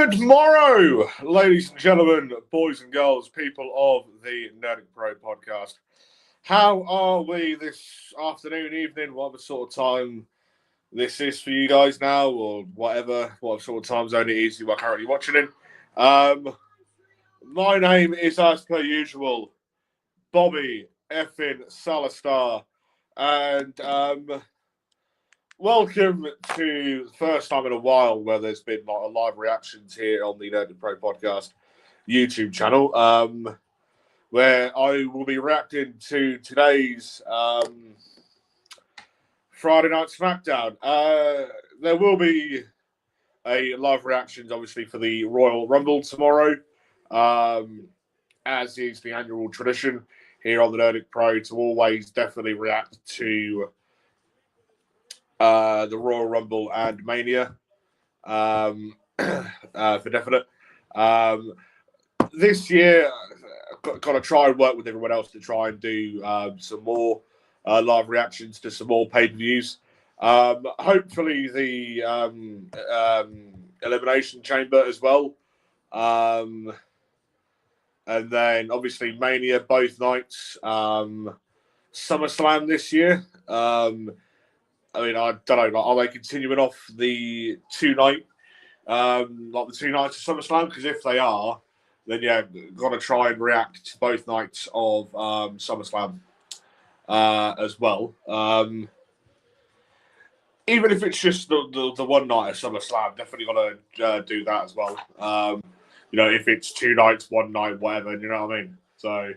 Good morrow, ladies and gentlemen, boys and girls, people of the Nerdic Pro Podcast. How are we this afternoon, evening, whatever sort of time this is for you guys now, or whatever sort of time zone it is you are currently watching in? My name is, as per usual, Bobby effing Salastar, and welcome to the first time in a while where there's been like a live reactions here on the Nerdic Pro Podcast YouTube channel, where I will be reacting to today's Friday Night Smackdown. There will be a live reactions, obviously, for the Royal Rumble tomorrow, as is the annual tradition here on the Nerdic Pro to always definitely react to the Royal Rumble and Mania for definite. This year, I've got to try and work with everyone else to try and do some more live reactions to some more pay-per-views. Hopefully the Elimination Chamber as well. And then obviously Mania both nights. SummerSlam this year. I mean, I don't know. Are they continuing off the two-night, like the 2 nights of SummerSlam? Because if they are, then yeah, got to try and react to both nights of SummerSlam as well. Even if it's just the one night of SummerSlam, definitely got to do that as well. You know, if it's 2 nights, 1 night, whatever, you know what I mean? So.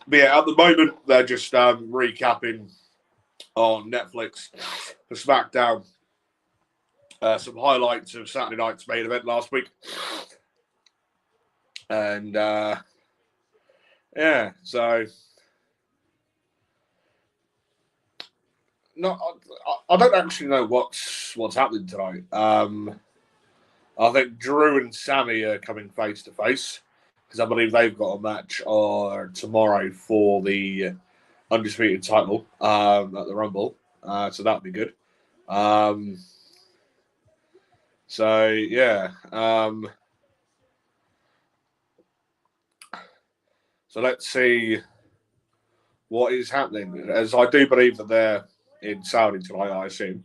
But yeah, at the moment, they're just recapping on Netflix for Smackdown. Some highlights of Saturday night's main event last week. And, yeah, so... No, I don't actually know what's happening tonight. I think Drew and Sammy are coming face-to-face, because I believe they've got a match tomorrow for the undisputed title at the Rumble. So that'll be good. So, yeah. So let's see what is happening. As I do believe that they're in Saudi tonight, I assume.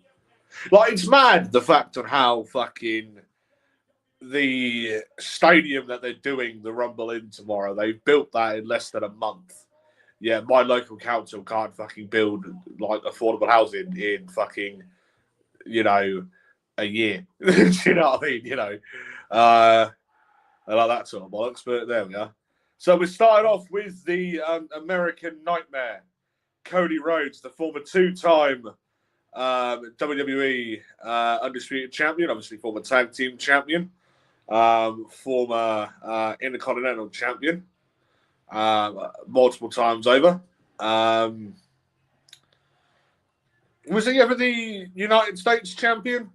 Like, it's mad, the fact on how fucking... the stadium that they're doing the Rumble in tomorrow, they've built that in less than a month. Yeah, my local council can't fucking build like affordable housing in fucking, you know, a year. Do you know what I mean? You know, I like that sort of bollocks, but there we are. So we started off with the American Nightmare, Cody Rhodes, the former 2-time WWE Undisputed Champion, obviously former Tag Team Champion. Former Intercontinental Champion multiple times over. Was he ever the United States Champion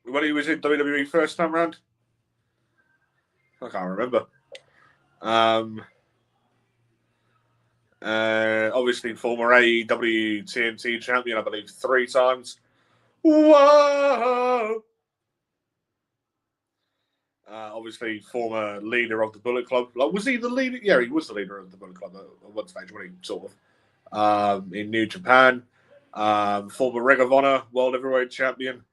when he was in WWE first time round? I can't remember. Obviously former AEW TNT Champion, I believe 3 times. Whoa! Obviously, former leader of the Bullet Club. Like, was he the leader? Yeah, he was the leader of the Bullet Club at one stage, when he sort of in New Japan. Former Ring of Honor World Heavyweight Champion.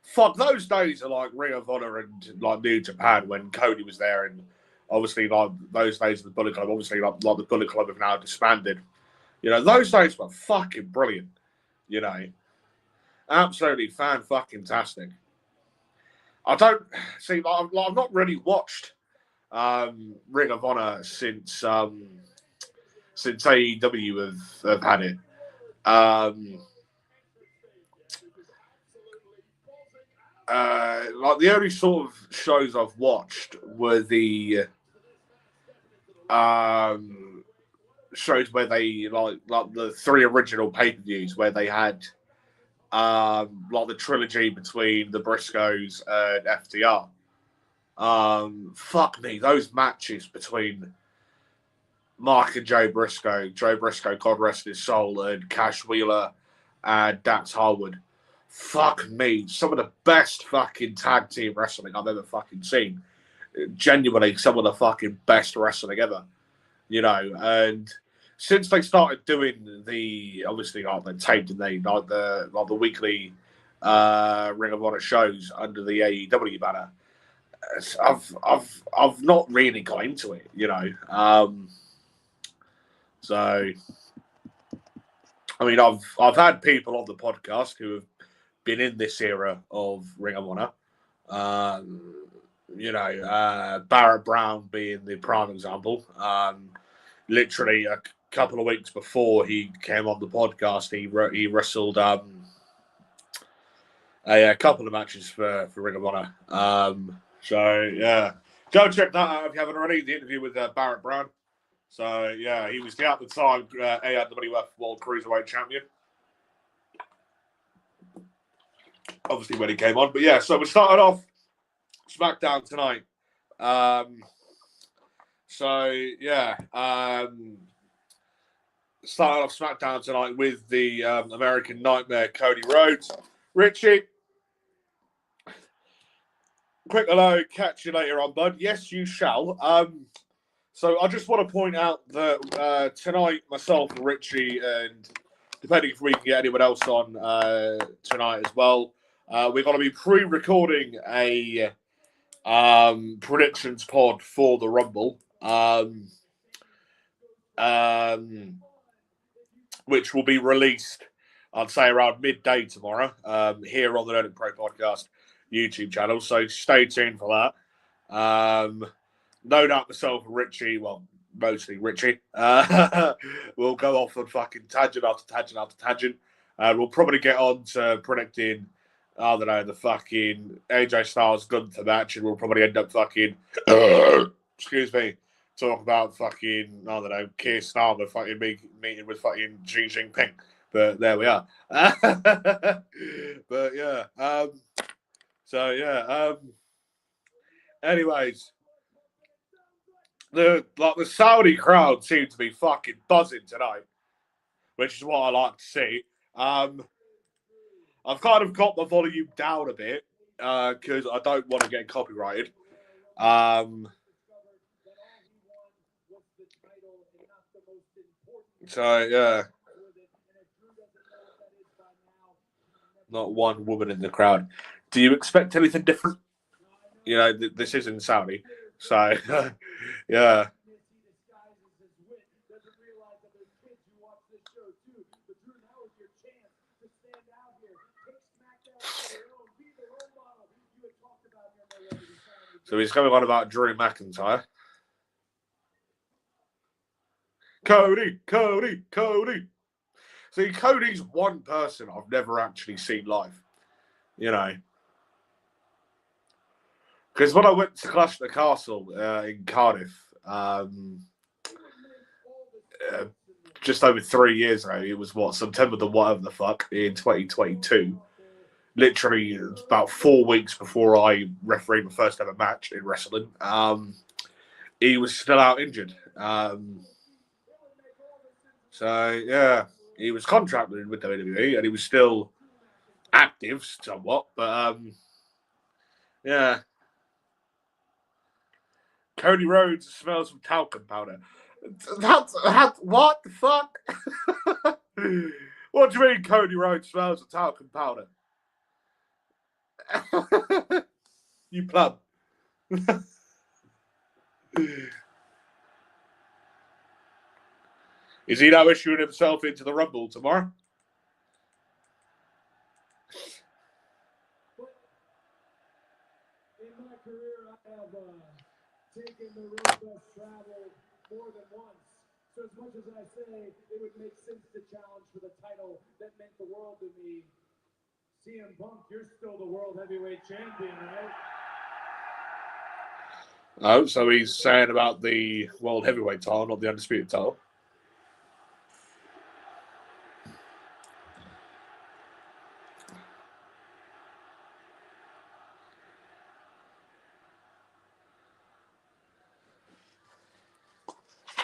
Fuck, those days are like Ring of Honor and like New Japan when Cody was there, and obviously like those days of the Bullet Club. Obviously, like the Bullet Club have now disbanded. You know, those days were fucking brilliant. You know. Absolutely fan-fucking-tastic. I don't see. I've not really watched Ring of Honor since AEW have had it. Like the only sort of shows I've watched were the shows where they like the 3 original pay-per-views where they had. Like the trilogy between the Briscoes and FTR. Fuck me, those matches between Mark and Joe Briscoe, God rest his soul, and Cash Wheeler and Dax Harwood. Fuck me. Some of the best fucking tag team wrestling I've ever fucking seen. Genuinely, some of the fucking best wrestling ever. You know, and since they started doing the, obviously, like the taped and they like the weekly Ring of Honor shows under the AEW banner, I've not really got into it, you know. So I mean, I've had people on the podcast who have been in this era of Ring of Honor. You know, Barrett Brown being the prime example. Literally a couple of weeks before he came on the podcast, he wrestled a couple of matches for Ring of Honor. So yeah, go check that out if you haven't already. The interview with Barrett Brown. So yeah, he was the at the time AWF World Cruiserweight Champion. Obviously when he came on, but yeah. So we started off Smackdown tonight. So yeah, started off Smackdown tonight with the American Nightmare Cody Rhodes. Richie, quick hello, catch you later on, bud. Yes, you shall. So I just want to point out that tonight, myself and Richie, and depending if we can get anyone else on tonight as well, we're going to be pre-recording a predictions pod for the Rumble, which will be released, I'd say, around midday tomorrow here on the Nerdic Pro Podcast YouTube channel. So stay tuned for that. No doubt myself and Richie, well, mostly Richie, we'll go off on fucking tangent after tangent after tangent. We'll probably get on to predicting, I don't know, the fucking AJ Styles Gunther match, and we'll probably end up fucking, excuse me, talk about fucking, I don't know, Keir Starmer fucking meeting with fucking Xi Jinping. But there we are. But yeah. So yeah. Anyways. The Saudi crowd seemed to be fucking buzzing tonight, which is what I like to see. I've kind of got the volume down a bit because I don't want to get copyrighted. So yeah, not one woman in the crowd. Do you expect anything different? You know, this is in Saudi. So, yeah. So he's coming on about Drew McIntyre. Cody. See, Cody's one person I've never actually seen live. You know. Because when I went to Clash at the Castle in Cardiff, just over 3 years ago, it was September the whatever the fuck in 2022. Literally about 4 weeks before I refereed my first ever match in wrestling. He was still out injured. So yeah, he was contracted with WWE and he was still active somewhat, but yeah. Cody Rhodes smells of talcum powder. What the fuck? What do you mean Cody Rhodes smells of talcum powder? You plum. Is he now issuing himself into the Rumble tomorrow? In my career, I have taken the road less traveled more than once. So as much as I say it would make sense to challenge for the title that meant the world to me, CM Punk, you're still the World Heavyweight Champion, right? Oh, so he's saying about the World Heavyweight title, not the Undisputed title.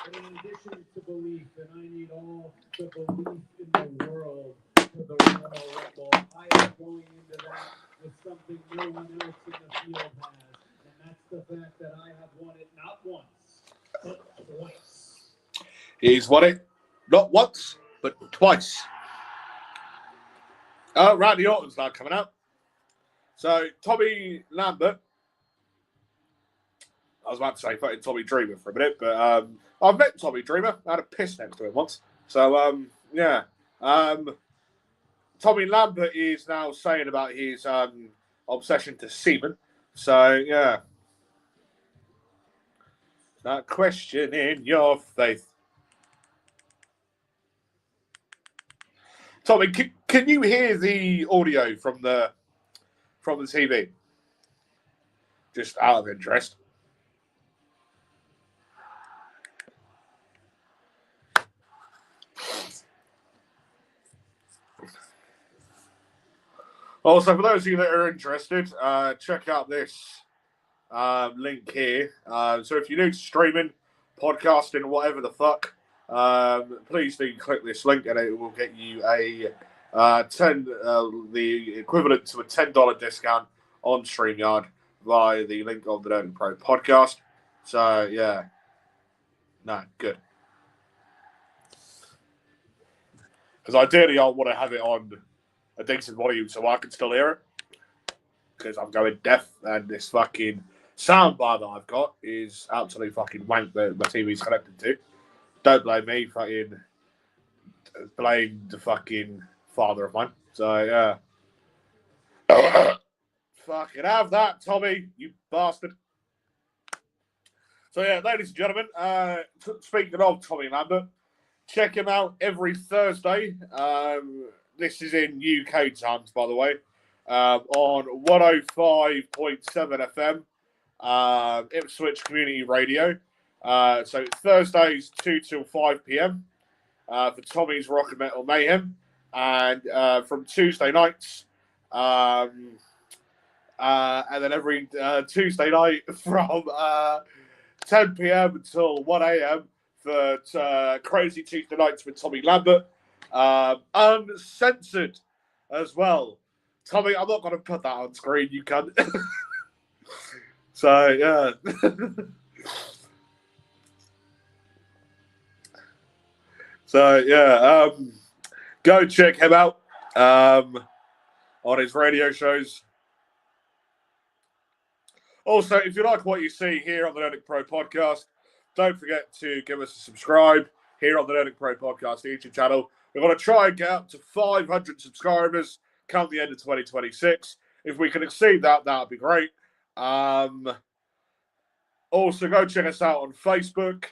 In addition to belief, and I need all the belief in the world, to the Royal Rumble, I am going into that with something no one else in the field has, and that's the fact that I have won it not once, but twice. He's won it not once, but twice. Randy Orton's now coming out. So, Tommy Lambert. I was about to say fucking Tommy Dreamer for a minute, but I've met Tommy Dreamer. I had a piss next to him once. So, yeah. Tommy Lambert is now saying about his obsession to semen. So, yeah. Not questioning your faith. Tommy, can you hear the audio from the TV? Just out of interest. Also, for those of you that are interested, check out this link here. So if you're new to streaming, podcasting, whatever the fuck, please do click this link and it will get you a the equivalent to a $10 discount on StreamYard via the link of the Nerdic Pro Podcast. So yeah, no, good. Because ideally, I want to have it on a decent volume so I can still hear it. Because I'm going deaf and this fucking soundbar that I've got is absolutely fucking wank that my TV's connected to. Don't blame me, fucking blame the fucking father of mine. So, yeah. Fucking have that, Tommy, you bastard. So, yeah, ladies and gentlemen, speaking of Tommy Lambert, check him out every Thursday. This is in UK times, by the way, on 105.7 FM, Ipswich Community Radio. So it's Thursdays 2 till 5 p.m. For Tommy's Rock and Metal Mayhem. And from Tuesday nights, and then every Tuesday night from 10 p.m. until 1 a.m. for Crazy Tuesday Nights with Tommy Lambert. Uncensored as well. Tommy, I'm not going to put that on screen, you cunt. So, yeah. So, yeah. Go check him out on his radio shows. Also, if you like what you see here on the Nerdic Pro Podcast, don't forget to give us a subscribe here on the Nerdic Pro Podcast YouTube channel. We're going to try and get up to 500 subscribers come the end of 2026. If we can exceed that, that would be great. Also, go check us out on Facebook.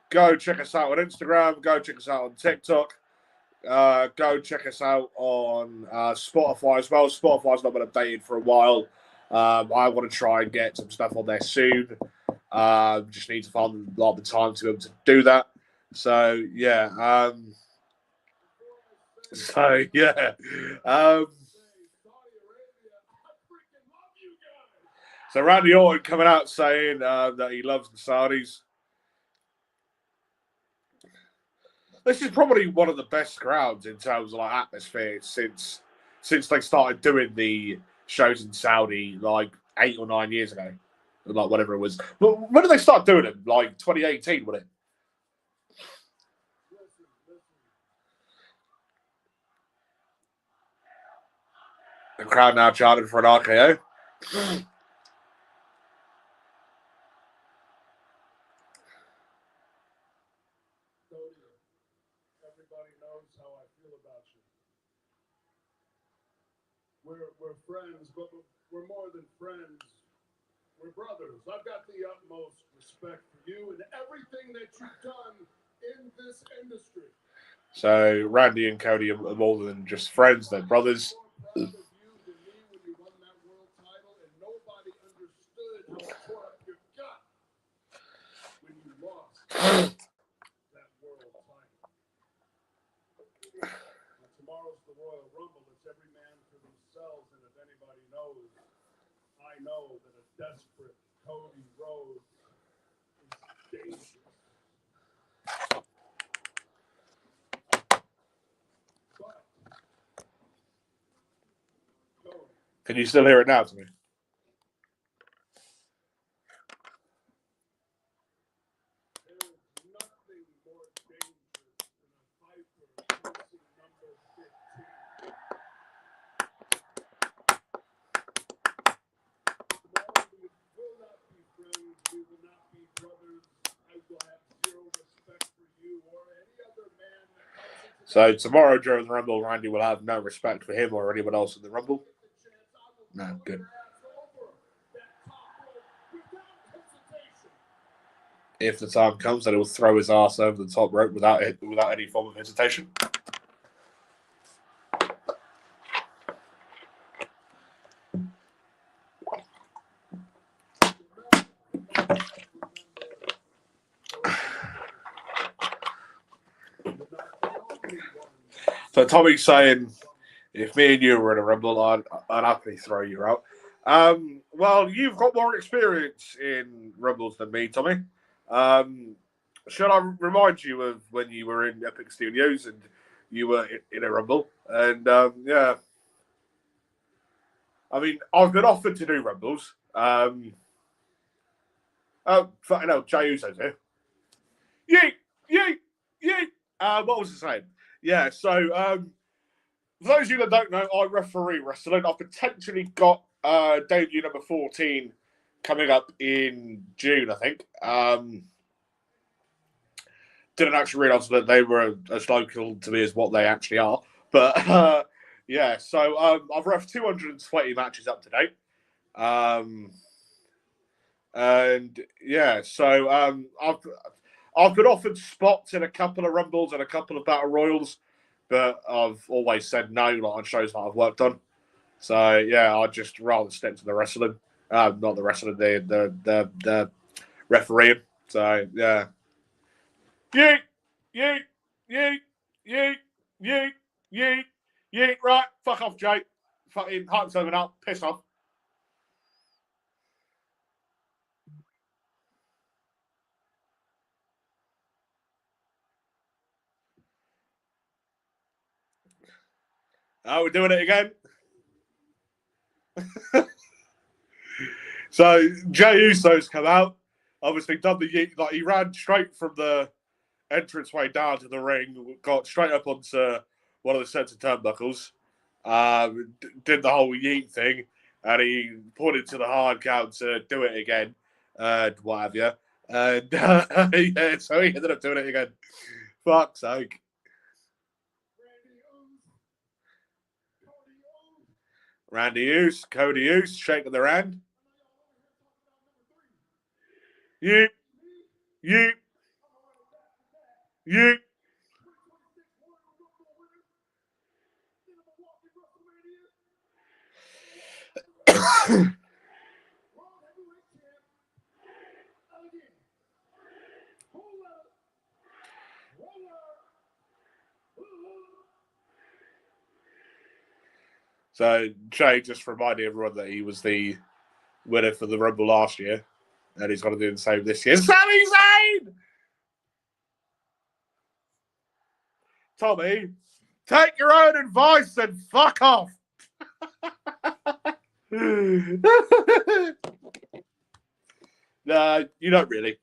Go check us out on Instagram. Go check us out on TikTok. Go check us out on Spotify as well. Spotify's not been updated for a while. I want to try and get some stuff on there soon. Just need to find a lot of the time to be able to do that. So yeah. So yeah. So Randy Orton coming out saying that he loves the Saudis. This is probably one of the best crowds in terms of like atmosphere since they started doing the shows in Saudi like 8 or 9 years ago, like whatever it was. But when did they start doing them? Like 2018, wasn't it? The crowd now chanting for an RKO. Everybody knows how I feel about you. We're friends, but we're more than friends. We're brothers. I've got the utmost respect for you and everything that you've done in this industry. So Randy and Cody are more than just friends; they're brothers. When you won that world title, and nobody understood how it tore up your gut when you lost that world title. Now, tomorrow's the Royal Rumble. It's every man for themselves, and if anybody knows, I know that a desperate Cody Rhodes is dangerous. Can you still hear it now to me? So tomorrow during the Rumble, Randy will have no respect for him or anyone else in the Rumble. No, good. If the time comes, then he will throw his ass over the top rope without any form of hesitation. So Tommy's saying, if me and you were in a Rumble, I'd happily throw you out. Well, you've got more experience in Rumbles than me, Tommy. Should I remind you of when you were in Epic Studios and you were in a Rumble? And yeah, I mean, I've been offered to do Rumbles. Oh, fucking hell, Jey Uso's here. Yeet. What was I saying? Yeah, so for those of you that don't know, I referee wrestling. I've potentially got debut number 14 coming up in June, I think. Didn't actually realise that they were as local to me as what they actually are. But yeah, so I've ref 220 matches up to date. And yeah, so I've been offered spots in a couple of Rumbles and a couple of Battle Royals, but I've always said no, like on shows that I've worked on. So yeah, I'd just rather stick to the wrestling, not the wrestling, the refereeing. So yeah, yeet. Right, fuck off, Jay. Fucking hype something up, piss off. Oh, we're doing it again. So Jey Uso's come out, obviously done the yeet, like he ran straight from the entranceway down to the ring, got straight up onto one of the center turnbuckles, did the whole yeet thing, and he pointed to the hard count to do it again, what have you. And yeah, so he ended up doing it again. Fuck's sake. Randy Uce, Cody Uce, shaking their hand. Yeet. So Jay just reminded everyone that he was the winner for the Rumble last year, and he's got to do the same this year. Sami Zayn! Tommy, take your own advice and fuck off. No, you don't really.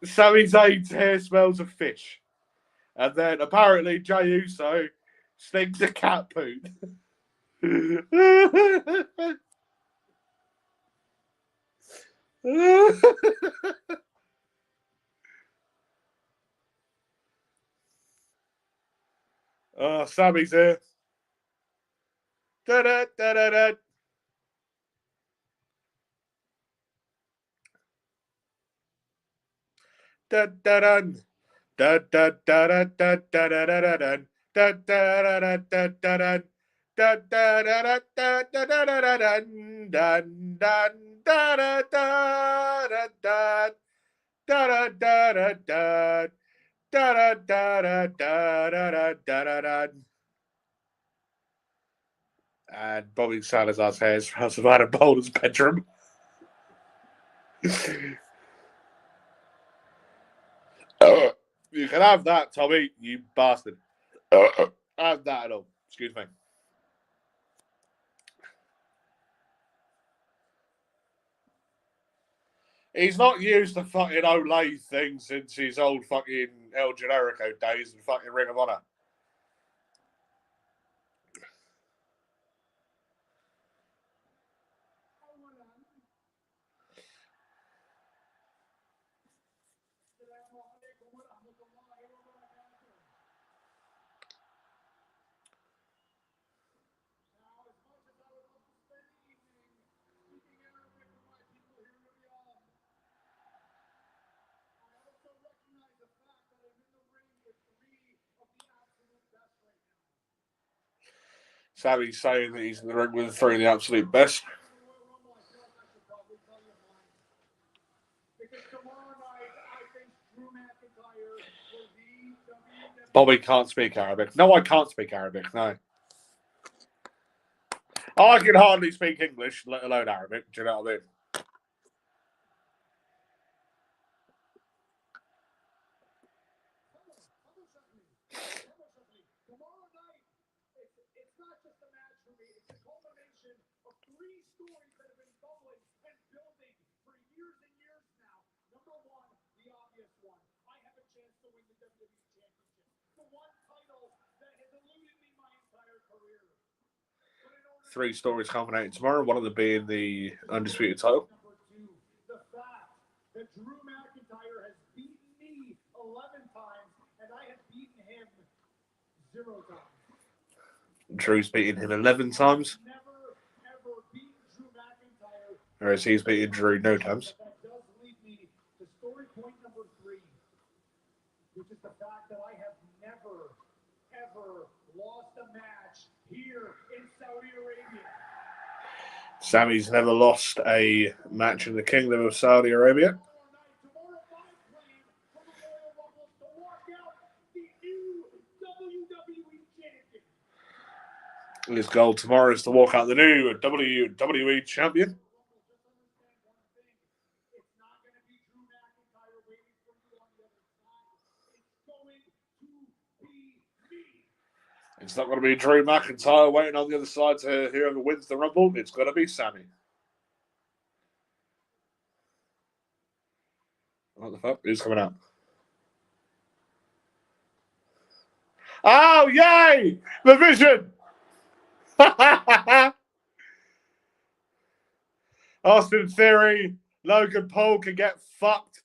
Sami Zayn's hair smells of fish. And then apparently Jey Uso stinks of cat poop. Oh, Sammy's here. Da-da-da-da-da. Da-da-dun. Da-da-da-da-da-da-da-da-da-dun. Da-da-da-da-da-da-dun. Da-da-da-da-da-da-da-da-dun. Dun, dun, da-da-da-da-da. Da-da-da-da-da. Da-da-da-da-da-da-da-da-dun. And Bobby Salazar's hair smells of Adam Boulder's bedroom. You can have that, Tommy, you bastard. Have that at all. Excuse me. He's not used the fucking Olay thing since his old fucking El Generico days and fucking Ring of Honor. Sammy's saying that he's in the ring with three of the absolute best. Bobby can't speak Arabic. No, I can't speak Arabic, no. I can hardly speak English, let alone Arabic. Do you know what I mean? Three stories culminating tomorrow, one of them being the undisputed title. The fact that Drew McIntyre has beaten me 11 times and I have beaten him 0 times. Drew's beaten him 11 times. Never, ever beaten Drew McIntyre. Whereas he's beaten Drew no times. That does lead me to story point number 3, which is the fact that I have never, ever lost a match here in Saudi Arabia. Sammy's never lost a match in the Kingdom of Saudi Arabia. His goal tomorrow is to walk out the new WWE champion. It's not going to be Drew McIntyre waiting on the other side to whoever wins the Rumble. It's going to be Sammy. What the fuck? Who's coming out? Oh, yay! The Vision! Austin Theory, Logan Paul can get fucked.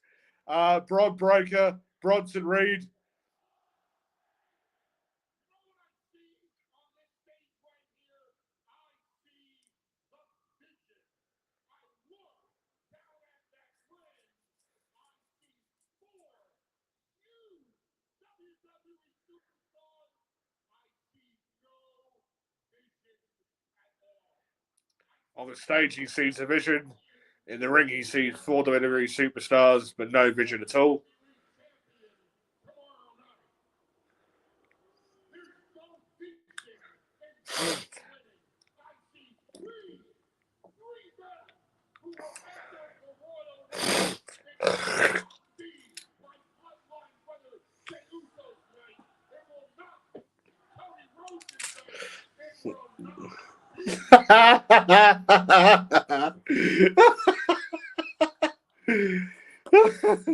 Broad Breaker, Bronson Reed. On the stage, he sees a Vision. In the ring, he sees 4 WWE superstars, but no Vision at all.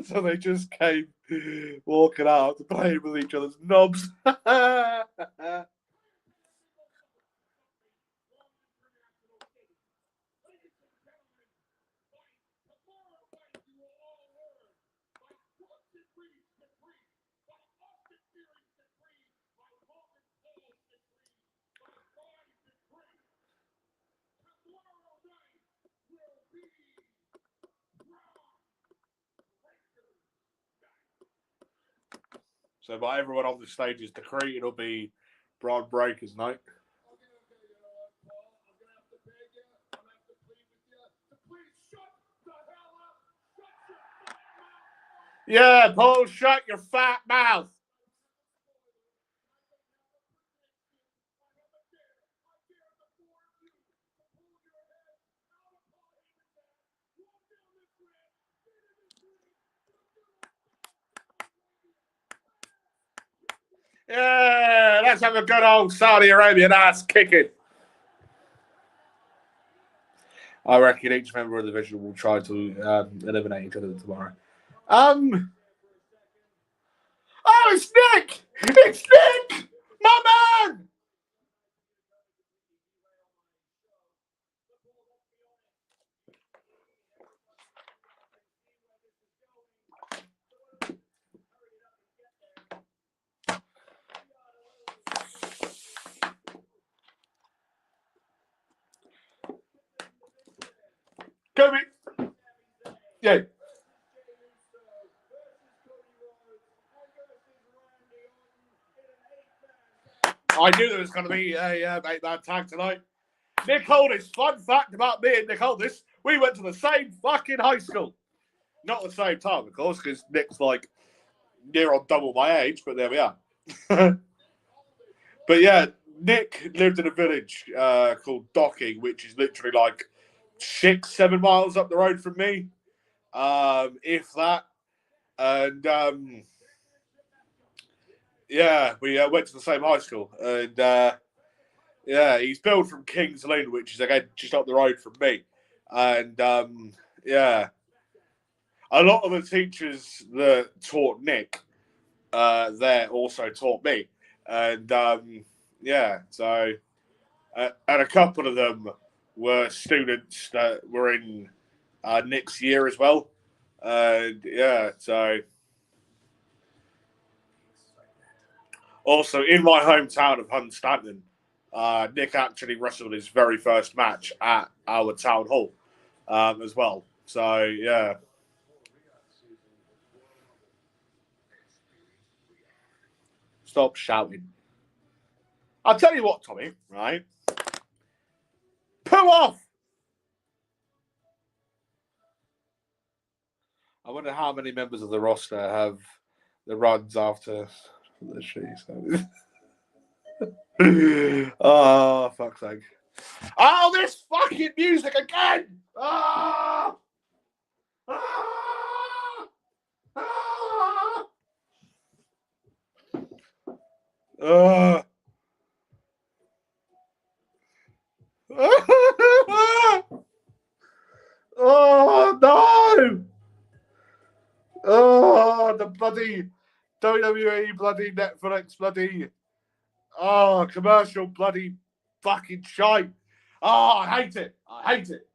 So they just came walking out to play with each other's knobs. So by everyone on the stage's decree, it'll be Braun Breaker's night. Yeah, Paul, shut your fat mouth. Yeah, let's have a good old Saudi Arabian ass kicking. I reckon each member of the division will try to eliminate each other tomorrow. Oh, it's Nick! It's Nick! My man! Kobe! Yeah. I knew there was going to be a eight-man tag tonight. Nick Aldis, fun fact about me and Nick Aldis, we went to the same fucking high school. Not at the same time, of course, because Nick's like near on double my age, but there we are. But yeah, Nick lived in a village called Docking, which is literally like 6-7 miles up the road from me, if that. And yeah, we went to the same high school. And yeah, he's billed from Kings Lynn, which is again just up the road from me. And yeah, a lot of the teachers that taught Nick there also taught me. And yeah, so and a couple of them were students that were in Nick's year as well. And yeah, so also in my hometown of Hunstanton, Nick actually wrestled his very first match at our town hall as well. So yeah. Stop shouting. I'll tell you what, Tommy, right? Pull off! I wonder how many members of the roster have the runs after the shoes. Oh, fuck's sake. Oh, this fucking music again! Ah! Ah! Ah! Oh, no! Oh, the bloody WWE, bloody Netflix, bloody commercial, bloody fucking shite. Oh, I hate it. I hate it.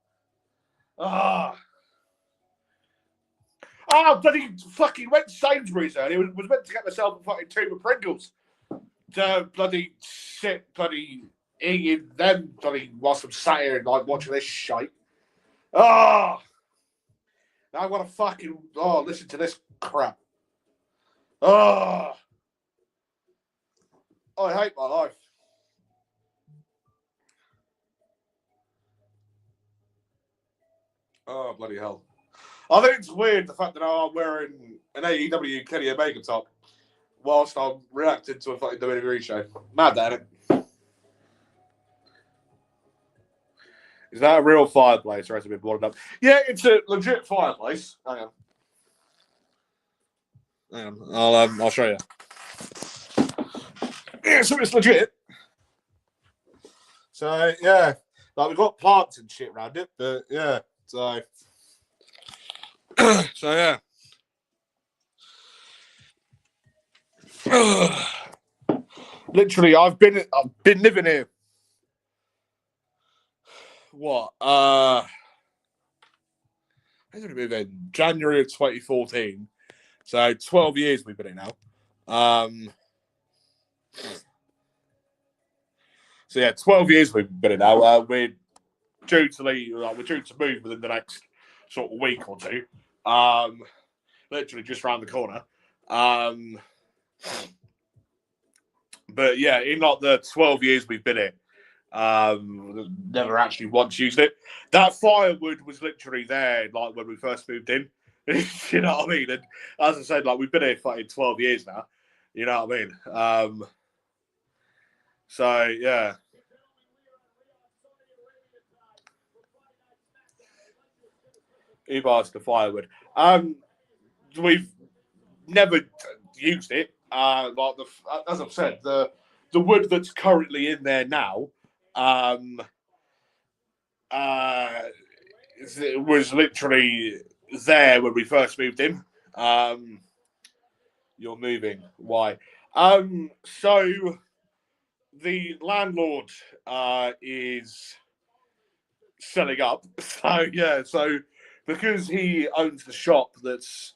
Oh, bloody fucking went to Sainsbury's earlier. Was meant to get myself a fucking tube of Pringles. To bloody sit, bloody eating them, bloody whilst I'm sat here and like watching this shite. Oh, now I want to fucking listen to this crap. Oh, I hate my life. Oh, bloody hell. I think it's weird the fact that I'm wearing an AEW Kenny Omega top whilst I'm reacting to a fucking WWE show. Mad, ain't it? Is that a real fireplace or has it been blown up? Yeah, it's a legit fireplace. Hang on. I'll show you. Yeah, so it's legit. So yeah, like we've got plants and shit around it, but yeah, so so yeah. Literally, I've been living here. What? I did we move in January of 2014. So 12 years we've been here now. So yeah, 12 years we've been here now. We're due to leave. We're due to move within the next sort of week or two. Literally just around the corner. But yeah, in like the 12 years we've been here, never actually once used it. That firewood was literally there like when we first moved in. You know what I mean? And as I said, like we've been here for 12 years now. You know what I mean? So yeah. Ubar's the firewood. We've never used it. like as I've said, the wood that's currently in there now, it was literally there when we first moved in. You're moving. Why? So the landlord is selling up. So yeah, so because he owns the shop that's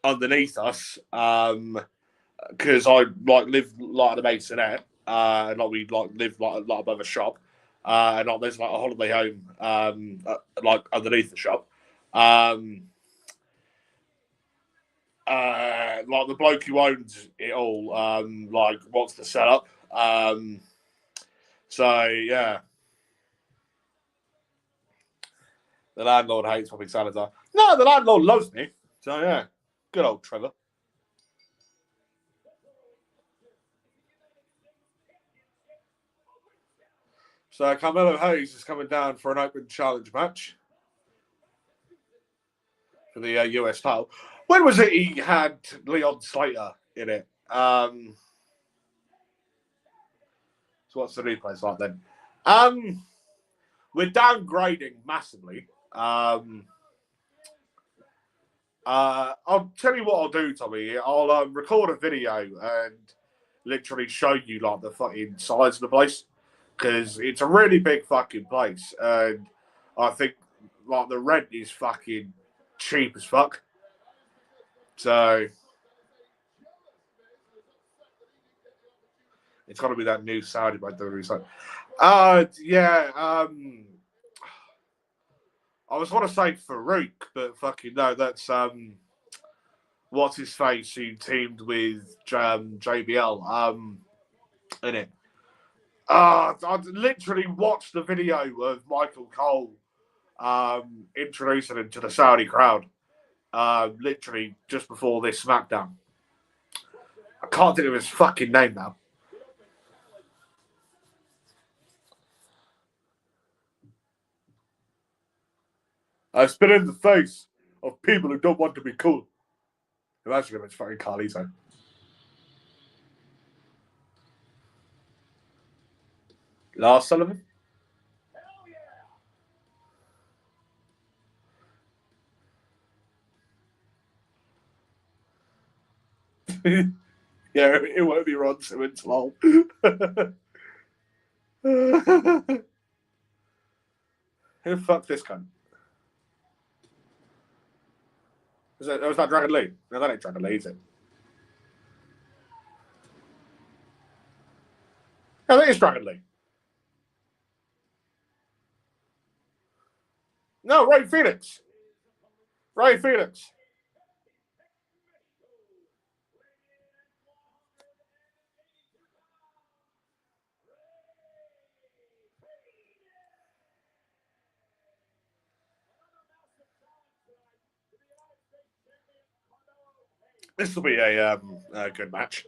underneath us, because I live at the masonette, and we live above a shop, and there's a holiday home underneath the shop. The bloke who owns it all wants to sell up. So yeah, the landlord hates public sanitizer. No, the landlord loves me. So yeah, good old Trevor. So Carmelo Hayes is coming down for an open challenge match for the US title. When was it he had Leon Slater in it? So what's the replays like then? We're downgrading massively. I'll tell you what I'll do, Tommy. I'll record a video and literally show you the fucking size of the place, because it's a really big fucking place, and I think the rent is fucking cheap as fuck. So it's got to be that new Saudi by WWE. So, yeah. I was going to say Farouk, but fucking no, that's what's his face who teamed with JBL, in it. I literally watched the video of Michael Cole introducing him to the Saudi crowd, literally just before this Smackdown. I can't think of his fucking name now. I spit in the face of people who don't want to be cool. Imagine if it's fucking Carlito. Lars Sullivan? Yeah, it won't be Ron Simmons, lol. Who the fuck this cunt? Was that Dragon Lee? No, that ain't Dragon Lee, is it? No, that is Dragon Lee. No, Ray Phoenix. Ray Phoenix. This will be a good match.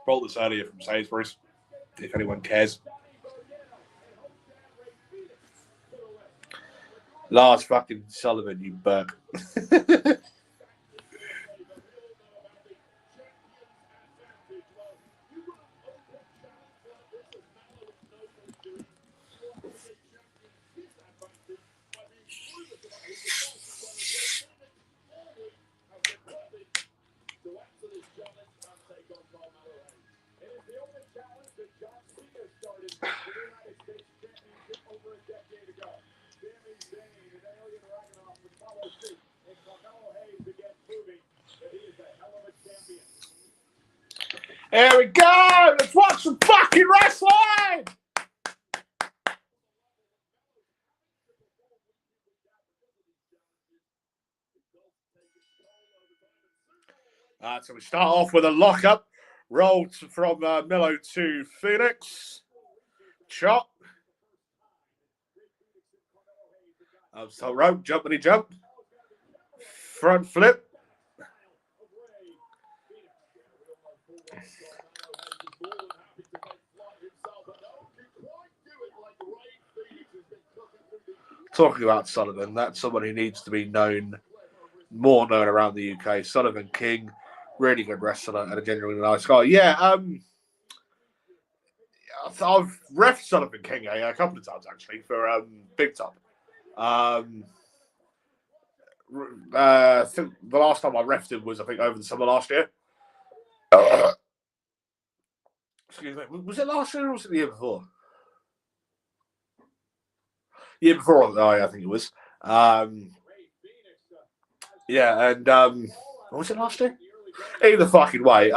Brought this earlier from Sainsbury's, if anyone cares. Lars fucking Sullivan, you burp. Here we go! Let's watch some fucking wrestling! So we start off with a lockup. Rolled from Milo to Phoenix. Chop. So rope, jumpity jump. Front flip. talking about Sullivan, that's someone who needs to be more known around the UK. Sullivan King, really good wrestler and a genuinely nice guy. Yeah, I've reffed Sullivan King a couple of times actually for Big Top. I think the last time I reffed him was over the summer last year. Excuse me. Was it last year or was it the year before? Year before, I think it was. Yeah, and was it last year? Either fucking way.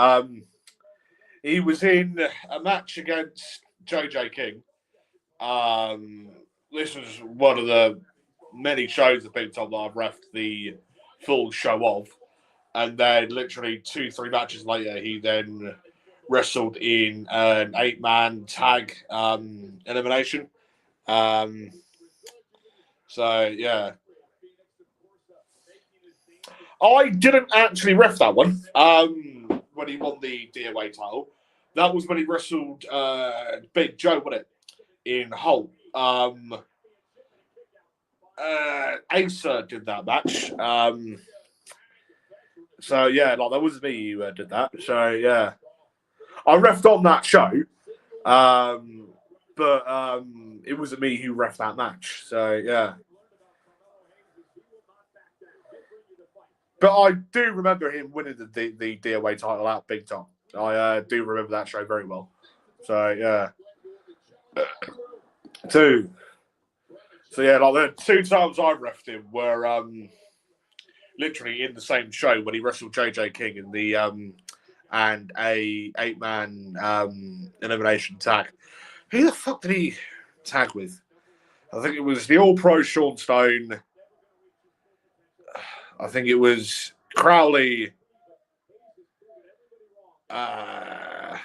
He was in a match against JJ King. This was one of the many shows of Big Top that I've reffed the full show of. And then literally 2-3 matches later, he then wrestled in an 8-man tag elimination. So, yeah. I didn't actually ref that one when he won the DOA title. That was when he wrestled Big Joe, wasn't it? In Hull. Asa did that match. So, yeah, that was me who did that. So, yeah. I reffed on that show, but it wasn't me who reffed that match. So, yeah. But I do remember him winning the DOA title at Big Top. I do remember that show very well. So, yeah. So, yeah, the 2 times I reffed him were literally in the same show when he wrestled JJ King in the and a 8-man elimination tag. Who the fuck did he tag with? I think it was the All-Pro Sean Stone. I think it was Crowley. And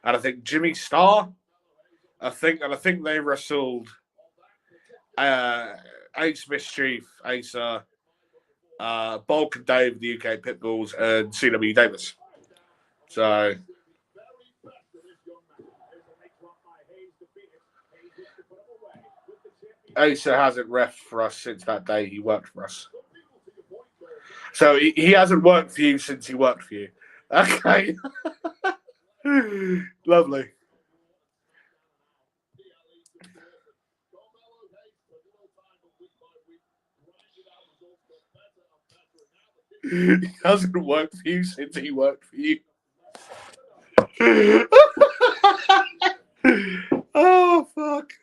I think Jimmy Starr. I think they wrestled Ace Mischief, Asa, Bulk and Dave, the UK Pitbulls, and CW Davis. So, Asa hasn't reffed for us since that day he worked for us. So he hasn't worked for you since he worked for you. Okay. Lovely. He hasn't worked for you since he worked for you. Oh, fuck.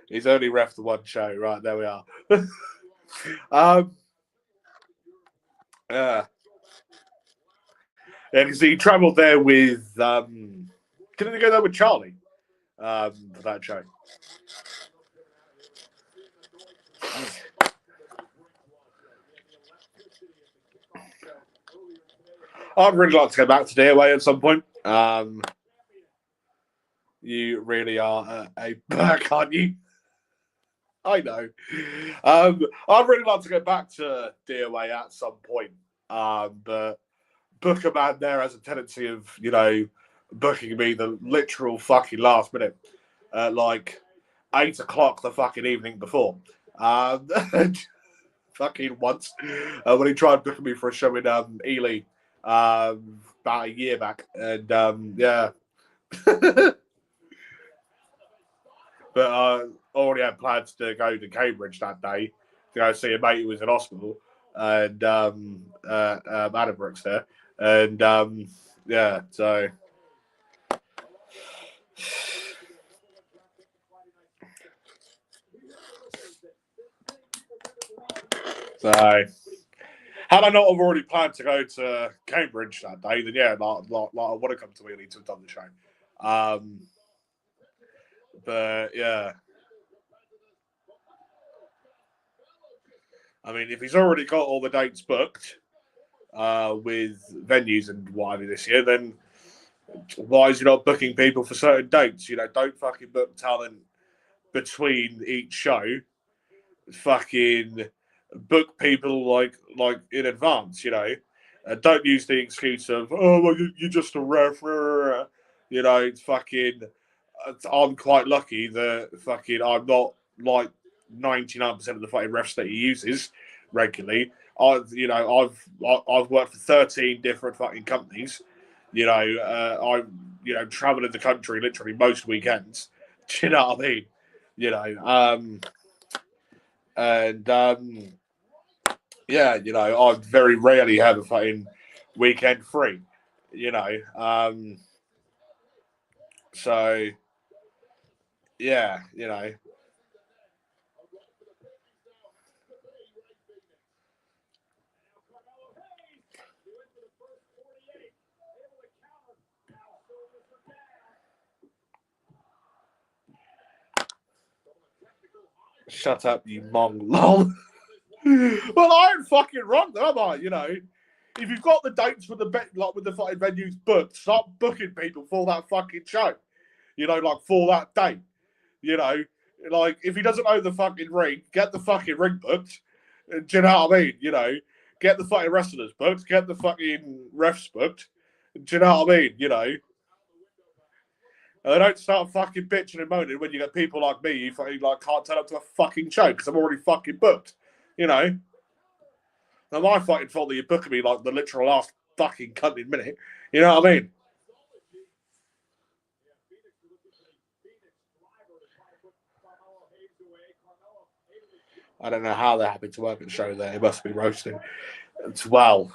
He's only reffed the one show. Right, there we are. Yeah, because he travelled there with... didn't he go there with Charlie for that show? I'd really like to go back to DOA at some point. You really are a back, aren't you? I know. I'd really like to go back to DOA at some point. But Booker Man there has a tendency of, booking me the literal fucking last minute at 8 o'clock the fucking evening before. Fucking once when he tried booking me for a show in Ely about a year back. And yeah. But I already had plans to go to Cambridge that day to go see a mate who was in hospital, and Adam Brooks there, and yeah, so had I not have already planned to go to Cambridge that day, then yeah, I would have come to Ely to have done the show. But yeah, I mean, if he's already got all the dates booked with venues and whatever this year, then why is he not booking people for certain dates? Don't fucking book talent between each show. Fucking book people like in advance. Don't use the excuse of, oh, well, you're just a ref. It's fucking. I'm quite lucky that fucking I'm not like 99% of the fucking refs that he uses regularly. I've worked for 13 different fucking companies. I'm traveling the country literally most weekends. Do you know what I mean? I very rarely have a fucking weekend free. So yeah, Shut up, you mongol. Well, I ain't fucking wrong, am I? If you've got the dates with with the fucking venues booked, start booking people for that fucking show. For that date. If he doesn't own the fucking ring, get the fucking ring booked. Do you know what I mean? Get the fucking wrestlers booked, get the fucking refs booked. Do you know what I mean? And they don't start fucking bitching and moaning when you get people like me who fucking can't turn up to a fucking show because I'm already fucking booked. Now my fucking fault that you're booking me like the literal last fucking cunting minute. You know what I mean? I don't know how they're happy to work at the show there. It must be roasting. It's well.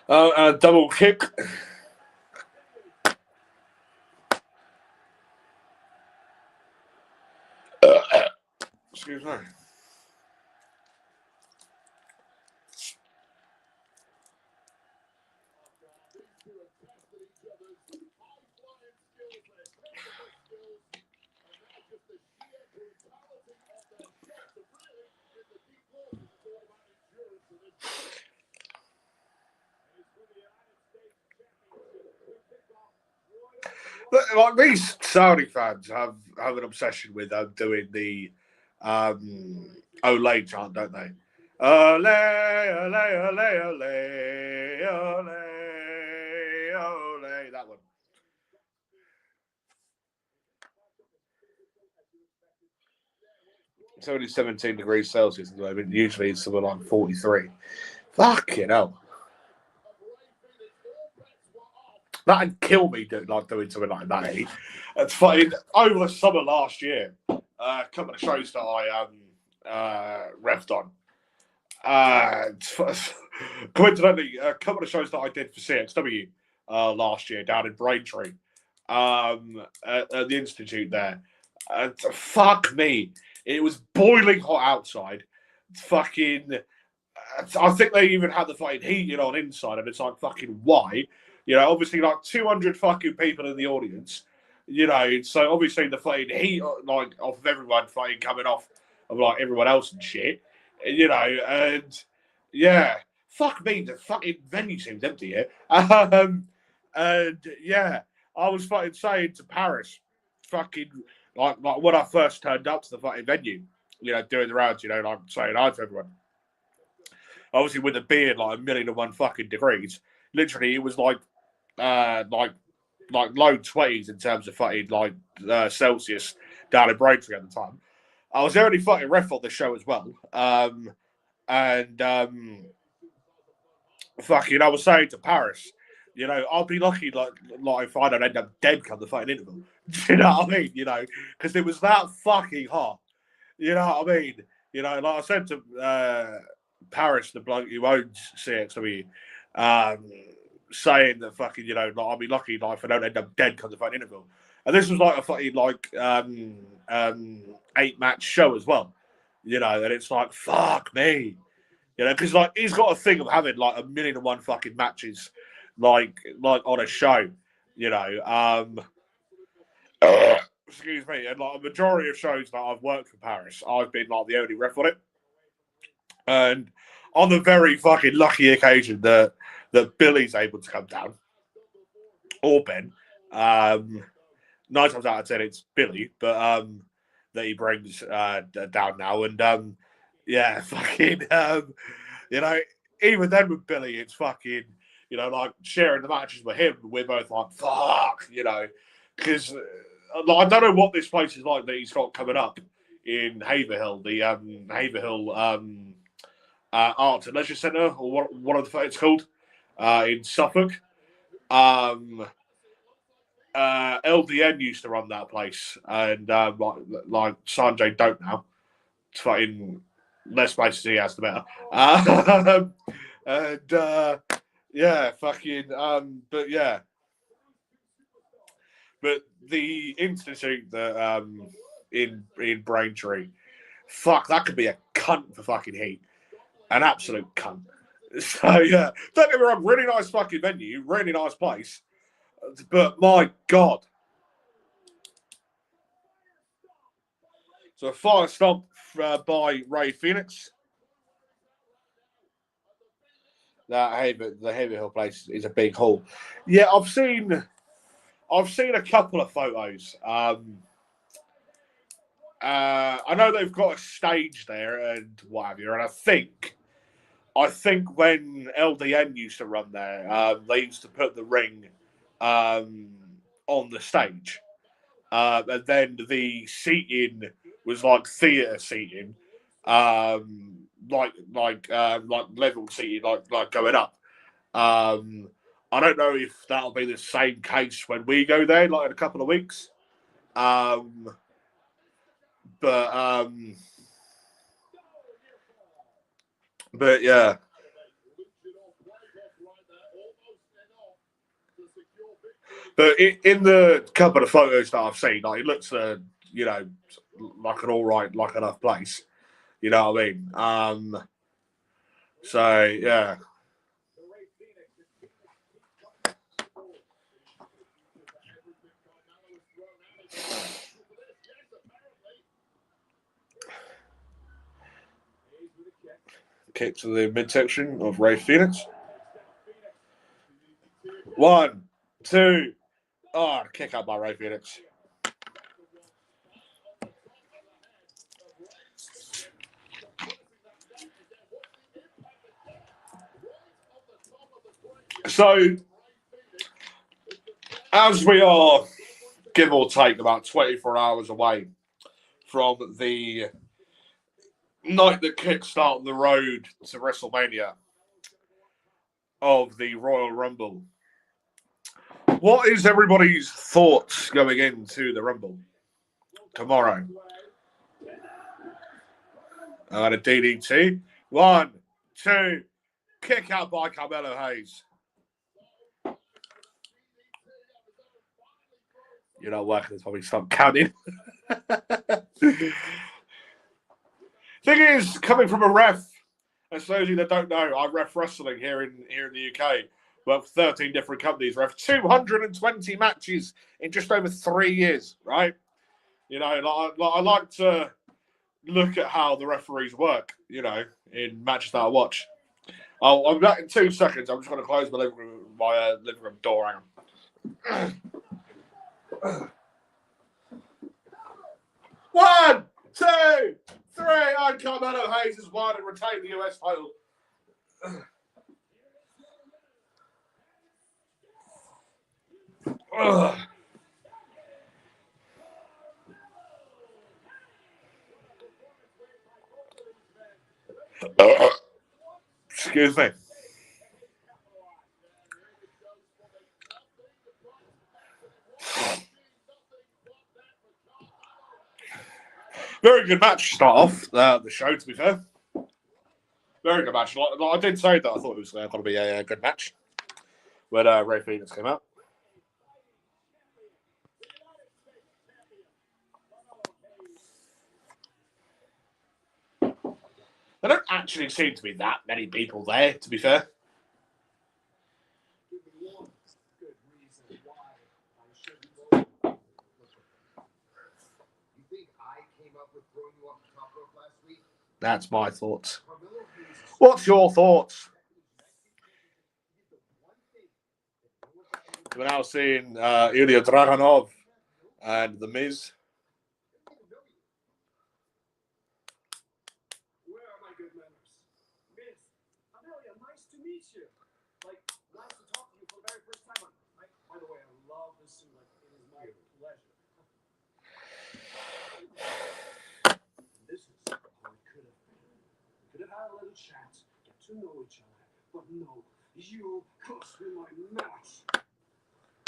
Double kick. Excuse me. Like these Saudi fans have an obsession with doing the Olay chant, don't they? Olay, Olay, Olay, Olay, Olay, Olay. That one. It's only 17 degrees Celsius at the moment. Usually it's somewhere like 43. Fucking hell. That'd kill me doing something like that. It's funny. Over the summer last year, a couple of shows that I refed on. Coincidentally, a couple of shows that I did for CXW last year down in Braintree, at the Institute there. Fuck me. It was boiling hot outside. Fucking, I think they even had the fucking heating on inside, and it's like, fucking why? Obviously, like 200 fucking people in the audience. So obviously the fucking heat, like, off of everyone fucking coming off of like everyone else and shit. And yeah, fuck me, the fucking venue seems empty here. And yeah, I was fucking saying to Paris, fucking like when I first turned up to the fucking venue, doing the rounds, like saying hi to everyone. Obviously, with it being like 1,000,001 fucking degrees, literally it was like low 20s in terms of fucking Celsius down in Braintree at the time. I was the only fucking ref on the show as well. Fucking, I was saying to Paris, I'll be lucky like if I don't end up dead come the fucking interval. Do you know what I mean? Because it was that fucking hot. You know what I mean? Like I said to Paris, the bloke who owns CXW, saying that fucking, I'll be lucky if I don't end up dead come the fucking interval. And this was like a fucking 8-match show as well. And it's like, fuck me. Because like he's got a thing of having like 1,000,001 fucking matches like on a show, excuse me, and like a majority of shows that I've worked for Paris, I've been like the only ref on it. And on the very fucking lucky occasion that Billy's able to come down, or Ben, 9 times out of 10 it's Billy, but that he brings down now. And yeah, fucking, even then with Billy, it's fucking, you know, like sharing the matches with him, we're both like, fuck, you know, because like, I don't know what this place is like that he's got coming up in Haverhill, the Haverhill Arts and Leisure Centre, or what of the it's called, in Suffolk. LDN used to run that place, and like Sanjay don't now. It's fucking less places he has, the better. Yeah, fucking. But yeah, but the institute that in Braintree, fuck, that could be a cunt for fucking heat, an absolute cunt. So yeah, don't get me wrong, really nice fucking venue, really nice place, but my god. So a fire stomp by Ray Phoenix. The Haverhill place is a big hall. Yeah, I've seen a couple of photos. I know they've got a stage there and what have you, and I think when LDN used to run there, they used to put the ring on the stage, and then the seating was like theatre seating, like level seating, like going up. I don't know if that'll be the same case when we go there, like in a couple of weeks. But yeah. But in the couple of photos that I've seen, like it looks, you know, like an all right, like enough place. You know what I mean? So yeah. Kick to the midsection of Ray Phoenix. 1, 2. Oh, kick out by Ray Phoenix. So, as we are, give or take, about 24 hours away from the night that kickstarted the road to WrestleMania of the Royal Rumble, what is everybody's thoughts going into the Rumble tomorrow? And a DDT. 1, 2. Kick out by Carmelo Hayes. You're not working, it's probably stop counting. Thing is, coming from a ref, and for those of you that don't know, I ref wrestling here in the UK. Well, 13 different companies, ref 220 matches in just over 3 years, right? You know, I like to look at how the referees work, you know, in matches that I watch. I'm back in 2 seconds. I'm just going to close my living room door. Hang on. 1, 2, 3. And Carmelo Hayes has won and retained the US title. Excuse me. Very good match to start off the show, to be fair. Very good match. Like I did say that I thought it was going to be a good match when Ray Phoenix came out. There don't actually seem to be that many people there, to be fair. That's my thoughts. What's your thoughts? We're now seeing Ilya Dragunov and The Miz. Where are my good manners? Miz, Amelia, nice to meet you. Like, Nice to talk to you for the very first time. By the way, I love this suit. Like, it is my pleasure. This is how it could have been. We could have had a little chat, get to know each other. But no, you cost me my match.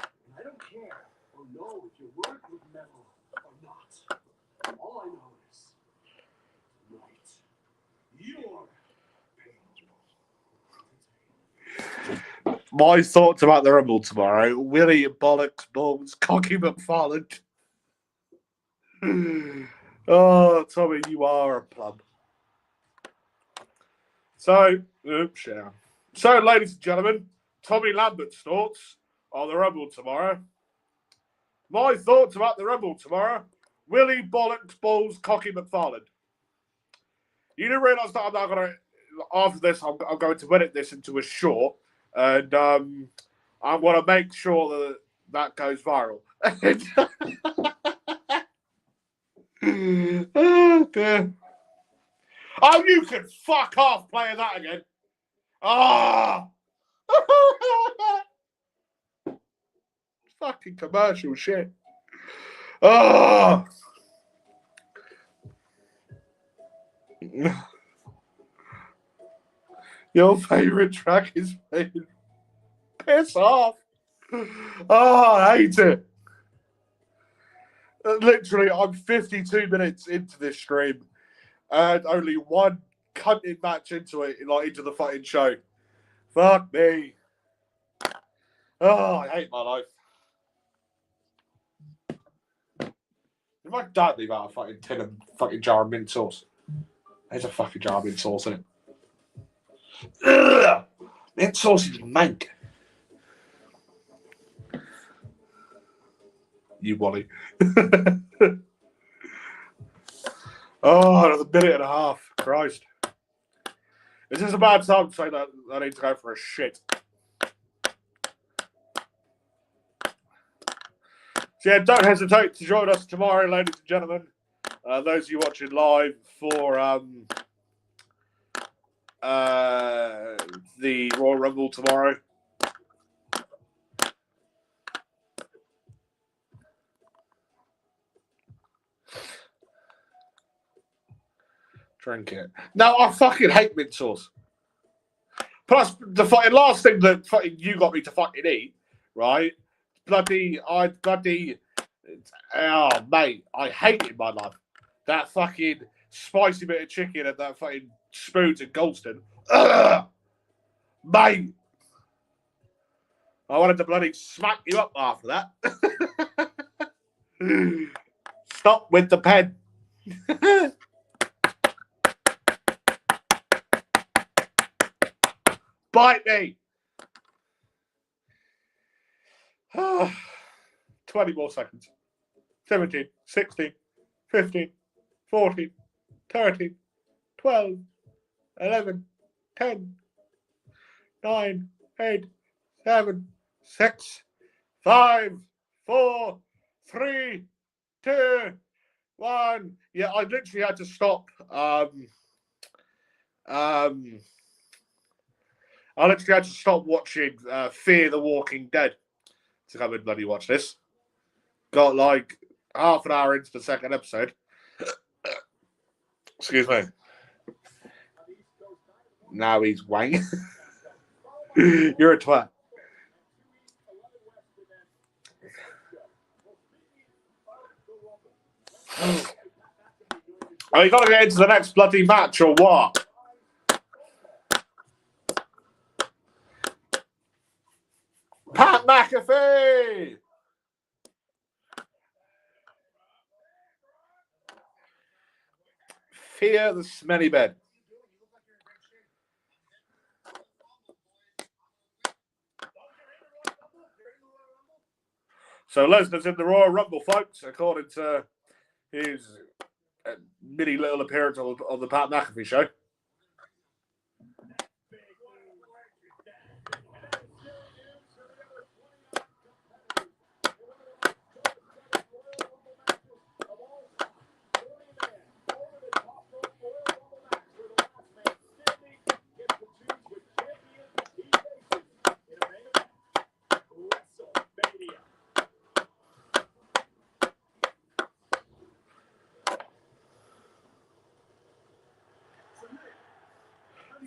And I don't care or know if you work with metal or not. All I know is, tonight, you're My thoughts about the Rumble tomorrow. Willie Bollocks Balls Cocky McFarland. Oh, Tommy, you are a plum. So, oops, yeah. So, ladies and gentlemen, Tommy Lambert's thoughts on the Rumble tomorrow. My thoughts about the Rumble tomorrow. Willie Bollocks Balls Cocky McFarland. You didn't realise that I'm not going to, after this, I'm going to edit this into a short, and I'm going to make sure that goes viral. Oh, dear. Oh, you can fuck off playing that again. Ah! Fucking commercial shit. Ah! Your favourite track is playing. Piss off. Oh, I hate it. Literally, I'm 52 minutes into this stream and only one cunting match into it, like into the fucking show. Fuck me. Oh, I hate my life. Did my dad leave out a fucking tin of fucking jar of mint sauce? There's a fucking jar of mint sauce in it. Ugh! Mint sauce is mank. You Wally. Oh, another minute and a half. Christ. Is this a bad time to say that I need to go for a shit? So yeah, don't hesitate to join us tomorrow, ladies and gentlemen. Those of you watching live for the Royal Rumble tomorrow. Drink it. No, I fucking hate mint sauce. Plus, the fucking last thing that fucking you got me to fucking eat, right? Oh, mate, I hated my life. That fucking spicy bit of chicken and that fucking spoons in Golston. Ugh! Mate. I wanted to bloody smack you up after that. Stop with the pen. Bite me. 20 more seconds. 17, 16, 15, 14, 13, 12, 11, 10, 9, 8, 7, 6, 5, 4, 3, 2, 1. Yeah, I literally had to stop. I literally had to stop watching Fear the Walking Dead to come and bloody watch this. Got like half an hour into the second episode. Excuse me. Now he's wang. You're a twat. Oh, you got to get into the next bloody match or what? Pat McAfee! Fear the smelly bed. So Lesnar's in the Royal Rumble, folks, according to his mini little appearance on the Pat McAfee show.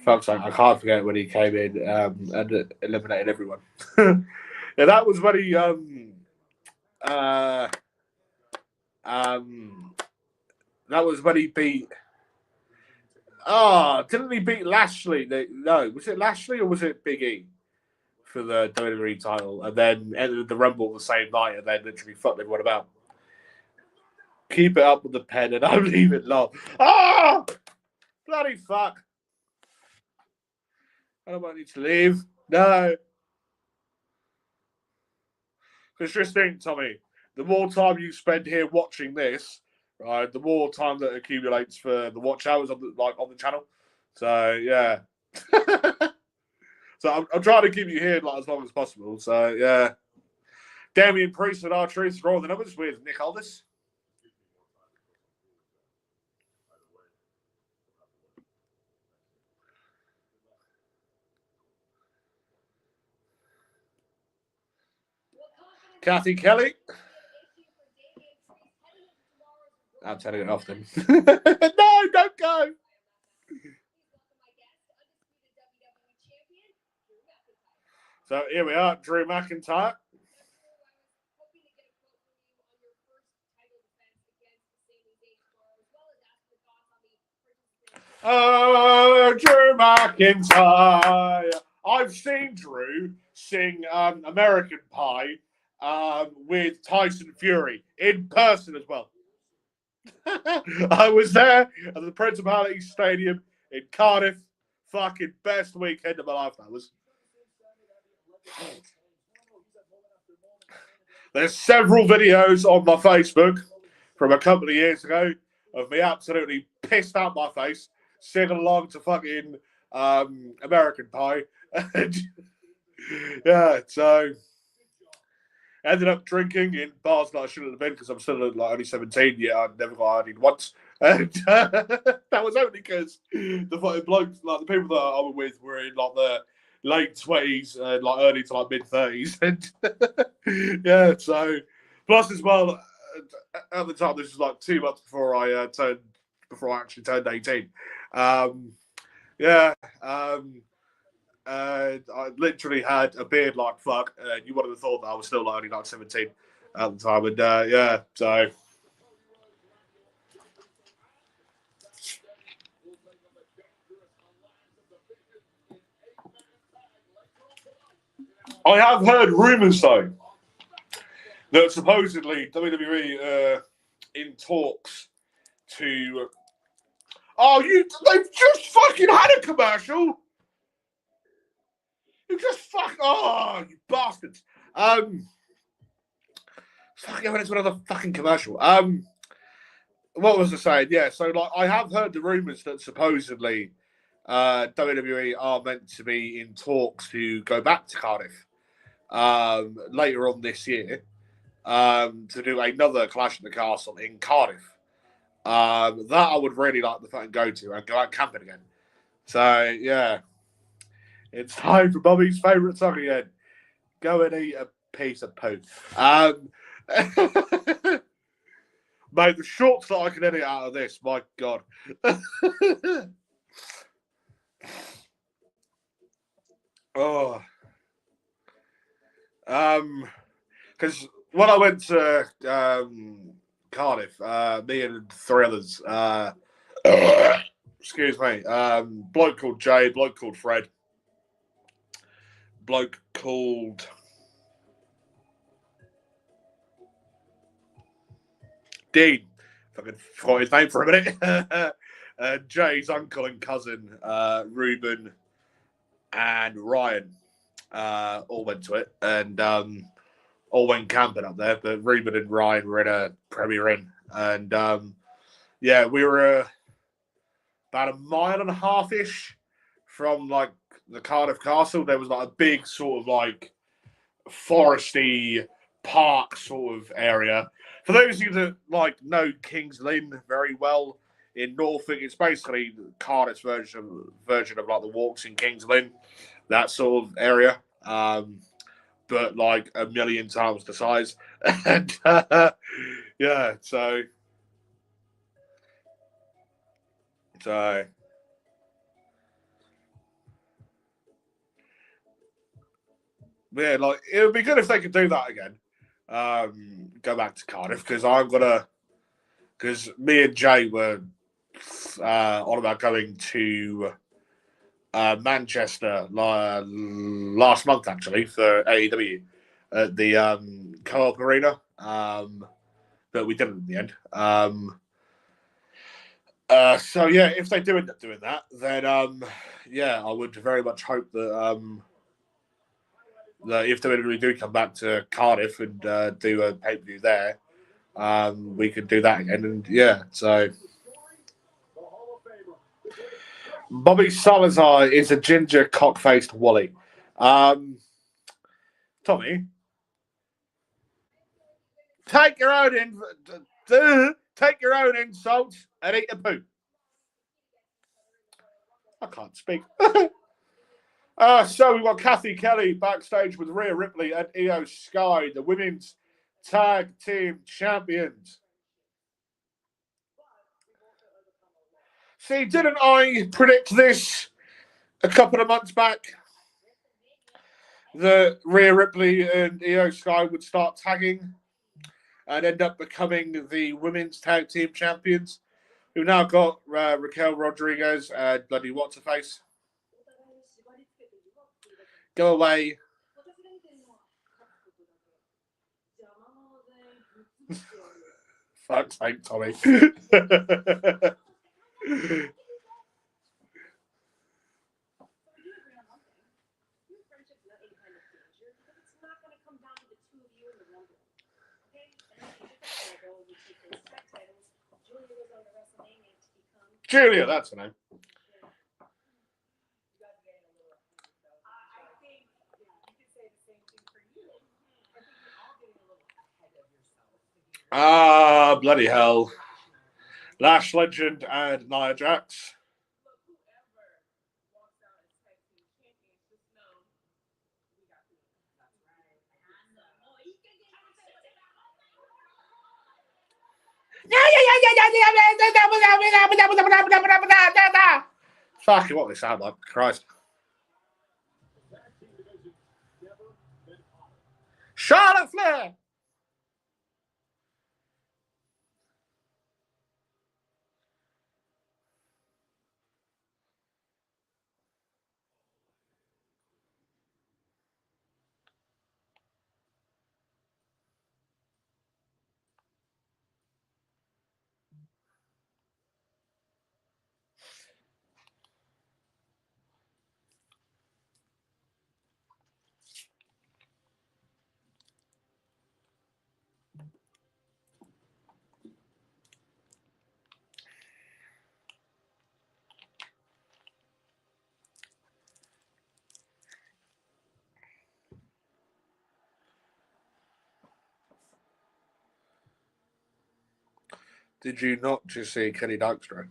Fuck's sake, I can't forget when he came in and eliminated everyone. Yeah, that was when he that was when he beat. Didn't he beat Lashley? No, was it Lashley or was it Big E for the WWE title? And then entered the Rumble the same night, and then literally fucked everyone about. Keep it up with the pen, and don't leave it long. Bloody fuck! I don't want you to leave. No. Because just think, Tommy, the more time you spend here watching this, right, the more time that accumulates for the watch hours on the channel. So yeah. So I'm trying to keep you here as long as possible. So yeah. Damian Priest and R-Truth roll the numbers with Nick Aldis. Kathy Kelly. I'm telling it often. No, don't go. So here we are, Drew McIntyre. Oh, Drew McIntyre. I've seen Drew sing American Pie with Tyson Fury in person as well. I was there at the Principality Stadium in Cardiff. Fucking best weekend of my life, that was. There's several videos on my Facebook from a couple of years ago of me absolutely pissed out my face, singing along to fucking American Pie. Yeah, so ended up drinking in bars that I shouldn't have been because I'm still only 17 yet. I'd never got ID'd once. And that was only because the fucking blokes, the people that I was with were in the late 20s and early to mid 30s. And yeah, so plus as well, at the time, this was 2 months before I actually turned 18. I literally had a beard like fuck. You would have thought that I was still only 17 at the time. And yeah, so. I have heard rumours, though, that supposedly WWE in talks to. They've just fucking had a commercial. You you bastards. Fucking went into another fucking commercial. What was I saying? Yeah, so I have heard the rumours that supposedly WWE are meant to be in talks to go back to Cardiff later on this year to do another Clash at the Castle in Cardiff. That I would really like to fucking go to and go out camping again. So yeah. It's time for Bobby's favourite song again. Go and eat a piece of poo. Mate, the shorts that I can edit out of this, my God. Oh. Because when I went to Cardiff, me and 3 others, excuse me, bloke called Jay, bloke called Fred, bloke called Dean. Fucking forgot his name for a minute. Jay's uncle and cousin, Ruben and Ryan, all went to it and all went camping up there. But Ruben and Ryan were in a Premier Inn. And yeah, we were about 1.5 miles-ish from the Cardiff Castle. There was a big sort of foresty park sort of area. For those of you that know King's Lynn very well in Norfolk, it's basically Cardiff's version of the walks in King's Lynn, that sort of area. But 1,000,000 times the size. And yeah, so Yeah, like it would be good if they could do that again. Go back to Cardiff because me and Jay were on about going to Manchester last month actually for AEW at the Co-op Arena, but we didn't in the end. So yeah, if they do end up doing that, then I would very much hope that that if they really do come back to Cardiff and do a pay-per-view there, we could do that again. And yeah, so Bobby Salazar is a ginger cock-faced Wally. Tommy, take your own insults and eat a poo. I can't speak. So we've got Kathy Kelly backstage with Rhea Ripley and Io Sky, the women's tag team champions. See, didn't I predict this a couple of months back? That Rhea Ripley and Io Sky would start tagging and end up becoming the women's tag team champions. We've now got Raquel Rodriguez and bloody what's-her-face. Go away. Fuck's sake, Tommy. Julia, that's her name. Ah, bloody hell. Lash Legend and Nia Jax. Fucking what they sound like, Christ. Charlotte Flair. Did you not just see Kenny Dykstra?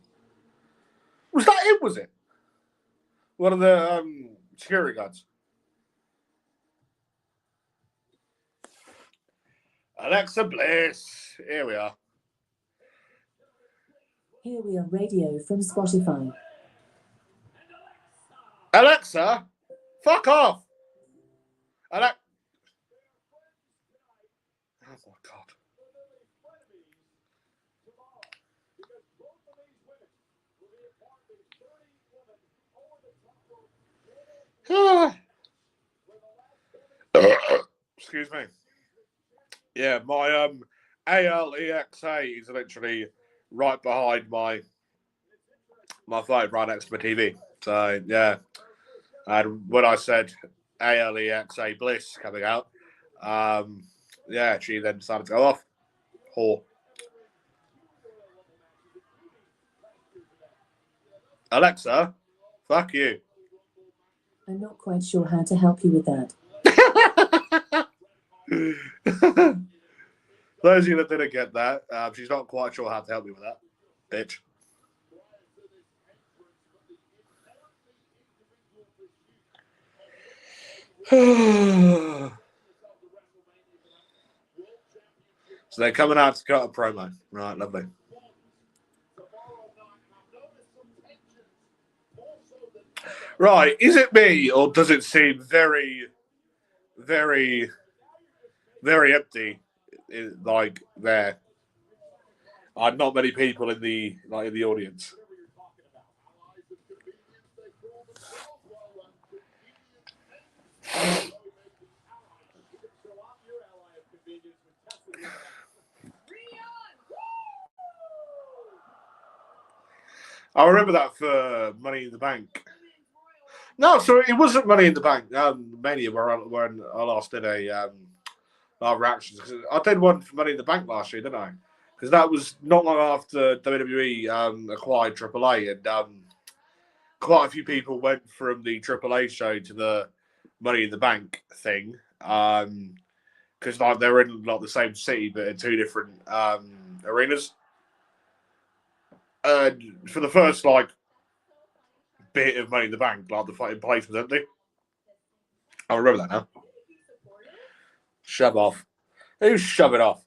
Was that it, was it? One of the security guards. Alexa Bliss. Here we are. Here we are radio from Spotify. Alexa, fuck off. Oh my God. Excuse me. Yeah, my ALEXA is literally right behind my phone, right next to my TV. So yeah, and when I said ALEXA Bliss coming out, yeah, she then decided to go off. Whore. Alexa, fuck you. I'm not quite sure how to help you with that. Those of you that didn't get that, she's not quite sure how to help me with that, bitch. So they're coming out to cut a promo. Right, lovely. Right, is it me or does it seem very, very, very empty. Like there, not many people in the audience. I remember that for Money in the Bank. No, so it wasn't Money in the Bank. Mania when I last did a reactions. I did one for Money in the Bank last year, didn't I? Because that was not long after WWE acquired AAA, and quite a few people went from the AAA show to the Money in the Bank thing. Because like they were in like the same city but in two different arenas. For the first like bit of Money in the Bank, like the fighting place was empty. I remember that now. Shove off. Who's shove it off?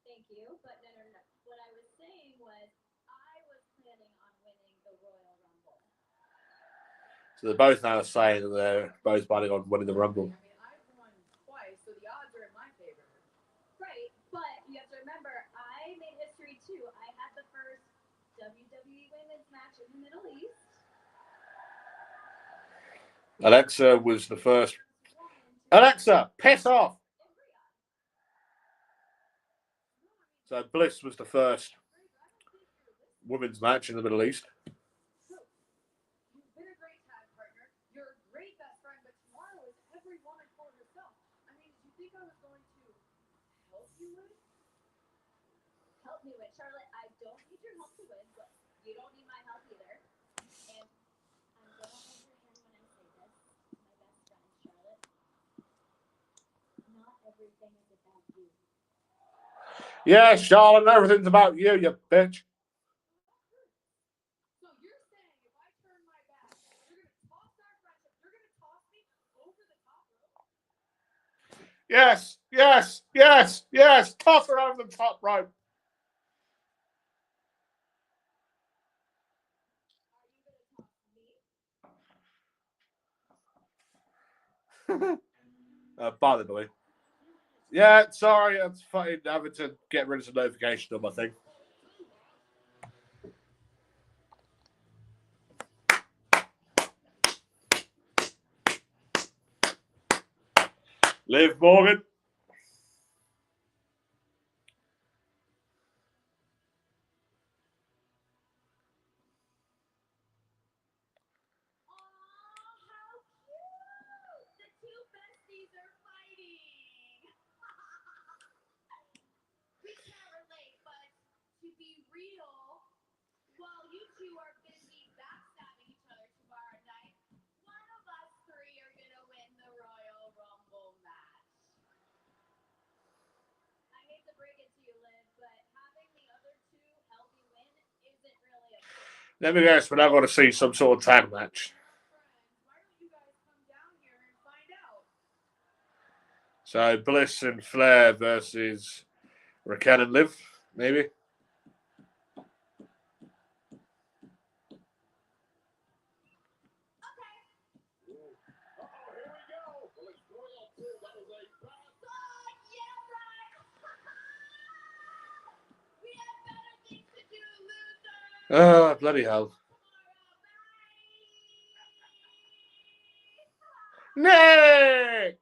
Thank you, but no. What I was saying was I was planning on winning the Royal Rumble. So they're both now saying that they're both planning on winning the Rumble. I mean, I've won twice, so the odds are in my favor. Right, but you have to remember, I made history too. I had the first WWE Women's match in the Middle East. Alexa was the first. Alexa, piss off! So Bliss was the first women's match in the Middle East. You've been a great tag partner. You're a great best friend, but tomorrow is every woman for herself. I mean, did you think I was going to help you win? Help me win. Charlotte, I don't need your help to win, but you don't need my help either. And I'm going to hold your hand when I say this. My best friend, Charlotte. Not everything is about you. Yeah, Charlotte, everything's about you, you bitch. So you're saying if I turn my back, you're going to toss our friendship, you're going to toss me over the top rope? Yes, yes, yes, yes. Toss her over the top rope. By the way. Yeah, sorry, I'm fucking having to get rid of some notifications on my thing. Liv Morgan. How cute! The two besties are fighting. We can't relate, but to be real, while you two are busy backstabbing each other tomorrow night, one of us three are gonna win the Royal Rumble match. I hate to break it to you, Liv, but having the other two help you win isn't really a thing. Let me guess, we're now going to see some sort of tag match. Why don't you guys come down here and find out? So Bliss and Flair versus Raquel and Liv, maybe. Oh, bloody hell. Nick!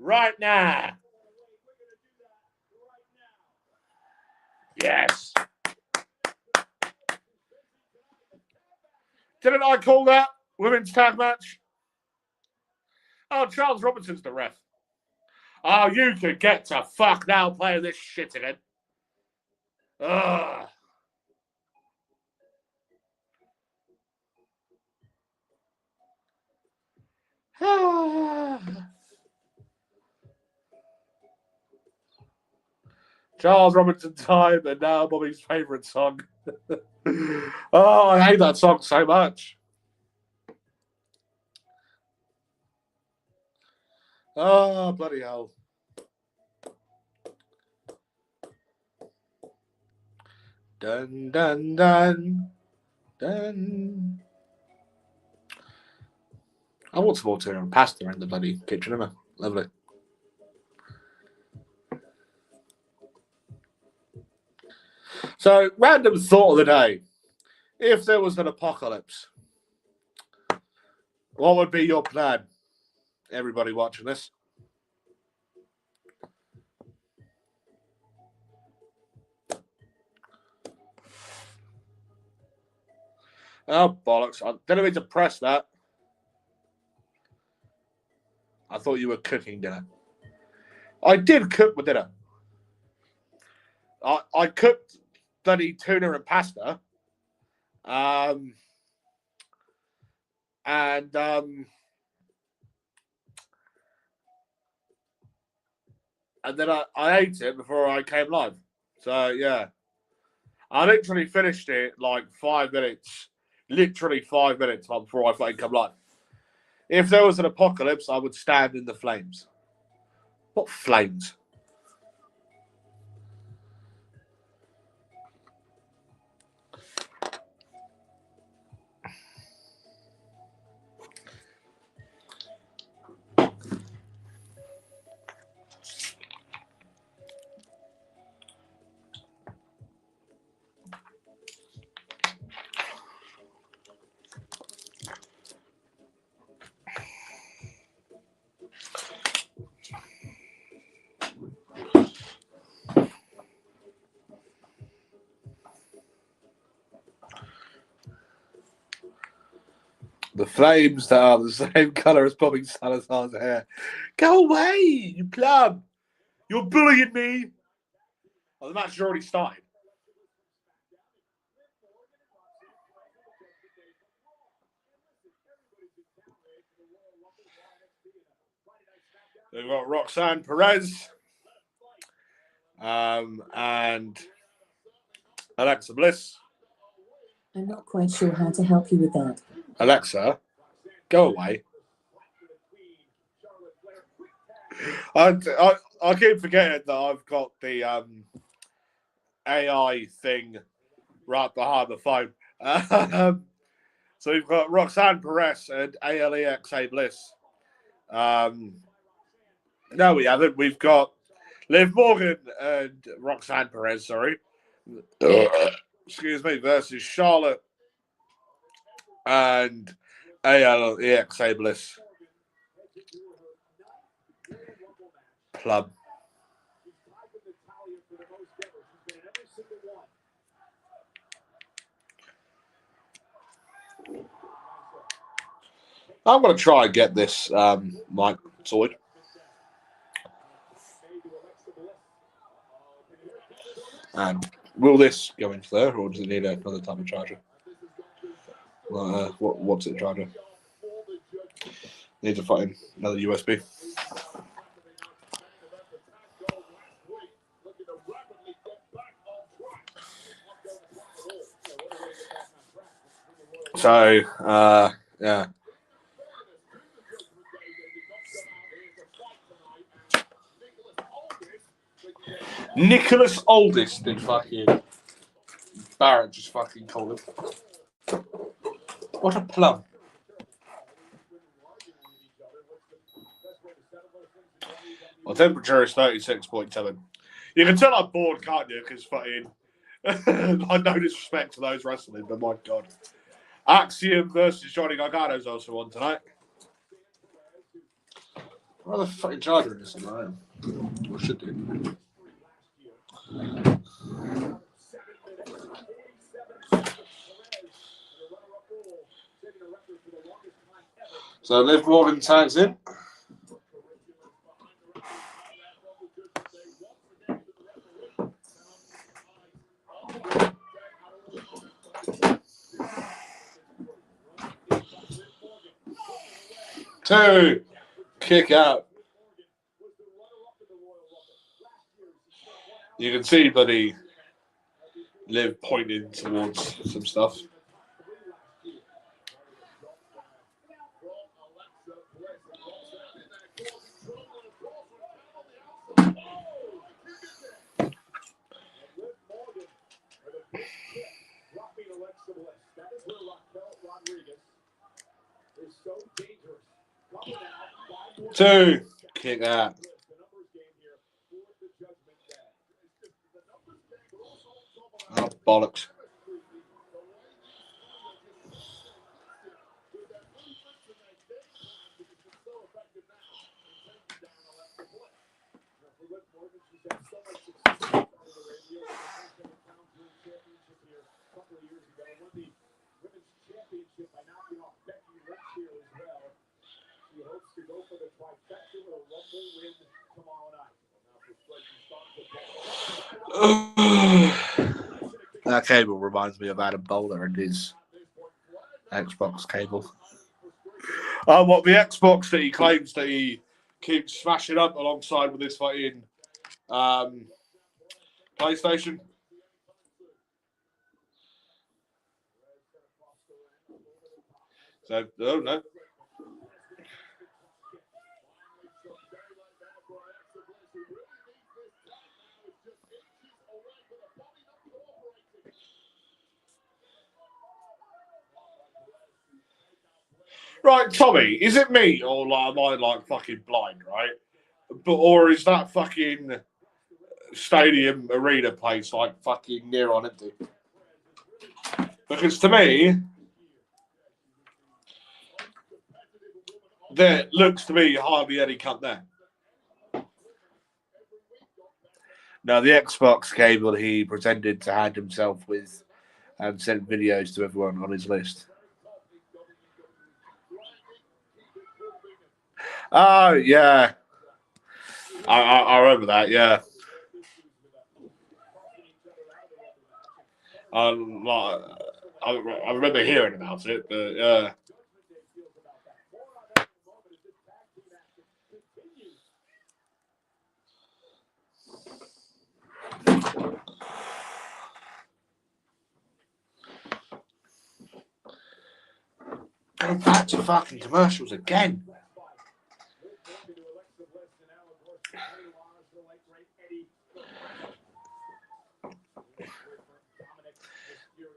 Right now. Yes. Didn't I call that women's tag match? Oh, Charles Robinson's the ref. Oh, you could get to fuck now playing this shit again. Ugh. Charles Robinson time, and now Bobby's favourite song. Oh, I hate that song so much. Oh, bloody hell. Dun, dun, dun, dun. I want some more tuna and pasta in the bloody kitchen, isn't I? Lovely. So, random thought of the day. If there was an apocalypse, what would be your plan? Everybody watching this. Oh, bollocks. I didn't mean to press that. I thought you were cooking dinner. I did cook my dinner. I cooked bloody tuna and pasta. And then I ate it before I came live. So, yeah. I literally finished it like 5 minutes. Literally 5 minutes before I fucking come live. If there was an apocalypse, I would stand in the flames. What flames? The flames that are the same colour as Bobby Salazar's hair. Go away, you plum. You're bullying me. Oh, the match has already started. We've got Roxanne Perez and Alexa Bliss. I'm not quite sure how to help you with that. Alexa, go away. I keep forgetting that I've got the AI thing right behind the phone. So we've got Roxanne Perez and Alexa Bliss. No, we haven't. We've got Liv Morgan and Roxanne Perez, sorry. Excuse me, versus Charlotte and Alexa Bliss. Plum. I'm going to try and get this mic sorted. And will this go into there, or does it need another type of charger? What's it charger? Need to find another USB. So, yeah. Nicholas Oldest did fucking Barrett just fucking called him. What a plum. Well, temperature is 36.7. You can tell I'm bored, can't you? Because fucking I no disrespect to those wrestling, but my god. Axiom versus Johnny Gargano is also on tonight. Where the fucking charger is this? I am. Or should do. So Liv Morgan tags in. 2. Kick out. You can see Buddy Liv pointing towards some stuff. Two. Kick out. Oh, bollocks. That cable reminds me of Adam Bowler and his Xbox cable. Oh, what, the Xbox that he claims that he keeps smashing up alongside with his fucking PlayStation? So, oh no. Right, Tommy, is it me or like, am I like fucking blind, right? Or is that fucking stadium arena place like fucking near on empty? Because to me, there looks to me hardly any cut there. Now, the Xbox cable he pretended to hand himself with and sent videos to everyone on his list. Oh, yeah. I remember that, yeah. I remember hearing about it, but yeah. Go back to fucking commercials again.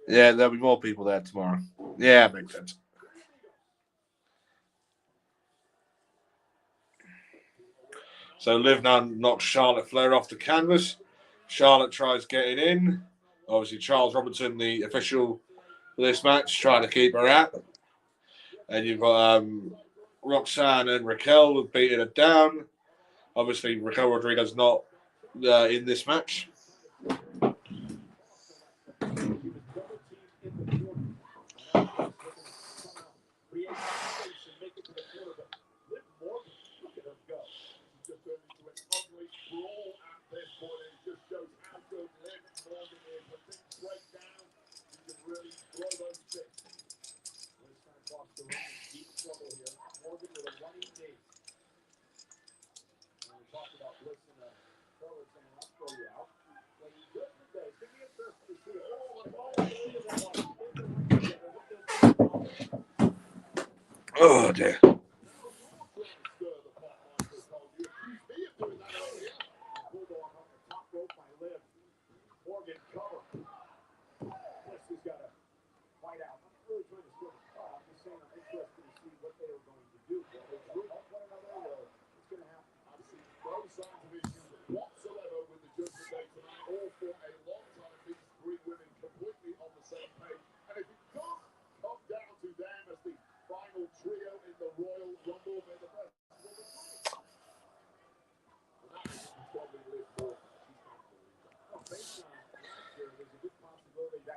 Yeah, there'll be more people there tomorrow. Yeah, makes sense. So Liv now knocks Charlotte Flair off the canvas. Charlotte tries getting in. Obviously, Charles Robinson, the official for this match, trying to keep her out. And you've got Roxanne and Raquel beating her down. Obviously, Raquel Rodriguez not in this match. Oh, dear.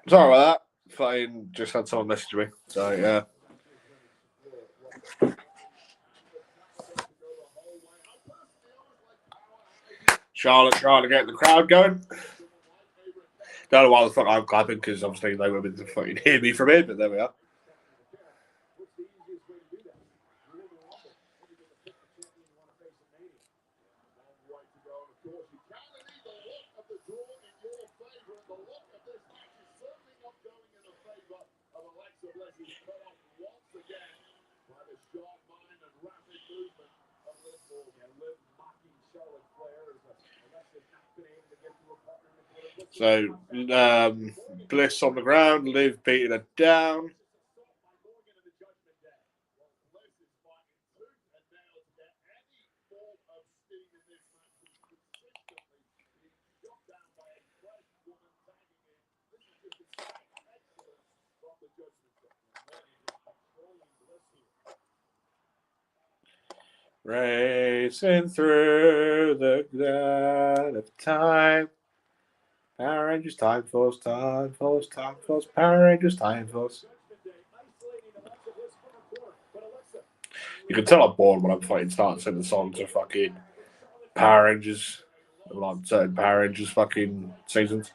Sorry about that. Fucking just had someone message me. So, yeah. Charlotte trying to get the crowd going. Don't know why the fuck I'm clapping, because obviously they won't be able to fucking hear me from here, but there we are. he's cut off once again by the sharp mind and rapid movement of Liv Morgan. Liv mocking Charlotte Flair as Alexa's not been able to get to a partner in the corner. So, Bliss on the ground, Liv beating her down. Racing through the glut of time. Power Rangers, Time Force, Time Force, Time Force, Power Rangers, Time Force. You can tell I'm bored when I'm fucking starting singing the songs of fucking Power Rangers, like certain Power Rangers fucking seasons.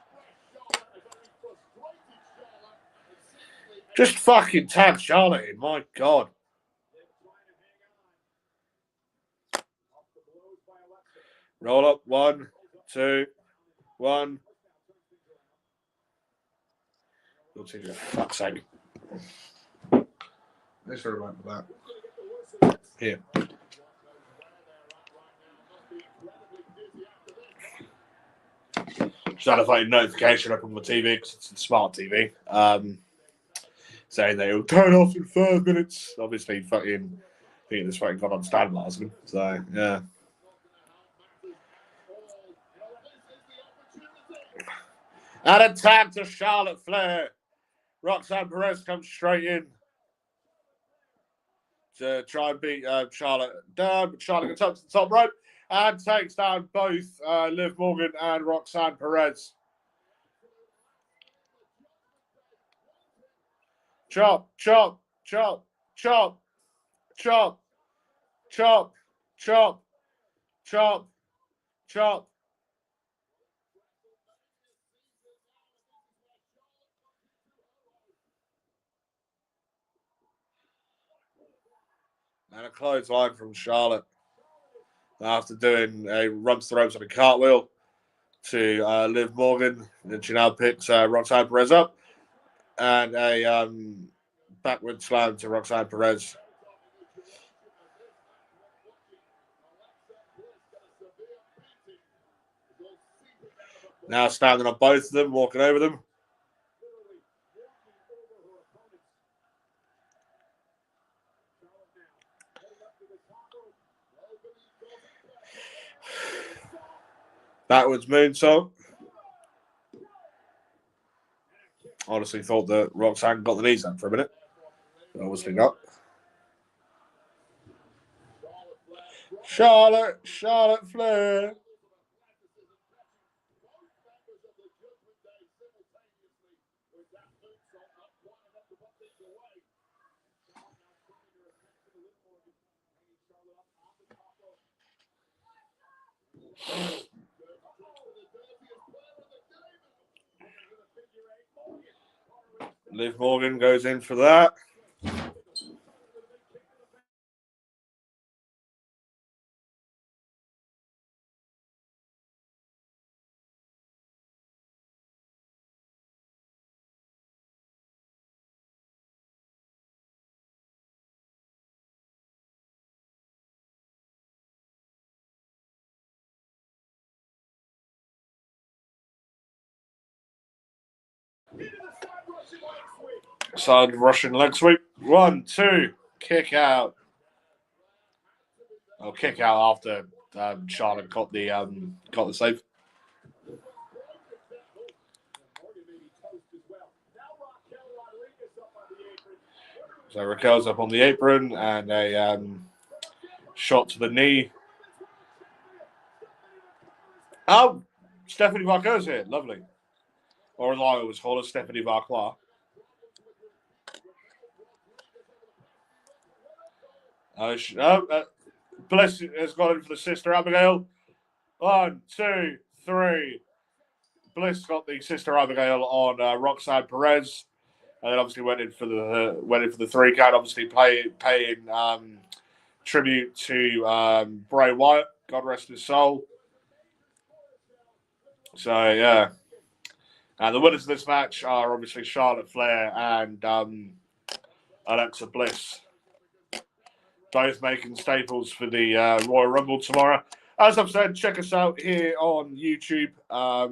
Just fucking tag Charlotte in, my God. Roll up, 1, 2, 1. For fuck's sake. Let's remember that. Here. Just had a fucking notification up on my TV because it's a smart TV. Saying they will turn off in 5 minutes. Obviously, fucking thinking this fucking got on standby. So, yeah. And attack to Charlotte Flair. Roxanne Perez comes straight in to try and beat Charlotte down. But Charlotte gets up to the top rope and takes down both Liv Morgan and Roxanne Perez. Chop, chop, chop, chop, chop, chop, chop, chop, chop. And a clothesline from Charlotte after doing a run to the ropes on a cartwheel to Liv Morgan. And she now picks Roxanne Perez up and a backward slam to Roxanne Perez. Now standing on both of them, walking over them. Backwards moonsault. Honestly thought that Roxanne got the knees up for a minute. But obviously not. Charlotte Flair. Liv Morgan goes in for that. Side Russian leg sweep. 1, 2. Kick out. Oh, kick out after Charlotte got the save. So Raquel's up on the apron and a shot to the knee. Oh, Stephanie Varco's here. Lovely. Or as I always call her, Stephanie Varcois. Bliss has got in for the Sister Abigail. 1, 2, 3. Bliss got the Sister Abigail on Roxanne Perez, and then obviously went in for the 3 count. Obviously paying tribute to Bray Wyatt. God rest his soul. So yeah, and the winners of this match are obviously Charlotte Flair and Alexa Bliss. Both making staples for the Royal Rumble tomorrow. As I've said, check us out here on YouTube. For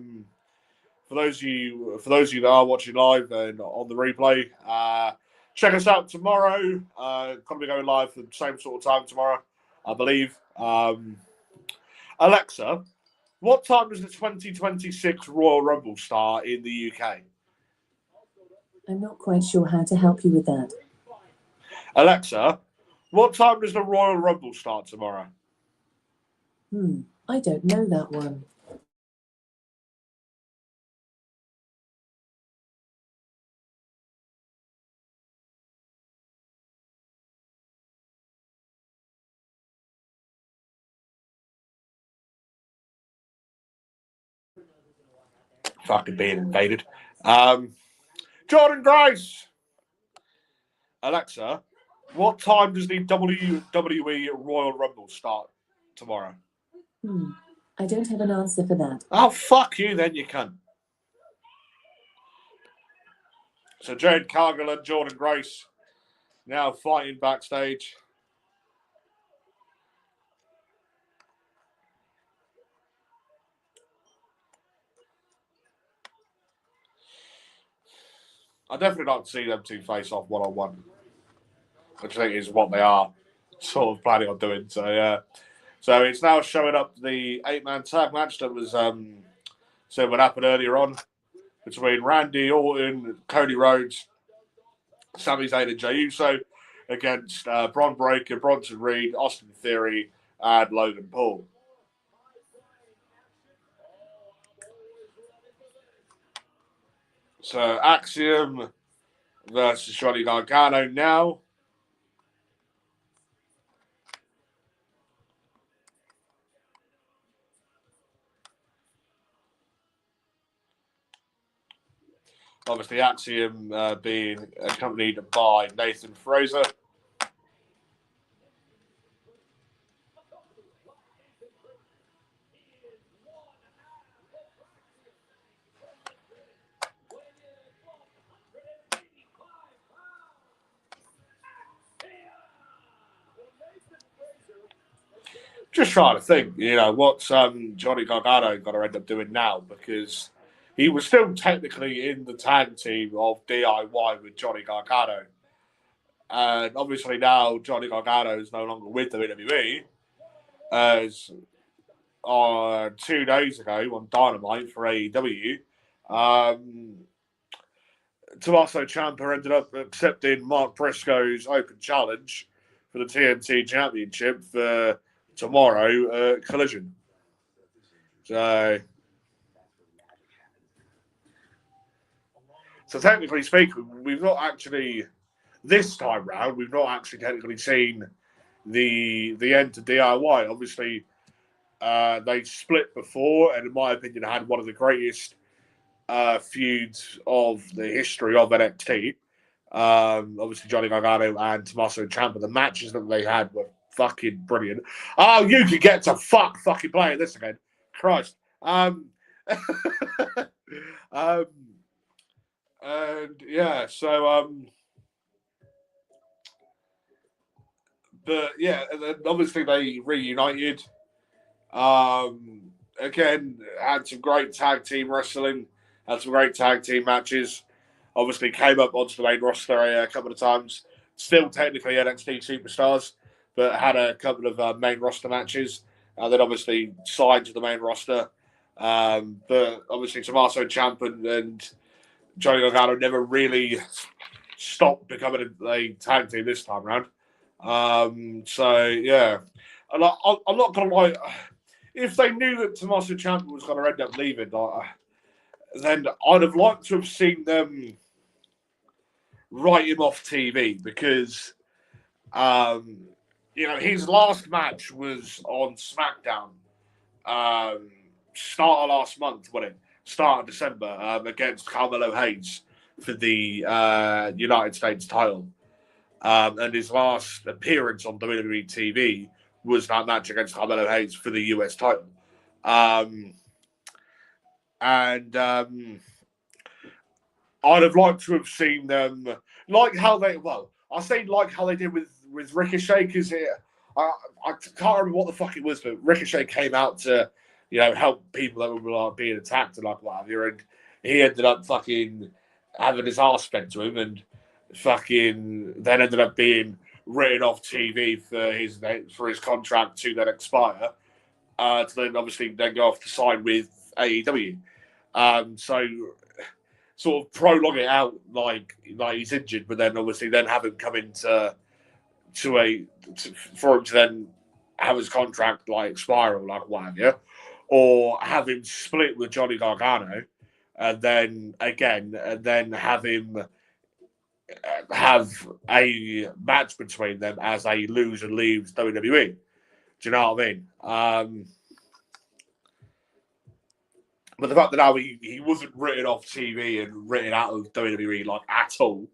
those of you that are watching live and on the replay, check us out tomorrow. Going to be going live for the same sort of time tomorrow, I believe. Alexa, what time does the 2026 Royal Rumble start in the UK? I'm not quite sure how to help you with that. Alexa, what time does the Royal Rumble start tomorrow? I don't know that one. Fucking being invaded. Jordan Grace. Alexa, what time does the WWE Royal Rumble start tomorrow? I don't have an answer for that. Oh, fuck you then, you cunt. So Jade Cargill and Jordan Grace now fighting backstage. I definitely like to see them two face off one-on-one, which I think is what they are sort of planning on doing. So, yeah. So it's now showing up the 8-man tag match that was said would happen earlier on between Randy Orton, Cody Rhodes, Sami Zayn and Jey Uso against Bron Breakker, Bronson Reed, Austin Theory, and Logan Paul. So Axiom versus Johnny Gargano now. Obviously, Axiom being accompanied by Nathan Fraser. Just trying to think, what's Johnny Gargano got to end up doing now, because he was still technically in the tag team of DIY with Johnny Gargano. And obviously now Johnny Gargano is no longer with the WWE. As 2 days ago on Dynamite for AEW, Tommaso Ciampa ended up accepting Mark Briscoe's open challenge for the TNT Championship for tomorrow Collision. So technically speaking, we've not actually, this time round, we've not actually technically seen the end to DIY. Obviously, they split before, and in my opinion, had one of the greatest feuds of the history of NXT. Obviously, Johnny Gargano and Tommaso Ciampa, the matches that they had were fucking brilliant. Oh, you could get to fucking playing this again. Christ. And yeah, so but yeah, and then obviously they reunited. Again, had some great tag team wrestling, had some great tag team matches. Obviously came up onto the main roster a couple of times. Still technically NXT superstars, but had a couple of main roster matches. And then obviously signed to the main roster. But obviously Tommaso Ciampa and Johnny Gargano never really stopped becoming a tag team this time around. So, yeah. I'm not going to lie. If they knew that Tommaso Ciampa was going to end up leaving, then I'd have liked to have seen them write him off TV, because, his last match was on Smackdown, start of last month, start of December, against Carmelo Hayes for the United States title. And his last appearance on WWE TV was that match against Carmelo Hayes for the US title. I'd have liked to have seen them, like how they, I say like how they did with Ricochet, because I can't remember what the fuck it was, but Ricochet came out to, help people that were like being attacked and like what have you, and he ended up fucking having his ass fed to him, and fucking then ended up being written off TV for his contract to then expire, to then obviously then go off to sign with AEW. So sort of prolong it out like he's injured, but then obviously then have him come into for him to then have his contract like expire or like what have you, or have him split with Johnny Gargano, and then have him have a match between them as a loser leaves WWE. Do you know what I mean? But the fact that now he wasn't written off TV and written out of WWE like at all,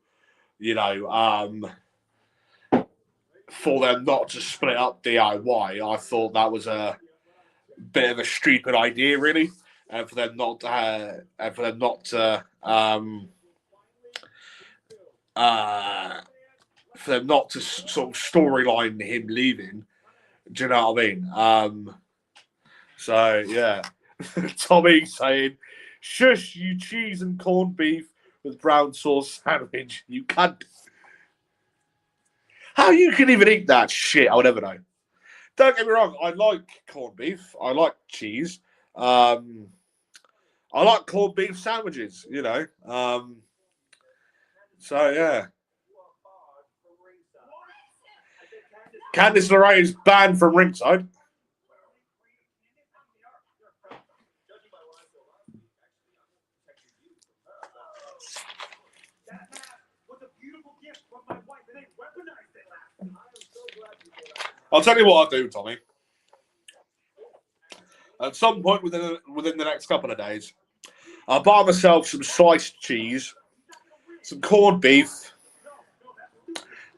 for them not to split up DIY, I thought that was a bit of a stupid idea, really, and for them not to sort of storyline him leaving. Do you know what I mean? So yeah. Tommy saying, "Shush, you cheese and corned beef with brown sauce sandwich. You can't. How you can even eat that shit? I would never know. Don't get me wrong. I like corned beef. I like cheese. I like corned beef sandwiches. So yeah. Candice LeRae is banned from ringside. I'll tell you what I'll do, Tommy. At some point within the next couple of days, I'll buy myself some sliced cheese, some corned beef.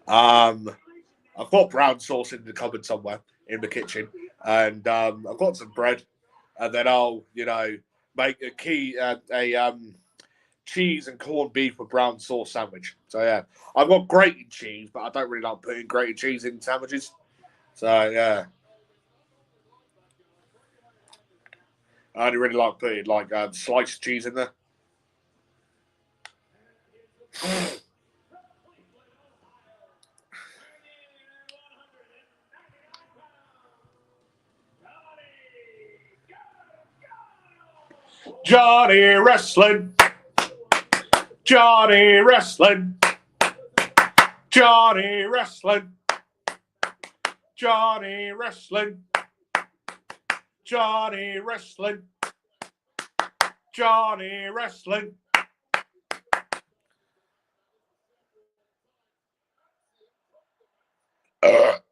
I've got brown sauce in the cupboard somewhere in the kitchen, and I've got some bread, and then I'll make a cheese and corned beef with brown sauce sandwich. So yeah, I've got grated cheese, but I don't really like putting grated cheese in sandwiches. So yeah, I only really like putting sliced cheese in there. Johnny Wrestling. Johnny Wrestling. Johnny Wrestling. Johnny Wrestling. Johnny Wrestling. Johnny Wrestling.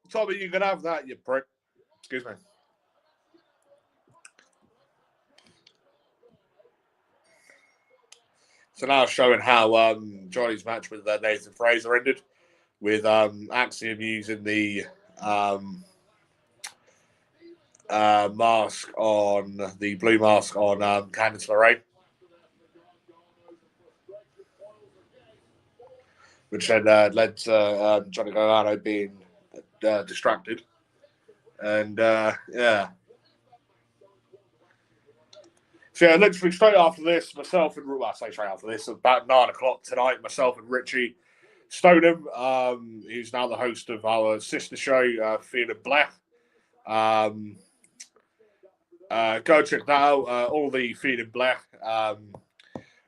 Tommy, you can have that, you prick. Excuse me. So now showing how Johnny's match with Nathan Fraser ended, with Axiom using the mask on the blue mask on Candice LeRae, which then led to Johnny Gargano being distracted, and yeah. So yeah, literally straight after this, myself and about 9 o'clock tonight, myself and Richie Stoneham, who's now the host of our sister show, Feeling Black. Go check that out. All the Feeling Black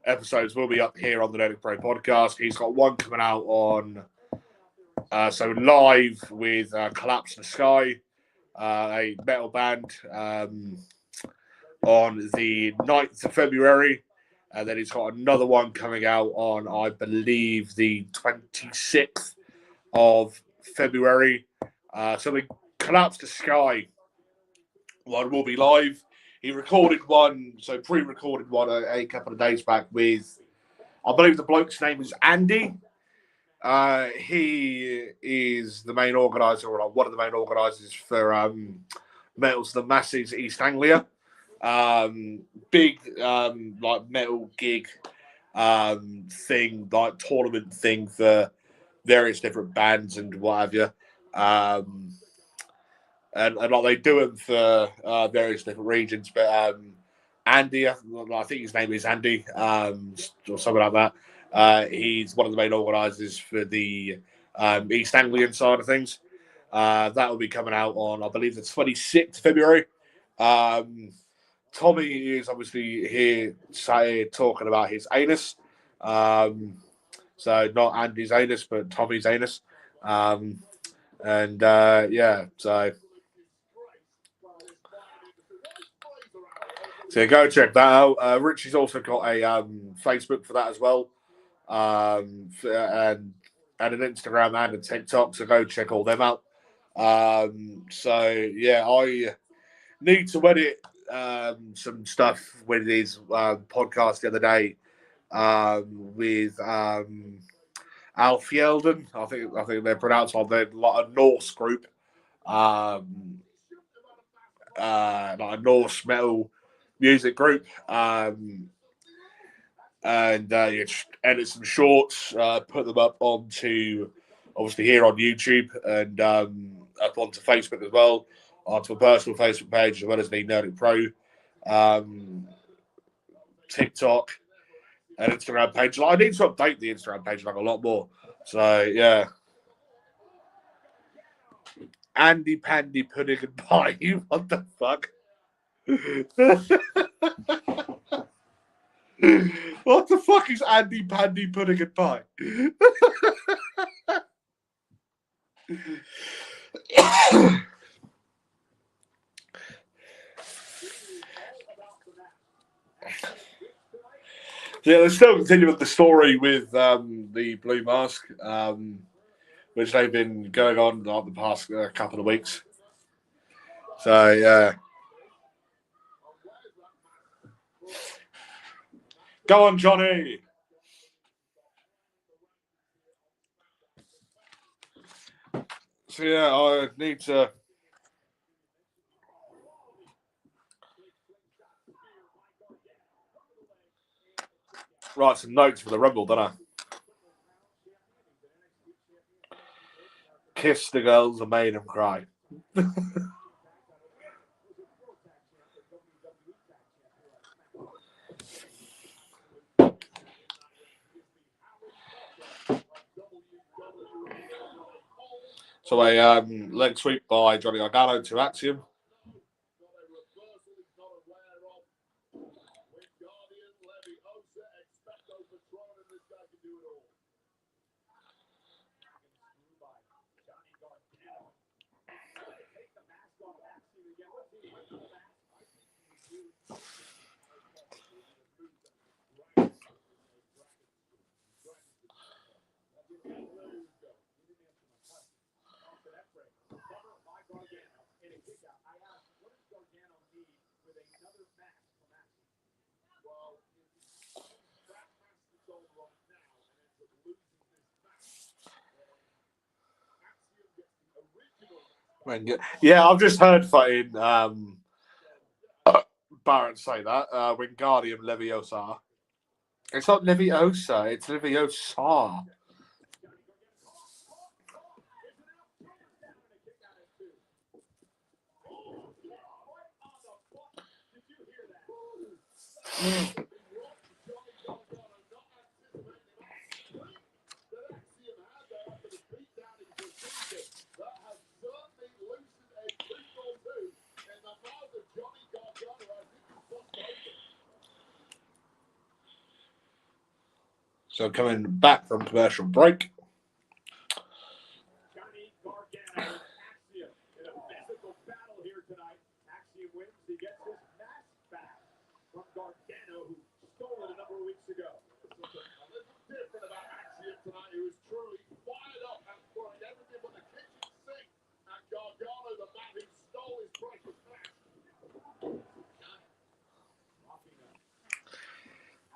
episodes will be up here on the Nerdic Pro Podcast. He's got one coming out on live with Collapse in the Sky, a metal band, on the 9th of February. And then he's got another one coming out on, I believe, the 26th of February. So the Collapse the Sky one will be live. He recorded one, pre-recorded one a couple of days back with, I believe the bloke's name is Andy. He is the main organizer, or one of the main organizers for Metal to the Masses East Anglia. Big metal gig thing, tournament thing for various different bands and what have you. And like they do them for various different regions. But Andy, I think his name is Andy, or something like that. He's one of the main organisers for the East Anglian side of things. That will be coming out on, I believe, the 26th of February. Tommy is obviously here talking about his anus. So not Andy's anus, but Tommy's anus. Yeah, so go check that out. Richie's also got a Facebook for that as well, and an Instagram and a TikTok. So go check all them out. So yeah, I need to edit some stuff with his podcast the other day with Alfjelden. I think they're pronounced like they're like a Norse group, like a Norse metal music group. And just edit some shorts, put them up onto obviously here on YouTube and up onto Facebook as well, onto a personal Facebook page as well as the Nerdic Pro TikTok and Instagram page. I need to update the Instagram page like a lot more. So yeah. Andy Pandy Pudding and Pie. What the fuck? What the fuck is Andy Pandy Pudding and Pie? Yeah, they're still continuing with the story with the Blue Mask, which they've been going on like the past couple of weeks. So yeah, go on, Johnny. So yeah, I need to write some notes for the Rumble, don't I? Kiss the girls and made them cry. So a leg sweep by Johnny Gargano to Axiom. Yeah, I've just heard fucking Barrett say that. Wingardium Leviosa. It's not Leviosa, it's Leviosa. So coming back from commercial break. Johnny Gargano and Axiom in a physical battle here tonight. Axiom wins. He gets his mask back from Gargano, who stole it a number of weeks ago. Something a little different about Axiom tonight. He was truly fired up and throwing everything but the kitchen sink at Gargano, the man who stole his precious mask. Locking up.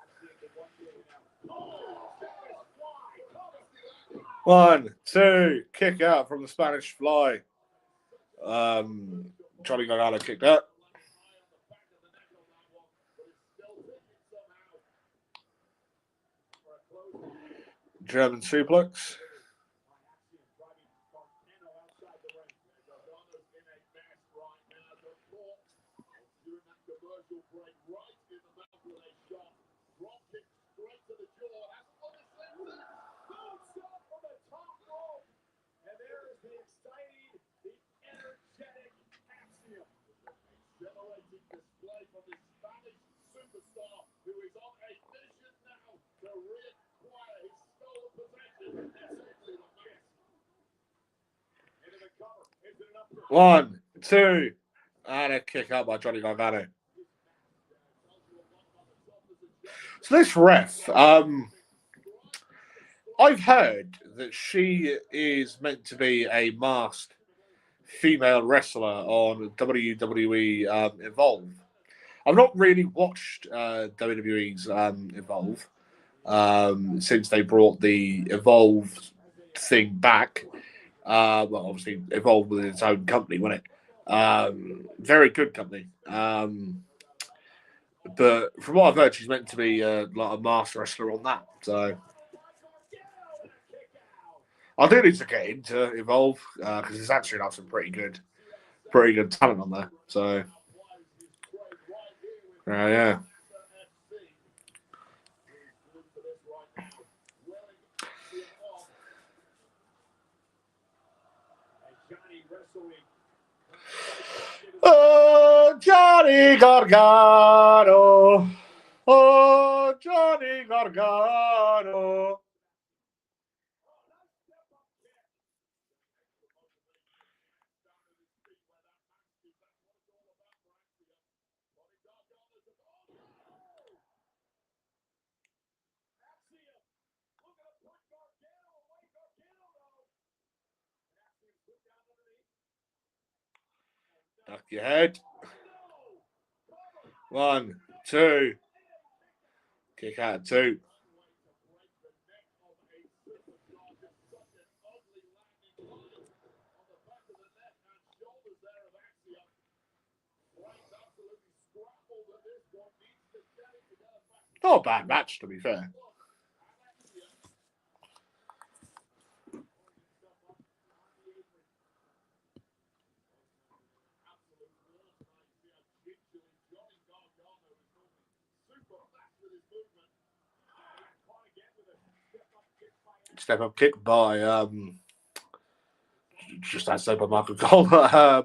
Axiom to one day now. One, two, kick out from the Spanish Fly. Johnny Gargano kicked out. German suplex. 1, 2, and a kick out by Johnny Gargano. So this ref, I've heard that she is meant to be a masked female wrestler on WWE Evolve. I've not really watched WWE's Evolve since they brought the Evolve thing back. Well, obviously, Evolve with its own company, wasn't it? Very good company. But from what I've heard, she's meant to be like a masked wrestler on that. So I do need to get into Evolve because there's actually like some pretty good talent on there. So yeah. Oh, Johnny Gargano. Oh, Johnny Gargano. Duck your head. 1, 2. Kick out of 2. Not a bad match, to be fair. Step up kick by just as said by Michael Cole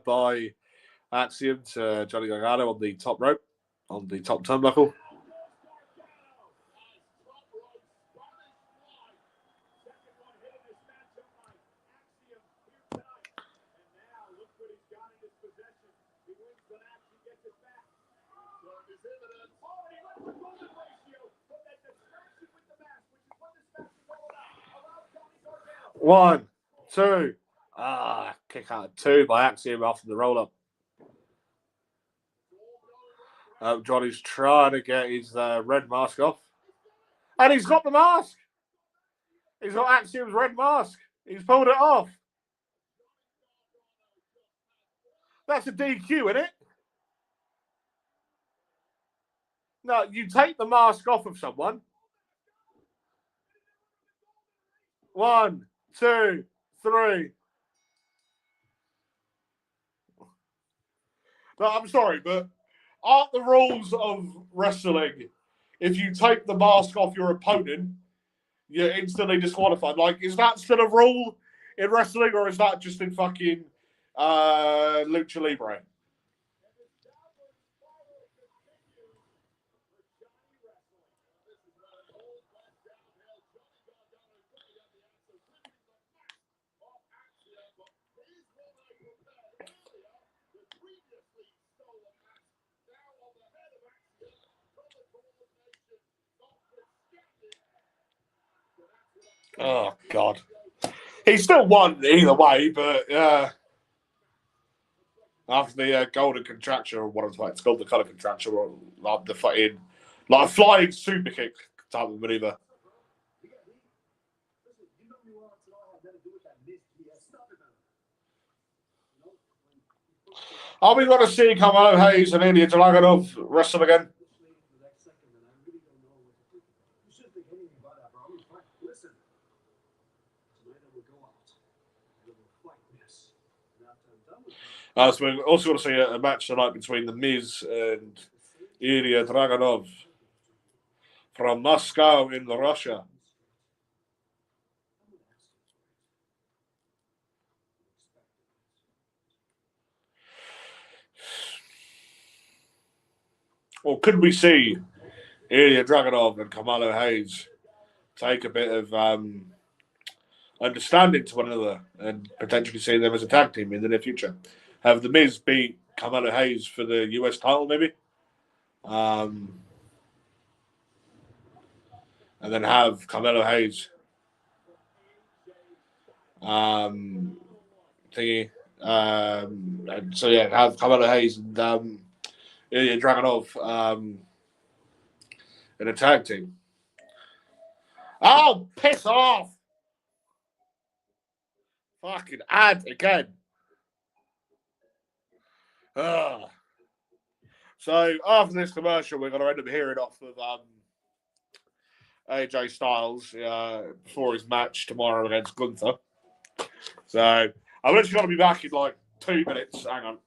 by Axiom to Johnny Gargano on the top rope, on the top turnbuckle. One, two. Kick out of 2 by Axiom after the roll up. Johnny's trying to get his red mask off. And he's got the mask. He's got Axiom's red mask. He's pulled it off. That's a DQ, isn't it? No, you take the mask off of someone. 1, 2, 3. No, I'm sorry, but aren't the rules of wrestling, if you take the mask off your opponent, you're instantly disqualified? Like, is that still a rule in wrestling, or is that just in fucking Lucha Libre? Oh, God. He still won either way, but after the golden contracture, or what it's called, the color contracture, or like the fucking, like a flying super kick type of maneuver. Are we going to see Carmelo Hayes and Ilya Dragunov wrestle again? So we're also going to see a match tonight between The Miz and Ilya Dragunov from Moscow in Russia. Or could we see Ilya Dragunov and Carmelo Hayes take a bit of understanding to one another and potentially see them as a tag team in the near future? have The Miz beat Carmelo Hayes for the US title, maybe. And then have Carmelo Hayes thingy. And so yeah, have Carmelo Hayes and Ilya Dragunov in a tag team. Oh, piss off! Fucking ad again. Ugh. So after this commercial, we're going to end up hearing off of AJ Styles before his match tomorrow against Gunther. So I'm literally going to be back in like 2 minutes. Hang on.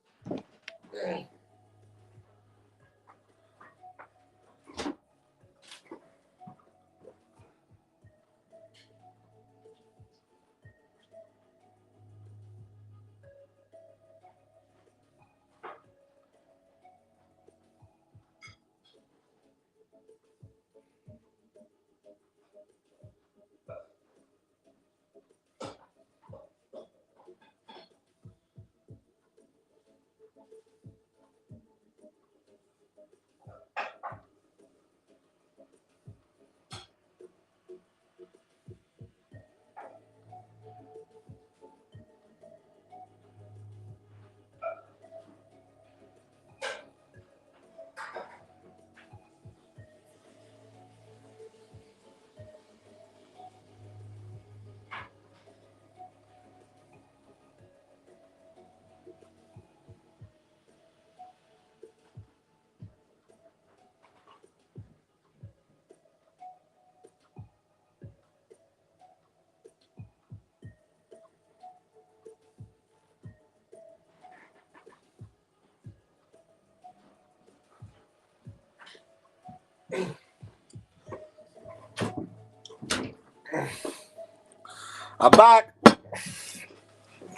I'm back.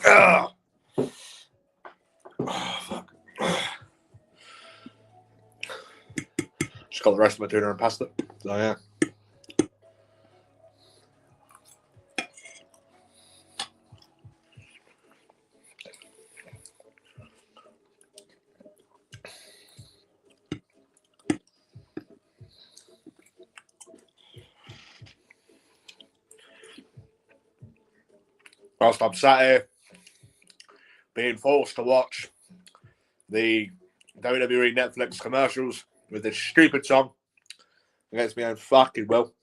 Ugh. Oh, fuck. Just got the rest of my tuna and pasta. So yeah. Whilst I'm sat here being forced to watch the WWE Netflix commercials with this stupid song against me own fucking will.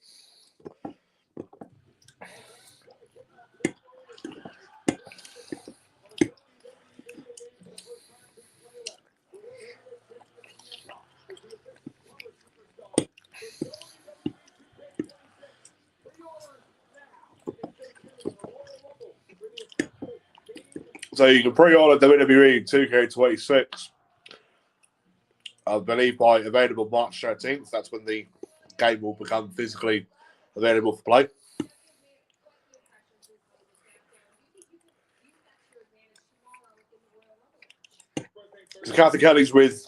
So you can pre-order WWE 2K26, I believe, by available March 13th. That's when the game will become physically available for play. So Kathy Kelly's with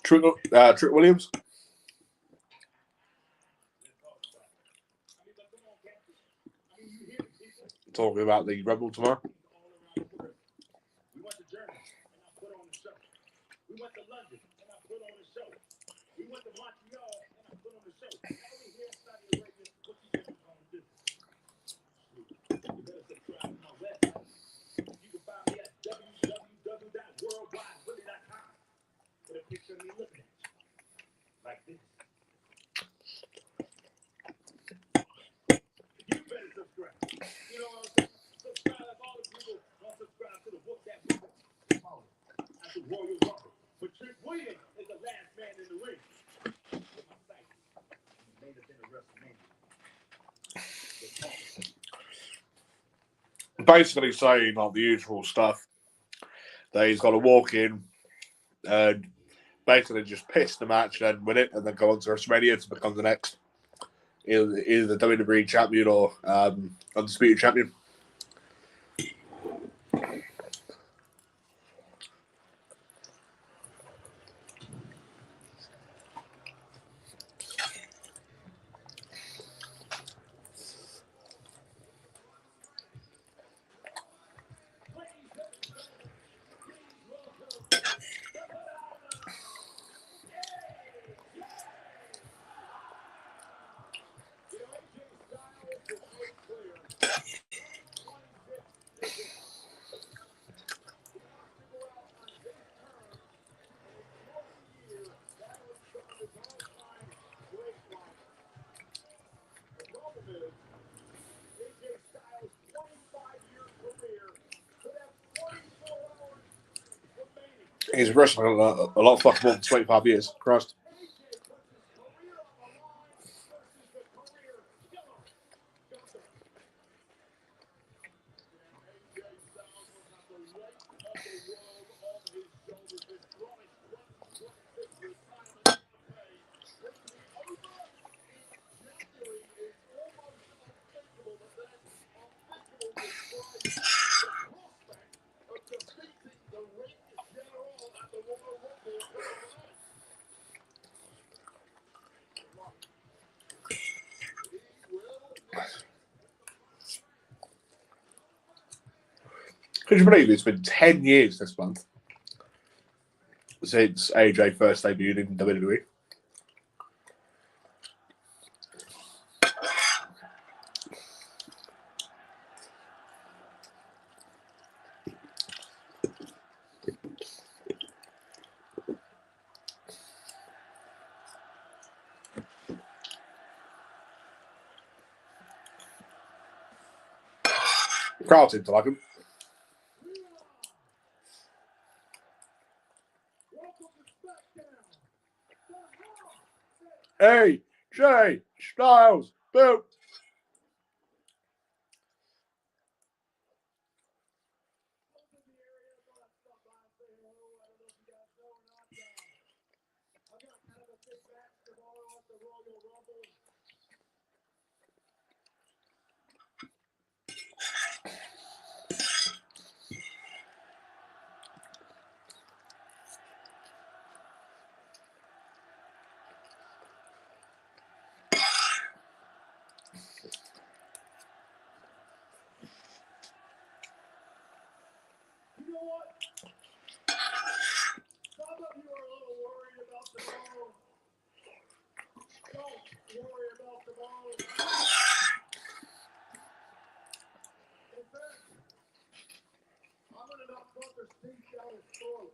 Trick Williams. Talking about the Rebel tomorrow. We went to Germany and I put on the show. We went to London and I put on the show. We went to Montreal and I put on the show. Now we here in Saudi Arabia. What you think we're gonna do? You better subscribe to my website. You can find me at www.worldwidewilly.com with a picture of me looking at you. Like this. You better subscribe. You know what I'm saying? Subscribe like all the people don't subscribe to the book that we wrote. At the Royal Rumble. But Trick Williams is the last man in the ring. With my sight. He made us in a WrestleMania. Basically saying like the usual stuff. That he's got to walk in and basically just piss the match and win it and then go on to WrestleMania to become the next either the WWE champion or undisputed champion. He's wrestling a lot of fucking more than 25 years. Christ. Could you believe it's been 10 years this month since AJ first debuted in WWE? The crowd seemed to like him. AJ Styles, boom. You know what? Some of you are a little worried about tomorrow. Don't worry about tomorrow. In fact, I'm going to knock Gunther's teeth down his throat.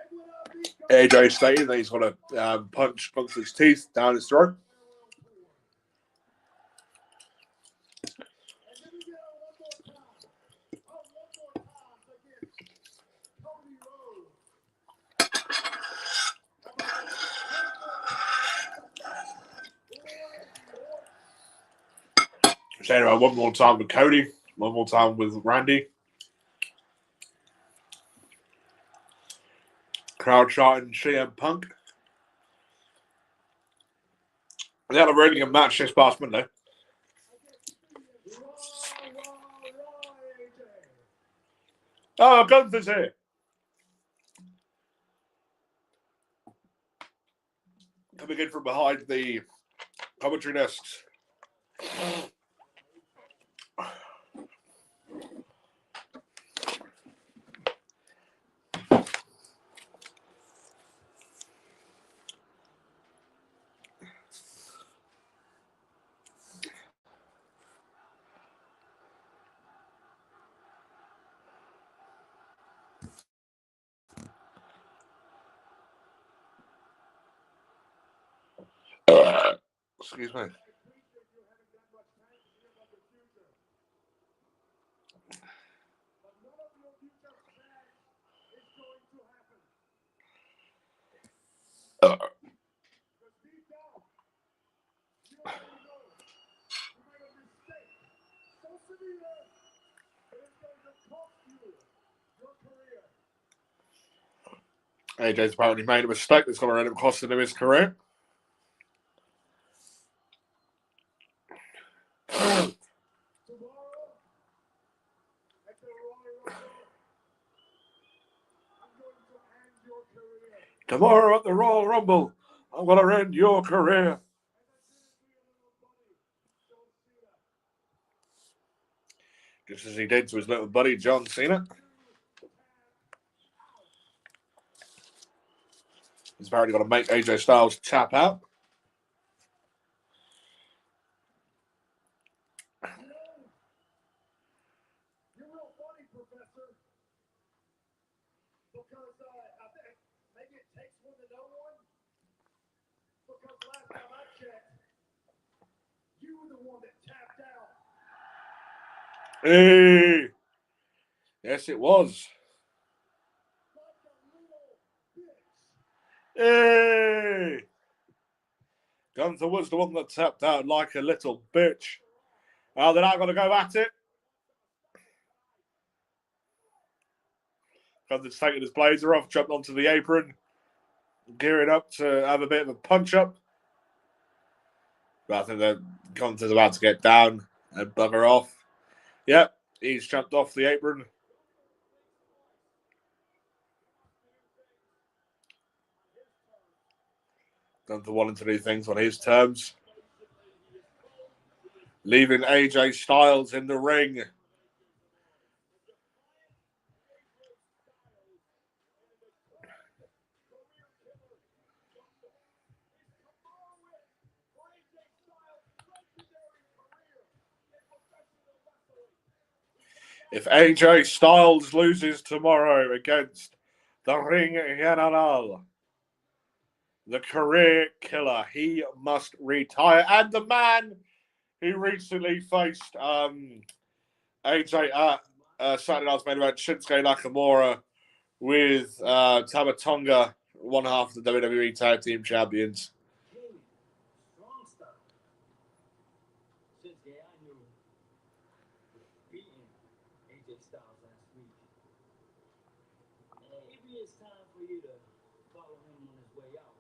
And when I beat AJ stated that he's going to punch Gunther's teeth down his throat. and let me get on one more time. One more time against Cody Rhodes. Saying about one more time with Cody, one more time with Randy. Crowd shouting CM Punk. They had a really good match this past Monday. Oh, Gunther's here. Coming in from behind the commentary desks. Excuse me. AJ's apparently made a mistake that's going to end up costing him his career. Tomorrow at the Royal Rumble, I'm going to end your career. Just as he did to his little buddy, John Cena. He's apparently going to make AJ Styles tap out. You're real funny, Professor. Because I think maybe it takes one to know one. Because last time I checked, you were the one that tapped out. Hey! Yes, it was. Hey! Gunther was the one that tapped out like a little bitch. They're not going to go at it. Gunther's taking his blazer off, jumped onto the apron, gearing up to have a bit of a punch-up. But I think that Gunther's about to get down and bugger off. Yep, he's jumped off the apron. Gunther wanting to do things on his terms. Leaving AJ Styles in the ring. If AJ Styles loses tomorrow against the Ring General, the career killer, he must retire. And the man who recently faced AJ at Saturday Night's main event, Shinsuke Nakamura, with Tama Tonga, one half of the WWE Tag Team Champions. Strong style. Shinsuke, I knew beating AJ Styles last week. Maybe it's time for you to follow him on his way out.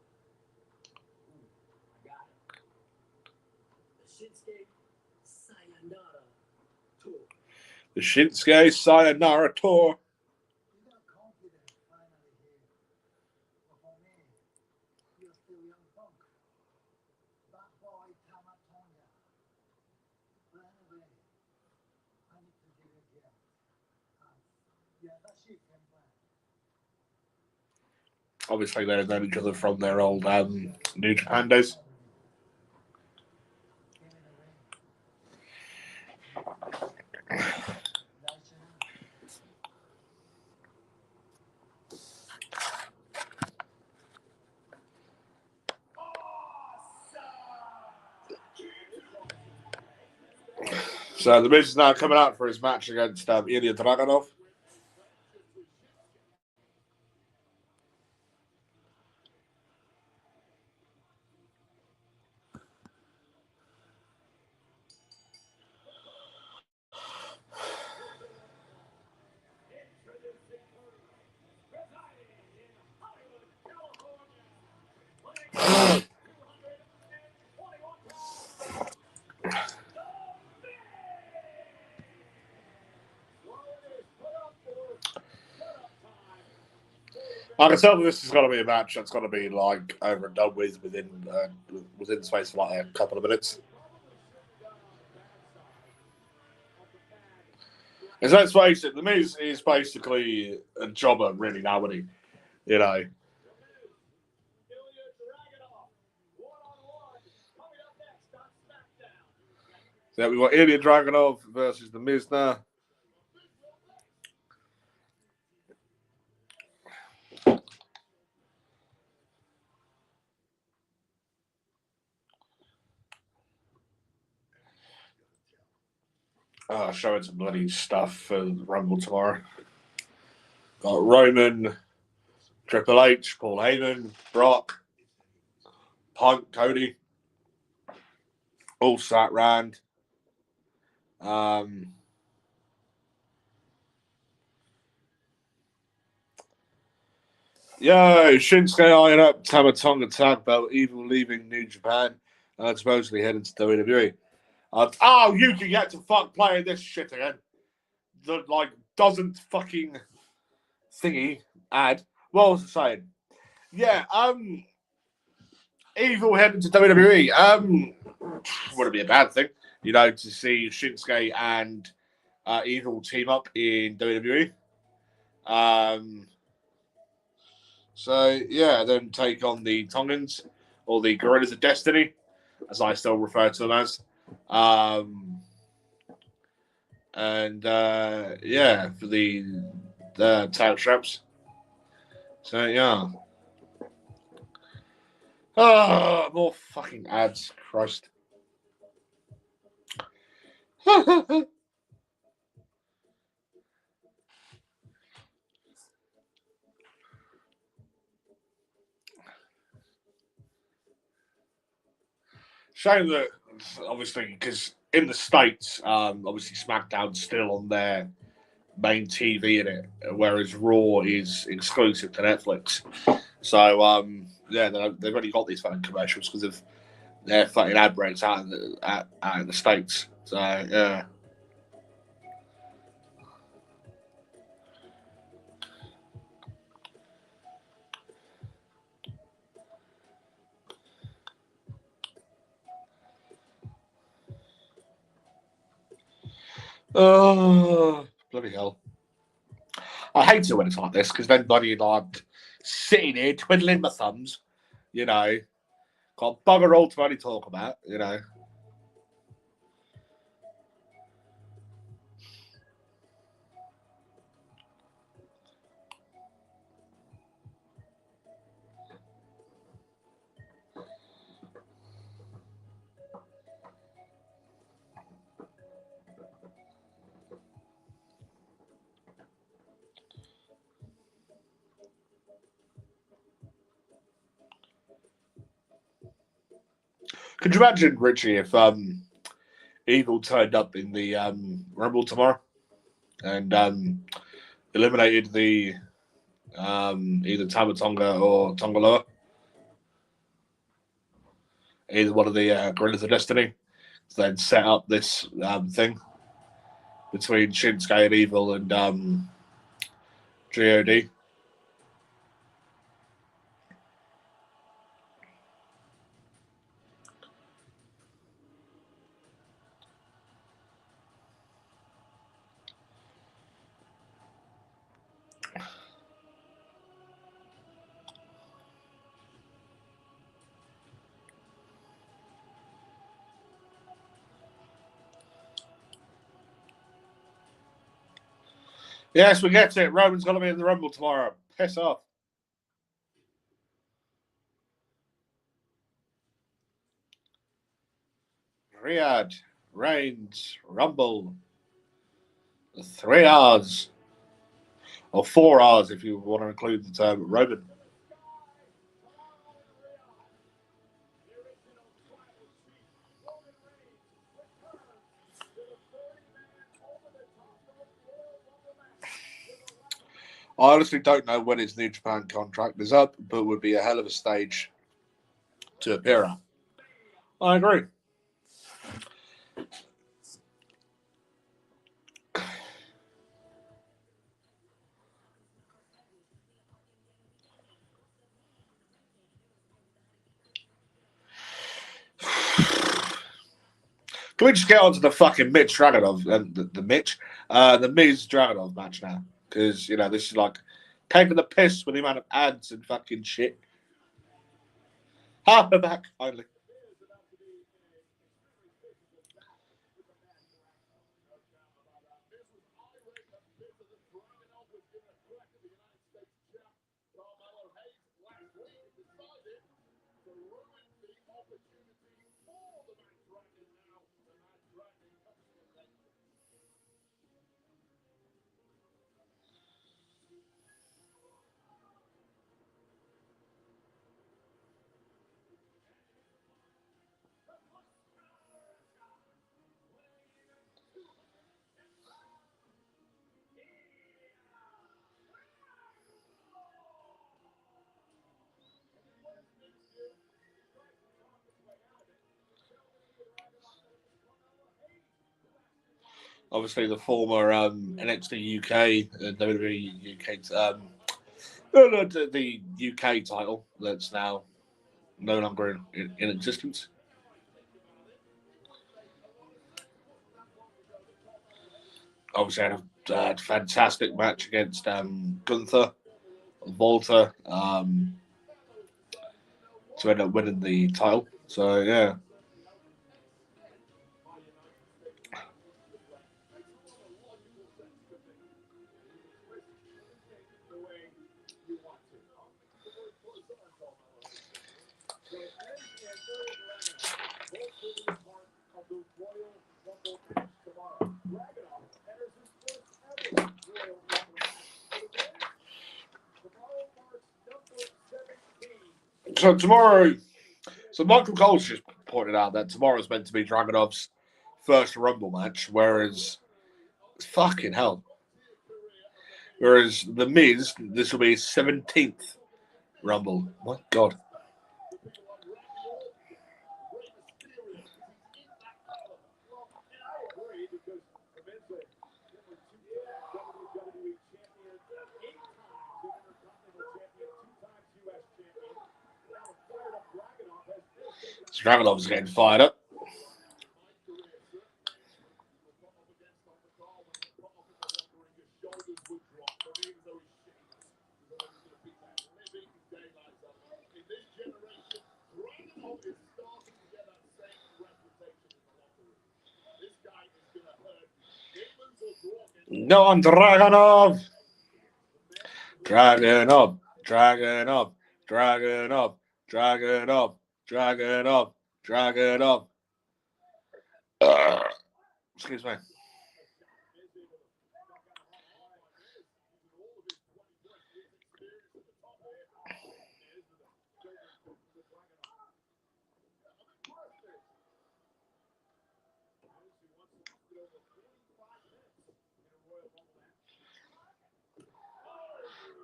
Ooh, I got it. The Shinsuke Sayonara Tour. The Shinsuke Sayonara Tour. You got confidence finally here. But for me, you're still young punk. Bad boy Tama Tonga. But anyway, I need to give you a gift. Yeah, that shit can plan. Obviously, they've known each other from their old New Japan days. Give me the ring. That's your So the Miz is now coming out for his match against Ilya Dragunov. I can tell that this is going to be a match that's going to be like over and done with within the space of like a couple of minutes. Because let's face it, the Miz is basically a jobber, really, now, isn't he? You know. Ilya Dragunov, one-on-one, coming up next on Smackdown. So we've got Ilya Dragunov versus the Miz now. Showing some bloody stuff for the Rumble tomorrow. Got Roman, Triple H, Paul Heyman, Brock, Punk, Cody, all sat round. Shinsuke eyeing up Tama Tonga tag belt, Evil leaving New Japan, supposedly heading to WWE. You can get to fuck playing this shit again. The doesn't fucking thingy ad. What was I saying? Yeah, Evil heading to WWE. Would it be a bad thing, to see Shinsuke and Evil team up in WWE? Then take on the Tongans, or the Gorillas of Destiny, as I still refer to them as. For the title straps. So, yeah. More fucking ads, Christ. Shame that, obviously, because in the States, obviously Smackdown's still on their main TV in it, whereas Raw is exclusive to Netflix. So, yeah, they've only got these fucking commercials because of their fucking ad breaks out in the States. So, yeah. Oh, bloody hell. I hate it when it's like this because then bloody like sitting here twiddling my thumbs, you know, got bugger all to only talk about, you know. Could you imagine, Richie, if Eagle turned up in the Rumble tomorrow and eliminated the either Tamatonga or Tongaloa, either one of the Gorillas of Destiny, to then set up this thing between Shinsuke and Evil and God. Yes, we get it. Roman's going to be in the Rumble tomorrow. Piss off. Riyadh, Reigns, Rumble. 3 hours. Or 4 hours if you want to include the term Roman. I honestly don't know when his New Japan contract is up, but would be a hell of a stage to appear at. I agree. Can we just get on to the fucking Mitch Dragunov and the Miz Dragunov match now? Because, you know, this is like taking the piss with the amount of ads and fucking shit. We're back, finally. Obviously, the former NXT UK, WWE UK, the UK title that's now no longer in existence. Obviously, had a fantastic match against Gunther, Volta, to end up winning the title. So, yeah. So tomorrow, Michael Cole's just pointed out that tomorrow's meant to be Dragunov's first Rumble match, whereas fucking hell. Whereas The Miz, this will be his 17th Rumble. My God. Dragunov's getting fired up. No, I'm Dragunov. Dragunov. Dragunov. Dragunov. Dragunov. Dragunov. Dragunov. Excuse me.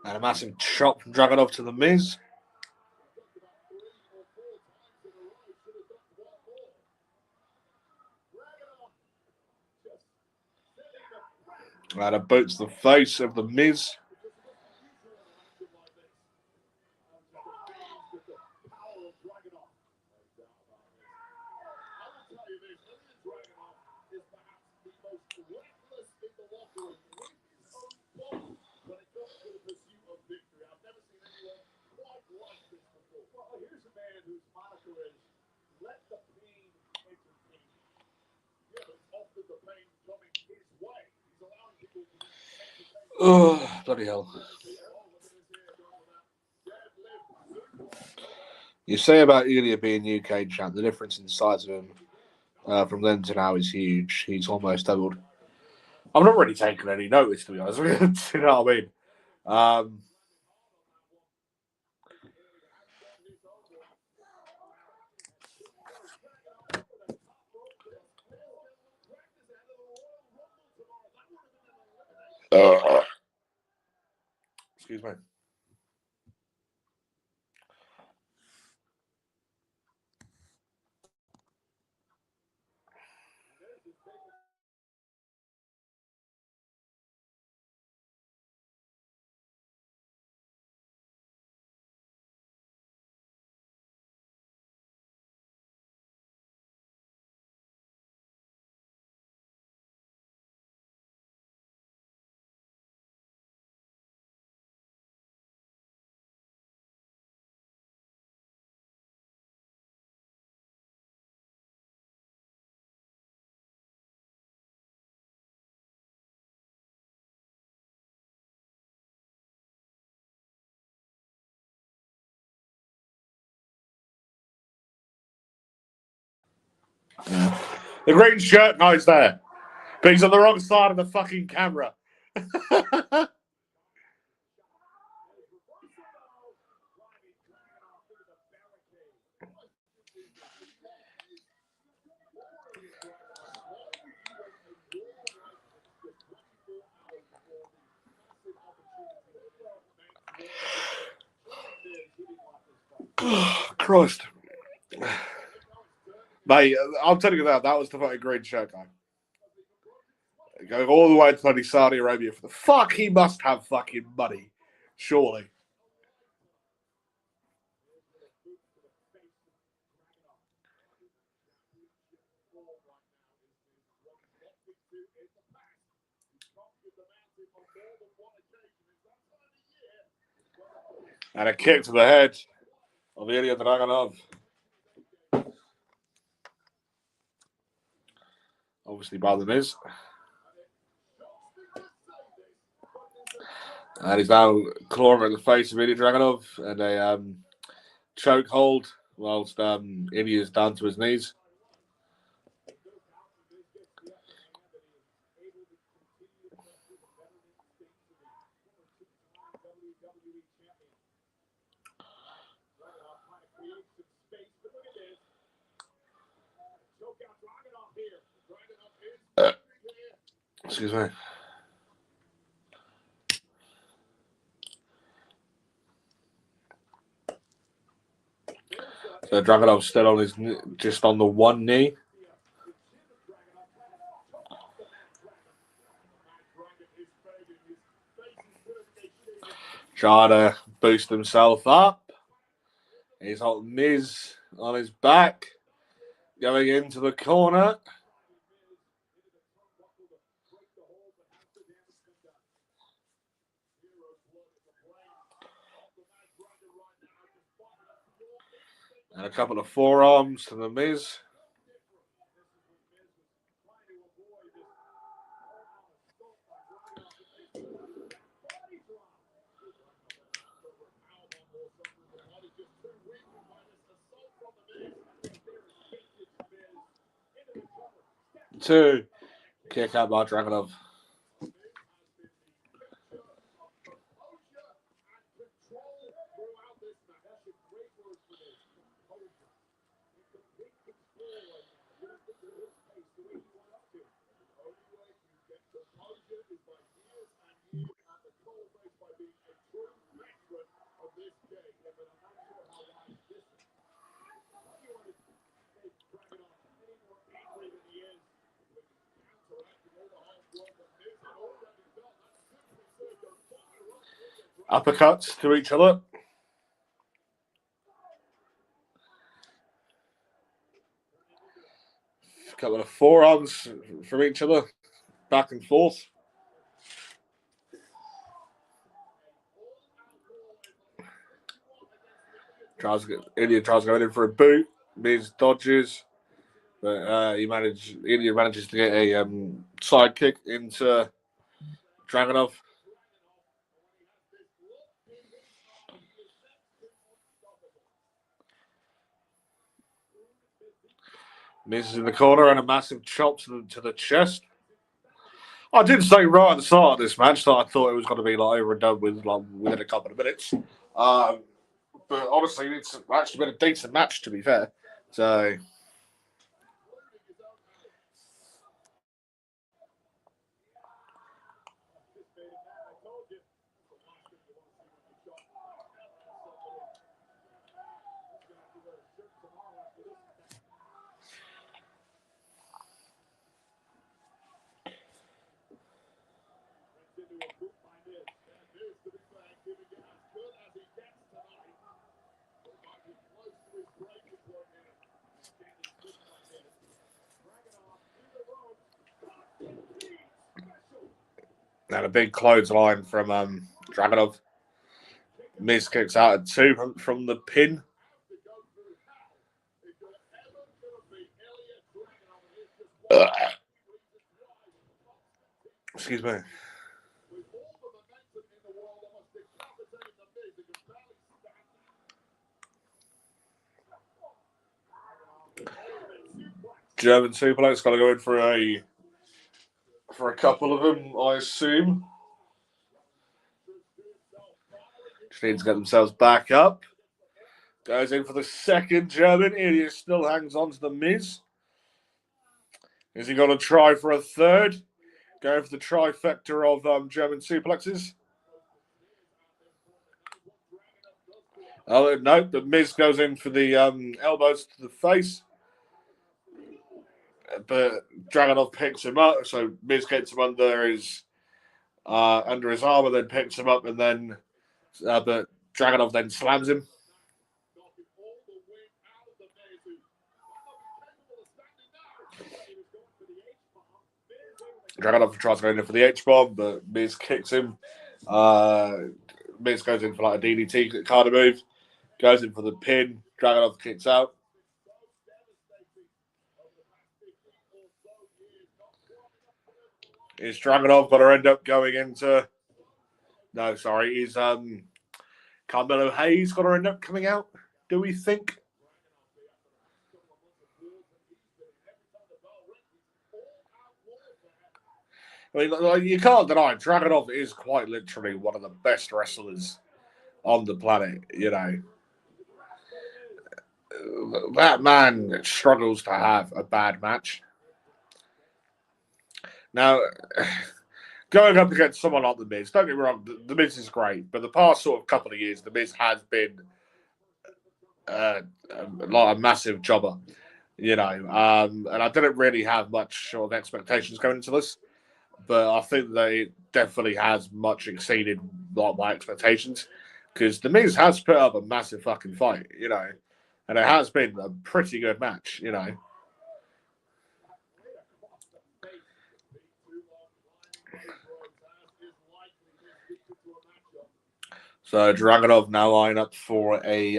And a massive chop from Dragunov to The Miz. And a boot to the face of The Miz. Oh, bloody hell. You say about Ilya being UK champ, the difference in the size of him from then to now is huge. He's almost doubled. I'm not really taking any notice, to be honest with you. You know what I mean? Excuse me. Yeah. The green shirt guy's there, but he's on the wrong side of the fucking camera. Christ. Mate, I'm telling you that was the fucking green shirt guy. Going all the way to bloody Saudi Arabia for the fuck. He must have fucking money, surely. And a kick to the head of Ilya Dragunov. Obviously by The Miz. And he's now clawing at the face of Ilya Dragunov and a choke hold whilst Ilya's down to his knees. Excuse me. So Dragunov still on his just on the one knee. Trying to boost himself up. He's got Miz on his back, going into the corner. And a couple of forearms to the Miz. Two. Kick out by Dragunov. Uppercuts to each other. A couple of forearms from each other. Back and forth. India tries going in for a boot. Miz dodges. But India manages to get a side kick into Dragunov. Miz is in the corner and a massive chop to the chest. I did say right at the start of this match that I thought it was going to be like over and done with within a couple of minutes. But honestly, it's actually been a decent match, to be fair. So. And a big clothesline from Dragunov. Miz kicks out at 2 from the pin. Excuse me. German suplex, got to go in for a couple of them, I assume. Just need to get themselves back up. Goes in for the second German. Ilya still hangs on to the Miz. Is he going to try for a third? Going for the trifecta of German suplexes. Oh, no, the Miz goes in for the elbows to the face. But Dragunov picks him up, so Miz gets him under his arm and then picks him up, and then but Dragunov then slams him. Dragunov tries to go in for the H-bomb, but Miz kicks him. Miz goes in for like a DDT kind of move, goes in for the pin. Dragunov kicks out. Is Dragunov going to end up going into... No, sorry. Is Carmelo Hayes going to end up coming out, do we think? I mean, you can't deny Dragunov is quite literally one of the best wrestlers on the planet, you know. That man struggles to have a bad match. Now, going up against someone like The Miz, don't get me wrong, The Miz is great, but the past sort of couple of years, The Miz has been like a massive jobber, you know, and I didn't really have much sort of expectations going into this, but I think that it definitely has much exceeded like my expectations, because The Miz has put up a massive fucking fight, you know, and it has been a pretty good match, you know. So Dragunov now line up for a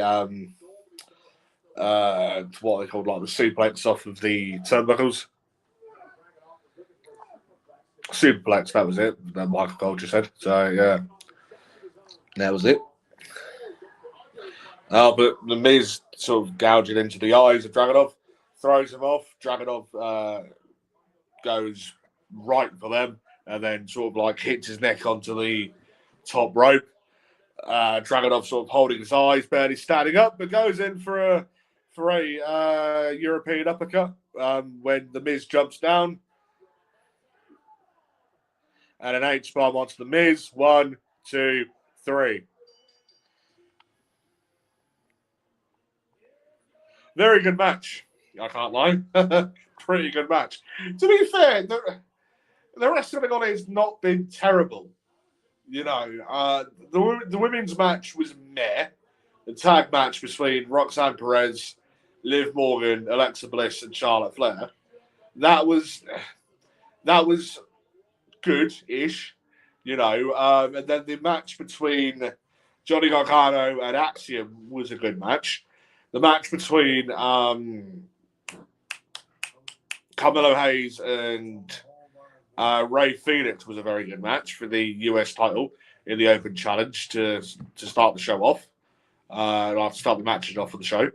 what they call like the suplex off of the turnbuckles. Superplex, that was it. That Michael Cole just said. So yeah, that was it. But the Miz sort of gouging into the eyes of Dragunov, throws him off. Dragunov goes right for them, and then sort of like hits his neck onto the top rope. Dragunov sort of holding his eyes, barely standing up, but goes in for a European uppercut when the Miz jumps down. And an H-bomb onto the Miz. 1, 2, 3. Very good match. I can't lie. Pretty good match. To be fair, the wrestling on it has not been terrible. You know, the women's match was meh. The tag match between Roxanne Perez, Liv Morgan, Alexa Bliss, and Charlotte Flair. That was good-ish, you know. And then the match between Johnny Gargano and Axiom was a good match. The match between Carmelo Hayes and Ray Phoenix was a very good match for the US title in the Open Challenge to start the show off. To start the matches off of the show.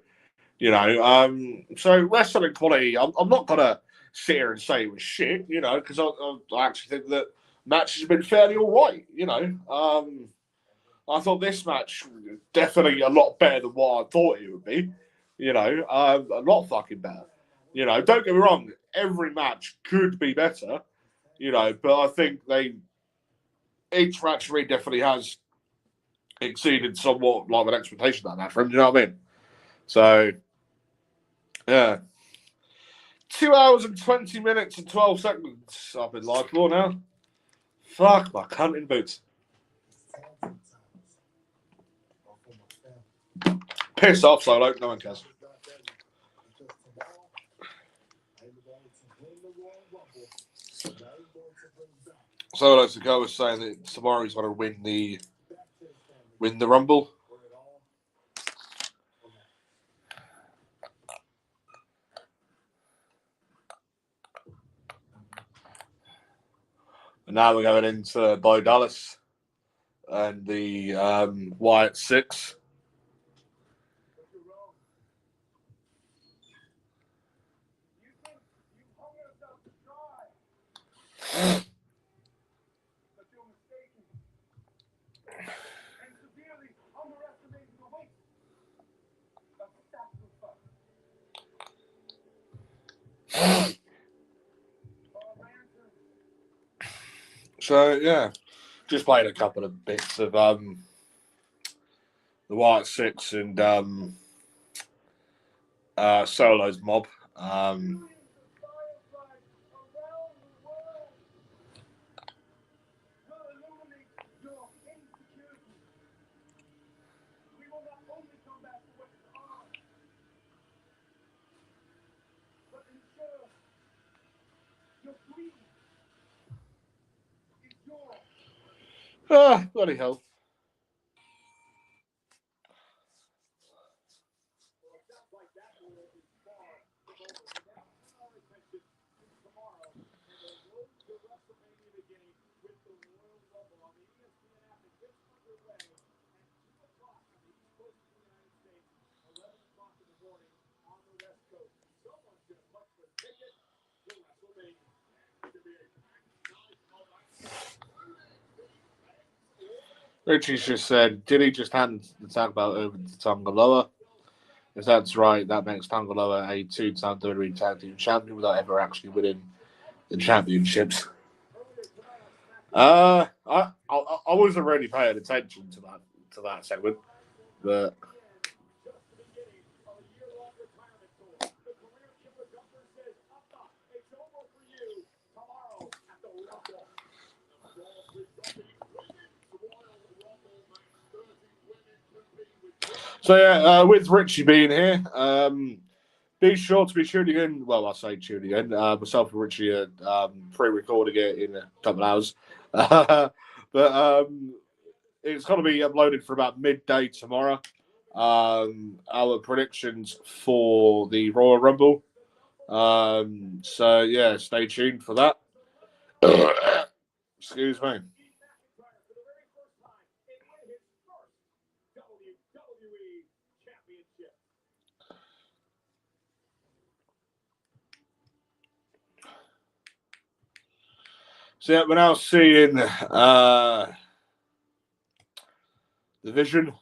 You know, so wrestling quality, I'm not going to sit here and say it was shit, you know, because I actually think that matches have been fairly all right, you know. I thought this match was definitely a lot better than what I thought it would be, you know, a lot fucking better. You know, don't get me wrong, every match could be better, you know, but I think each match really definitely has exceeded somewhat like an expectation of that match from, you know what I mean? So, yeah. 2 hours and 20 minutes and 12 seconds. I've been live for now. Fuck my cunt in boots. Piss off, Solo. No one cares. Solo Sikoa was saying that tomorrow he's going to win the Rumble. And now we're going into Bo Dallas and the Wyatt 6. So, yeah, just played a couple of bits of the Wyatt 6 and Solo's mob. Bloody hell. Richie's just said, did he just hand the tag belt over to Tangaloa? If that's right, that makes Tangaloa a 2-time WWE Tag Team Champion without ever actually winning the championships. I wasn't really paying attention to that segment, but Just the beginning of a year-long retirement tour. The career killer Gunther says, it's over for you tomorrow at the Rumble. so yeah, with Richie being here, be sure to be tuning in. Well, I say tuning in. Myself and Richie are pre-recording it in a couple of hours, but it's going to be uploaded for about midday tomorrow. Our predictions for the Royal Rumble. So yeah, stay tuned for that. Excuse me. So yeah, we're now seeing the Vision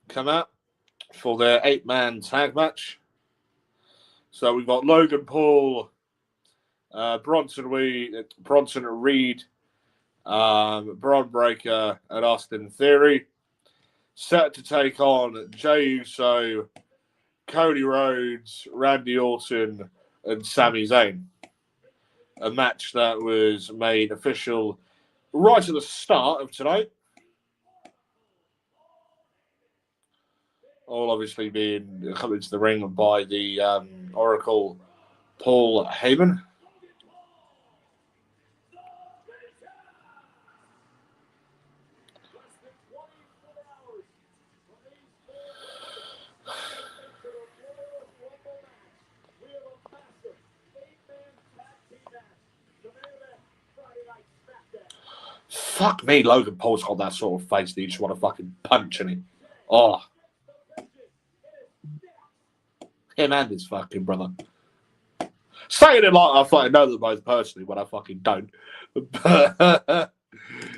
come out for their 8-man tag match. So we've got Logan Paul, Bronson Reed, Braun Breaker, and Austin Theory set to take on Jey Uso, Cody Rhodes, Randy Orton, and Sami Zayn. A match that was made official right at the start of tonight. All obviously being coming to the ring by the Oracle Paul Heyman. Fuck me, Logan Paul's got that sort of face that you just want to fucking punch in him. Oh. Him and his fucking brother. Saying it like I fucking know them both personally when I fucking don't. But,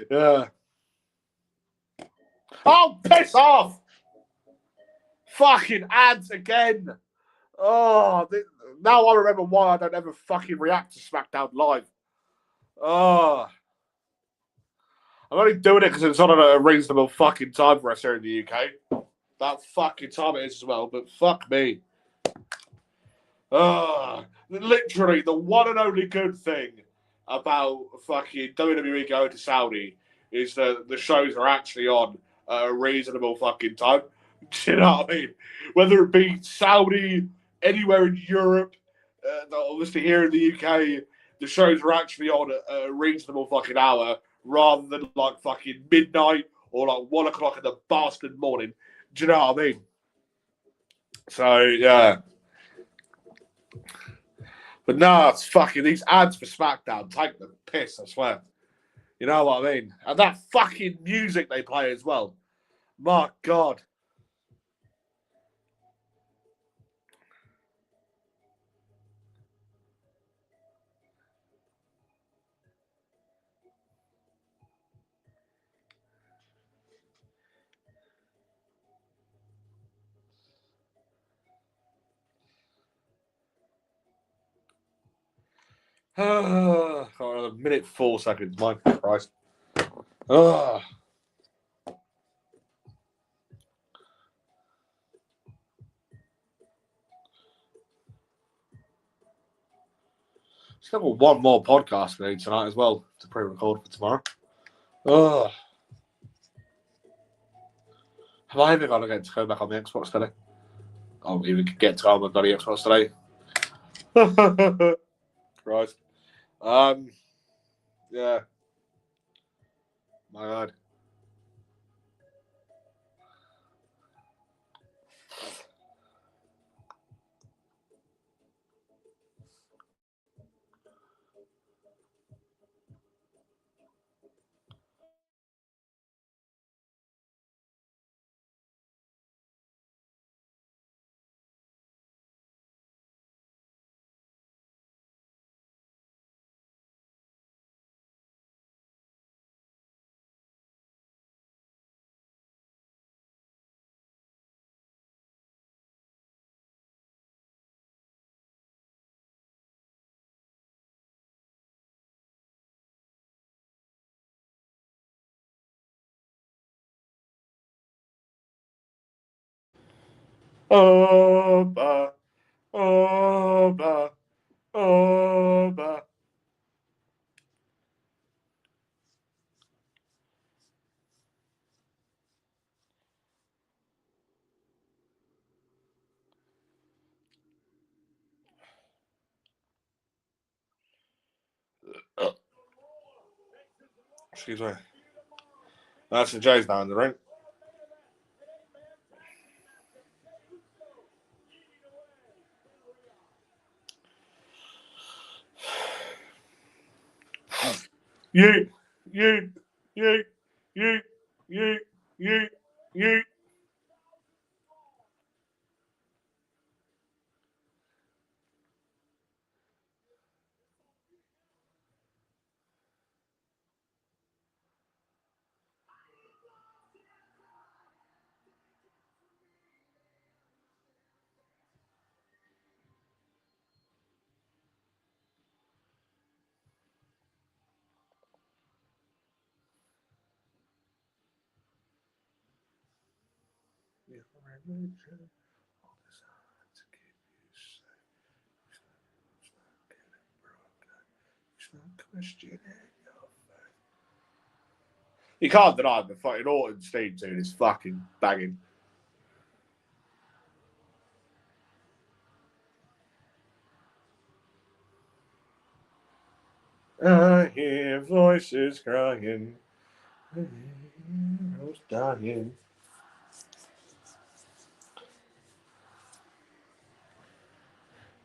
yeah. Oh, piss off! Fucking ads again. Oh, now I remember why I don't ever fucking react to Smackdown Live. Oh. I'm only doing it because it's on at a reasonable fucking time for us here in the UK. That fucking time it is as well, but fuck me. Literally, the one and only good thing about fucking WWE going to Saudi is that the shows are actually on at a reasonable fucking time. Do you know what I mean? Whether it be Saudi, anywhere in Europe, obviously here in the UK, the shows are actually on at a reasonable fucking hour rather than like fucking midnight or like 1 o'clock in the bastard morning. Do you know what I mean? So, yeah. But no, it's fucking these ads for SmackDown take the piss, I swear. You know what I mean? And that fucking music they play as well. My God. Got another minute 4 seconds. My Christ. Still got one more podcast for tonight as well to pre-record for tomorrow. Have I even got to get to go back on the Xbox today? I'll even get to go on the bloody Xbox today. Christ. Yeah. My God. Oba, Oba, Oba. Excuse me. That's the Jay's now in the ring. You. You can't deny the fucking Orton's theme tune is fucking banging. I hear voices crying. I hear heroes dying.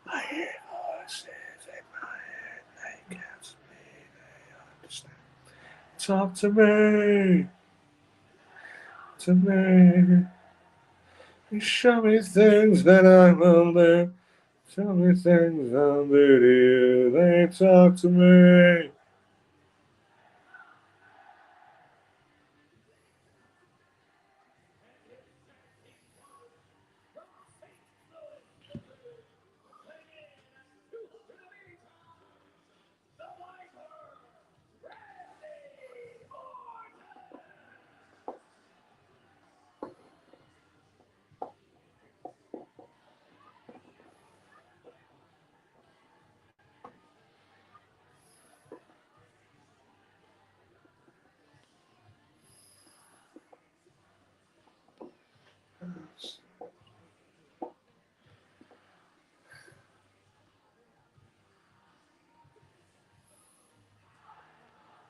I hear voices in my head. They can't me. They understand. Talk to me. To me. You show me things that I will do. Show me things I'll do to you. They talk to me.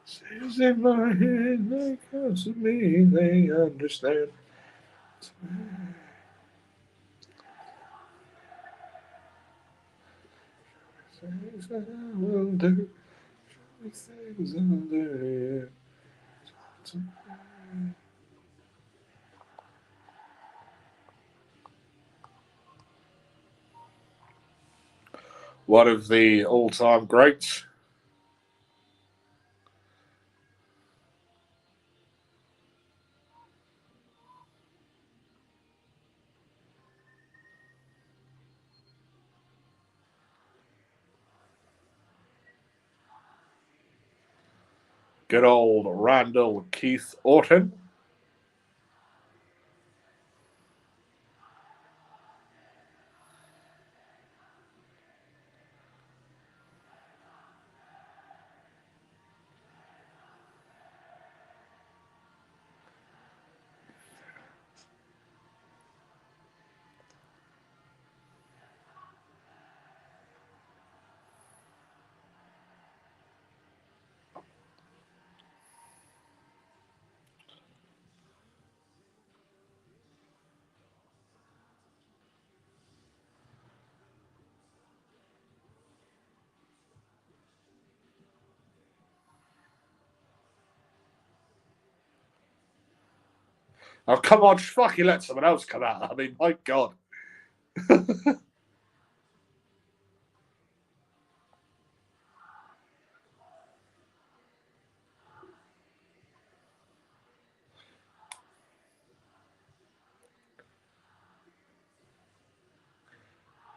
Says in my head, they come to me, they understand. Things that I will do, things I'll do. Talk to me. One of the all-time greats. Good old Randall Keith Orton. Oh, come on, just fucking let someone else come out. I mean, my God.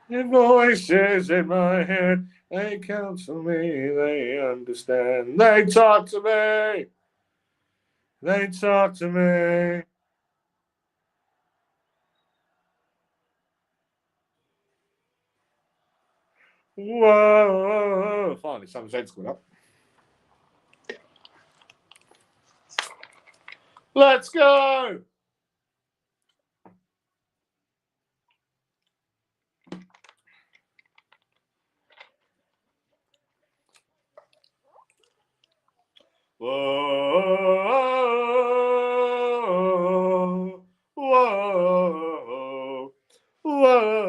The voices in my head, they counsel me, they understand. They talk to me. They talk to me. Whoa! Finally, Sami Zayn's coming up. Let's go! Whoa! Whoa! Whoa!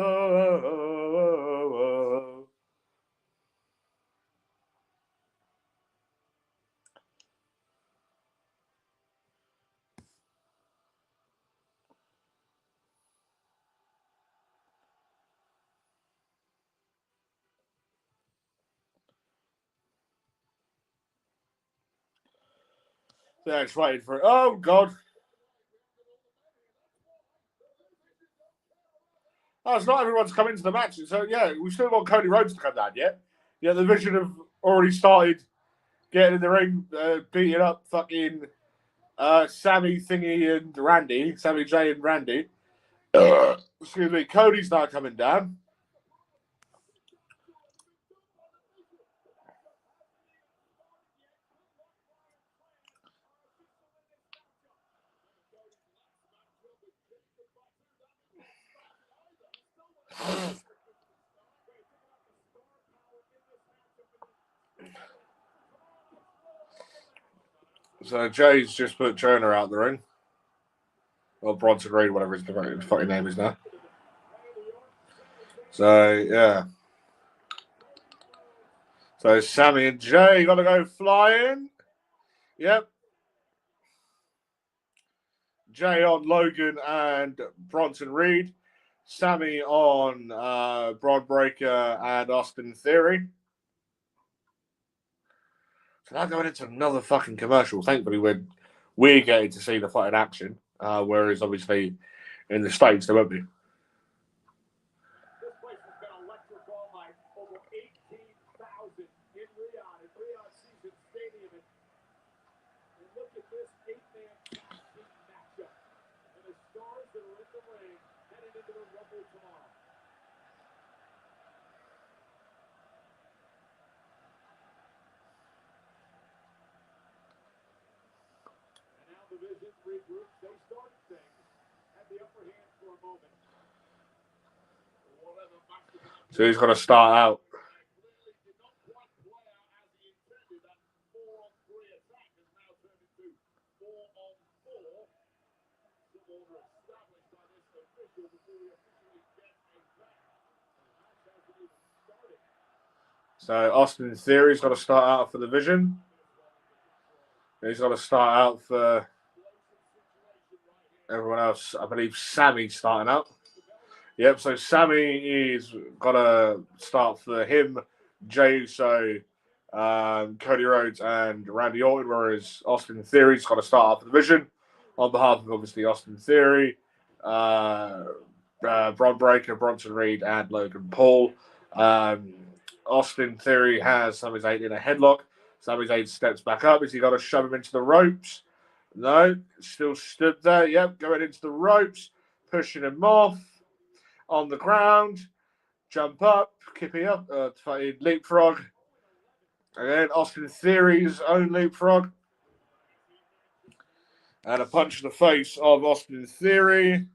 Yeah, just waiting for it. Oh, God. Oh, it's not everyone's come into the match. So, yeah, we've still got Cody Rhodes to come down yet. Yeah, the Vision have already started getting in the ring, beating up fucking Sammy Thingy and Randy. Sammy J and Randy. Excuse me. Cody's now coming down. So Jay's just put Turner out the ring. Or Bronson Reed, whatever his fucking name is now. So, yeah. So Sammy and Jay got to go flying. Yep. Jay on Logan and Bronson Reed. Sammy on Braun Breaker and Austin Theory. So now going into another fucking commercial. Thankfully, we're getting to see the fighting action. Whereas, obviously, in the States, there won't be. This place has been electric all night. Over 18,000 in Riyadh Season Stadium. And look at this 8-man matchup. And the stars that are in the ring heading into the Rumble tomorrow. And now the Vision regroups. They started things. Had the upper hand for a moment. So he's got to start out. So Austin Theory's got to start out for the Vision. He's got to start out for everyone else. I believe Sammy's starting out. Yep, so Sammy is got to start for him, Jey Uso, Cody Rhodes, and Randy Orton, whereas Austin Theory's got to start out for the Vision on behalf of, obviously, Austin Theory, Braun Breaker, Bronson Reed, and Logan Paul. Austin Theory has Sami Zayn in a headlock. Sami Zayn steps back up. Has he got to shove him into the ropes? No, still stood there. Yep, going into the ropes, pushing him off. On the ground, jump up, kippy up, leapfrog. Again, Austin Theory's own leapfrog. And a punch in the face of Austin Theory.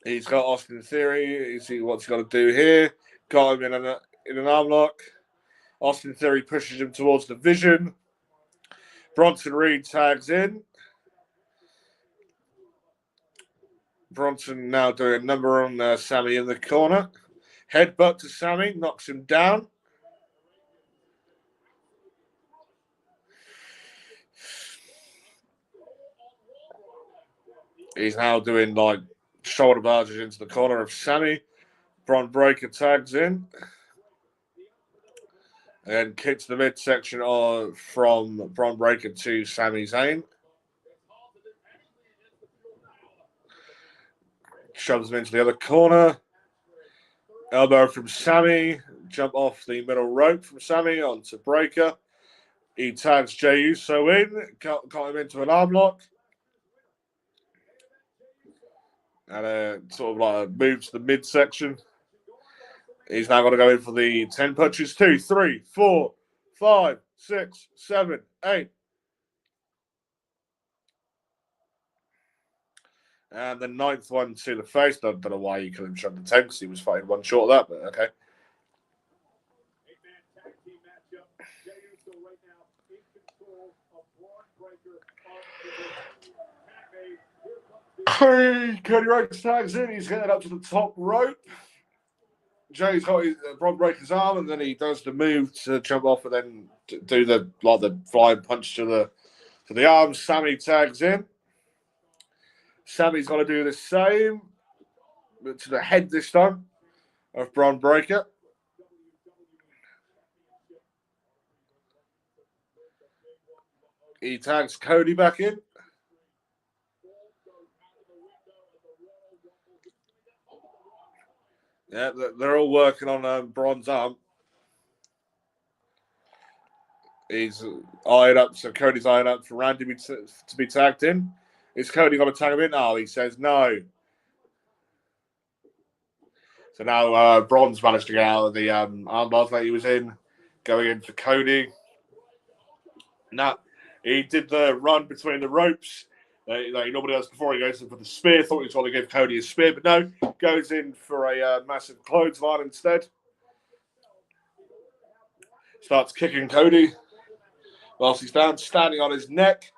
He's got Austin Theory. You see what's he got to do here. Got him in an arm lock. Austin Theory pushes him towards the Vision. Bronson Reed tags in. Bronson now doing a number on Sammy in the corner. Headbutt to Sammy, knocks him down. He's now doing like shoulder barges into the corner of Sammy. Braun Breaker tags in. And kicks the midsection from Braun Breaker to Sami Zayn. Shoves him into the other corner. Elbow from Sammy. Jump off the middle rope from Sammy onto Breaker. He tags Jey Uso in. Got him into an arm lock. And sort of like a move to the midsection. He's now going to go in for the 10 punches. 2, 3, 4, 5, 6, 7, 8. And the 9th one to the face. Don't know why he couldn't shut the 10 because he was fighting one short of that, but okay. Cody Rhodes tags in. He's getting up to the top rope. Jay's got his Bron Breaker's arm, and then he does the move to jump off, and then do the flying punch to the arm. Sammy tags in. Sammy's got to do the same, but to the head this time of Bron Breaker. He tags Cody back in. Yeah, they're all working on Bron's arm. He's eyeing up, so Cody's eyeing up for Randy to be tagged in. Is Cody going to tag him in? Oh, he says no. So now Bron's managed to get out of the armbars that he was in, going in for Cody. Now, he did the run between the ropes that he normally does before he goes in for the spear. Thought he was going to give Cody a spear, but no. Goes in for a massive clothesline instead. Starts kicking Cody whilst he's down, standing on his neck.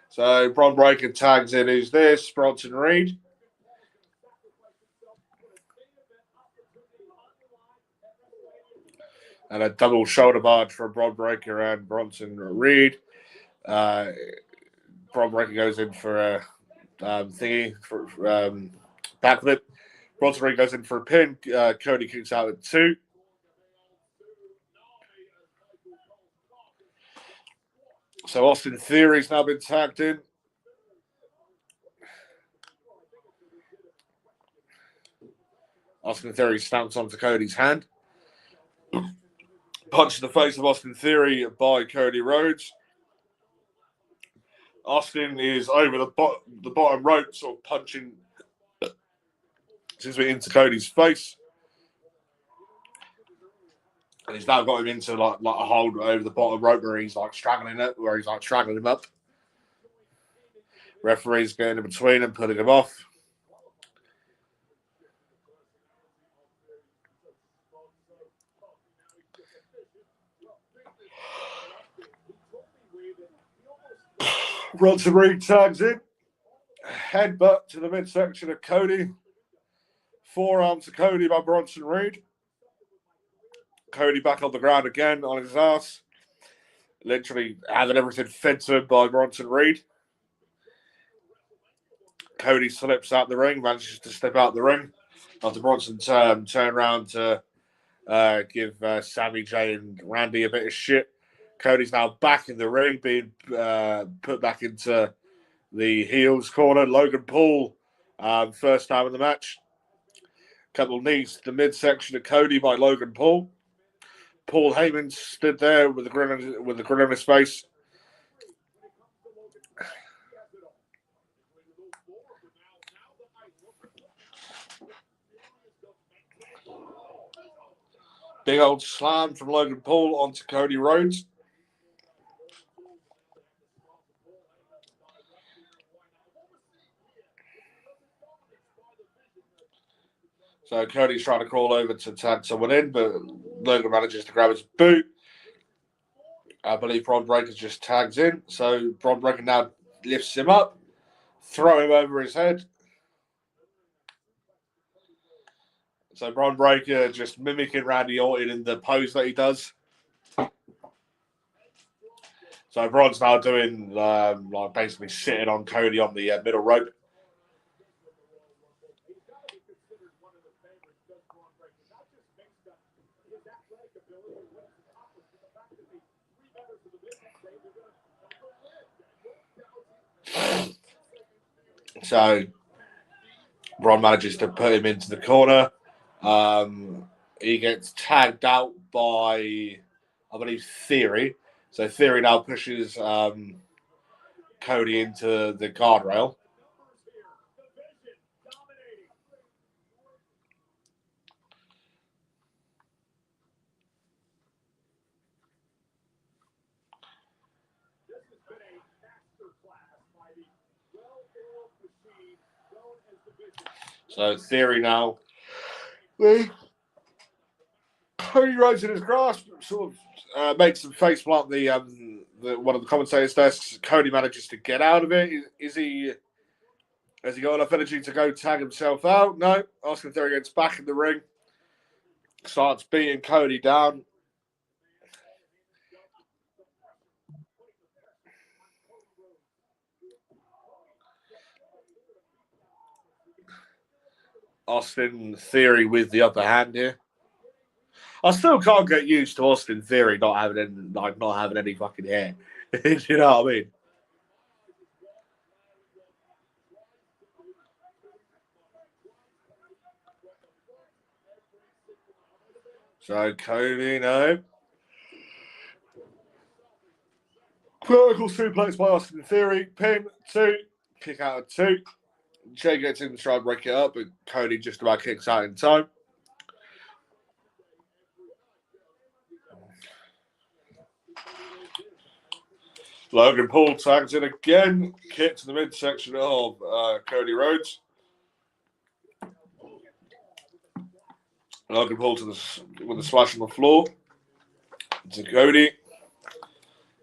So Bron Breakker tags in. Who's this? Bronson Reed. And a double shoulder barge for Bron Breakker and Bronson Reed. Bron Breakker goes in for a thingy for backflip. Bronson Reed goes in for a pin. Cody kicks out at 2. So Austin Theory's now been tagged in. Austin Theory stamps onto Cody's hand. Punch to the face of Austin Theory by Cody Rhodes. Austin is over the bottom rope, sort of punching into Cody's face. And he's now got him into like a hold over the bottom rope where he's straggling him up. Referee's getting in between and putting him off. Bronson Reed tags in. Headbutt to the midsection of Cody. Forearm to Cody by Bronson Reed. Cody back on the ground again on his ass. Literally having everything fed to him by Bronson Reed. Cody slips out the ring, manages to step out the ring. After Bronson turn around to give Sammy, Jay, and Randy a bit of shit. Cody's now back in the ring, being put back into the heels corner. Logan Paul, first time in the match. Couple knees to the midsection of Cody by Logan Paul. Paul Heyman stood there with a grin on his face. Big old slam from Logan Paul onto Cody Rhodes. So Cody's trying to crawl over to tag someone in, but Logan manages to grab his boot. I believe Bron Breakker just tags in. So Bron Breakker now lifts him up, throw him over his head. So Bron Breakker just mimicking Randy Orton in the pose that he does. So Bron's now doing basically sitting on Cody on the middle rope. So Bron manages to put him into the corner. He gets tagged out by, I believe, Theory. So Theory now pushes Cody into the guardrail. been a masterclass by the well-oiled machine known as the Vision. So Theory now. Cody Rhodes in his grasp sort of makes him face plant the one of the commentators' desks. Cody manages to get out of it. Has he got enough energy to go tag himself out? No. Austin Theory gets back in the ring, starts beating Cody down. Austin Theory with the upper hand here. I still can't get used to Austin Theory not having any fucking hair. You know what I mean? So Cody, no. Vertical suplex by Austin Theory. Pin 2. Kick out of 2. Jay gets in to try and break it up, but Cody just about kicks out in time. Logan Paul tags in again. Kick to the midsection of Cody Rhodes. Logan Paul with a splash on the floor to Cody.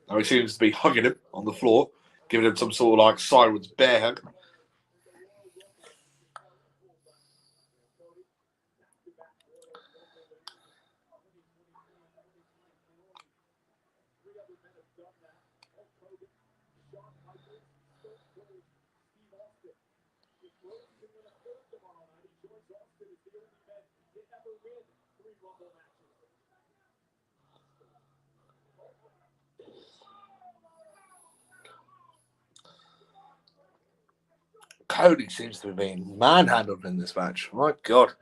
Now he seems to be hugging him on the floor, giving him some sort of like Siren's bear hug. Cody seems to be being manhandled in this match. My God.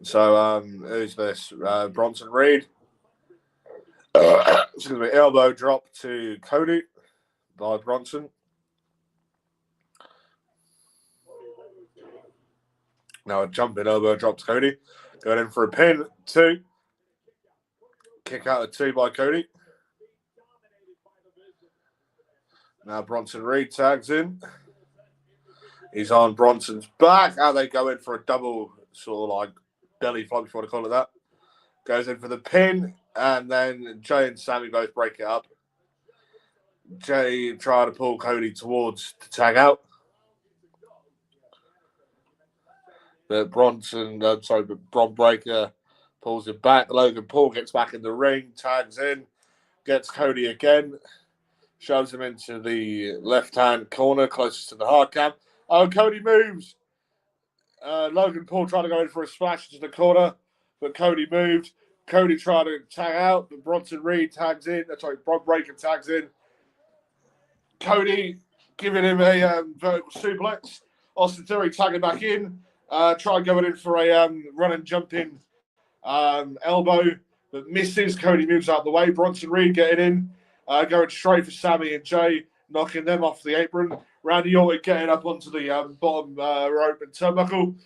So, who's this? Bronson Reed. Excuse me. Elbow drop to Cody by Bronson. Now a jumping elbow drop to Cody. Going in for a pin. 2. Kick out of 2 by Cody. Now Bronson Reed tags in. He's on Bronson's back. How they go in for a double sort of like belly flop, if you want to call it that. Goes in for the pin. And then Jay and Sammy both break it up. Jay trying to pull Cody towards the tag out. But Bron Breakker pulls it back. Logan Paul gets back in the ring, tags in, gets Cody again, shoves him into the left-hand corner closest to the hard cam. Oh, Cody moves. Logan Paul trying to go in for a splash into the corner, but Cody moved. Cody trying to tag out, but Bronson Reed tags in. Bron Breakker tags in. Cody giving him a vertical suplex. Austin Theory tagging back in. Try going in for a run and jump in elbow, but misses. Cody moves out of the way. Bronson Reed getting in, going straight for Sammy and Jay, knocking them off the apron. Randy Orton getting up onto the bottom rope and turnbuckle.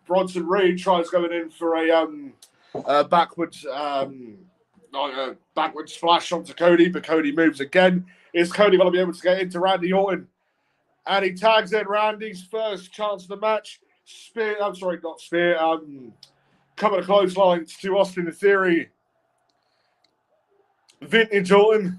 Bronson Reed tries going in for a backwards splash onto Cody, but Cody moves again. Is Cody going to be able to get into Randy Orton? And he tags in Randy's first chance of the match. Coming to clotheslines to Austin Theory. Vintage Orton.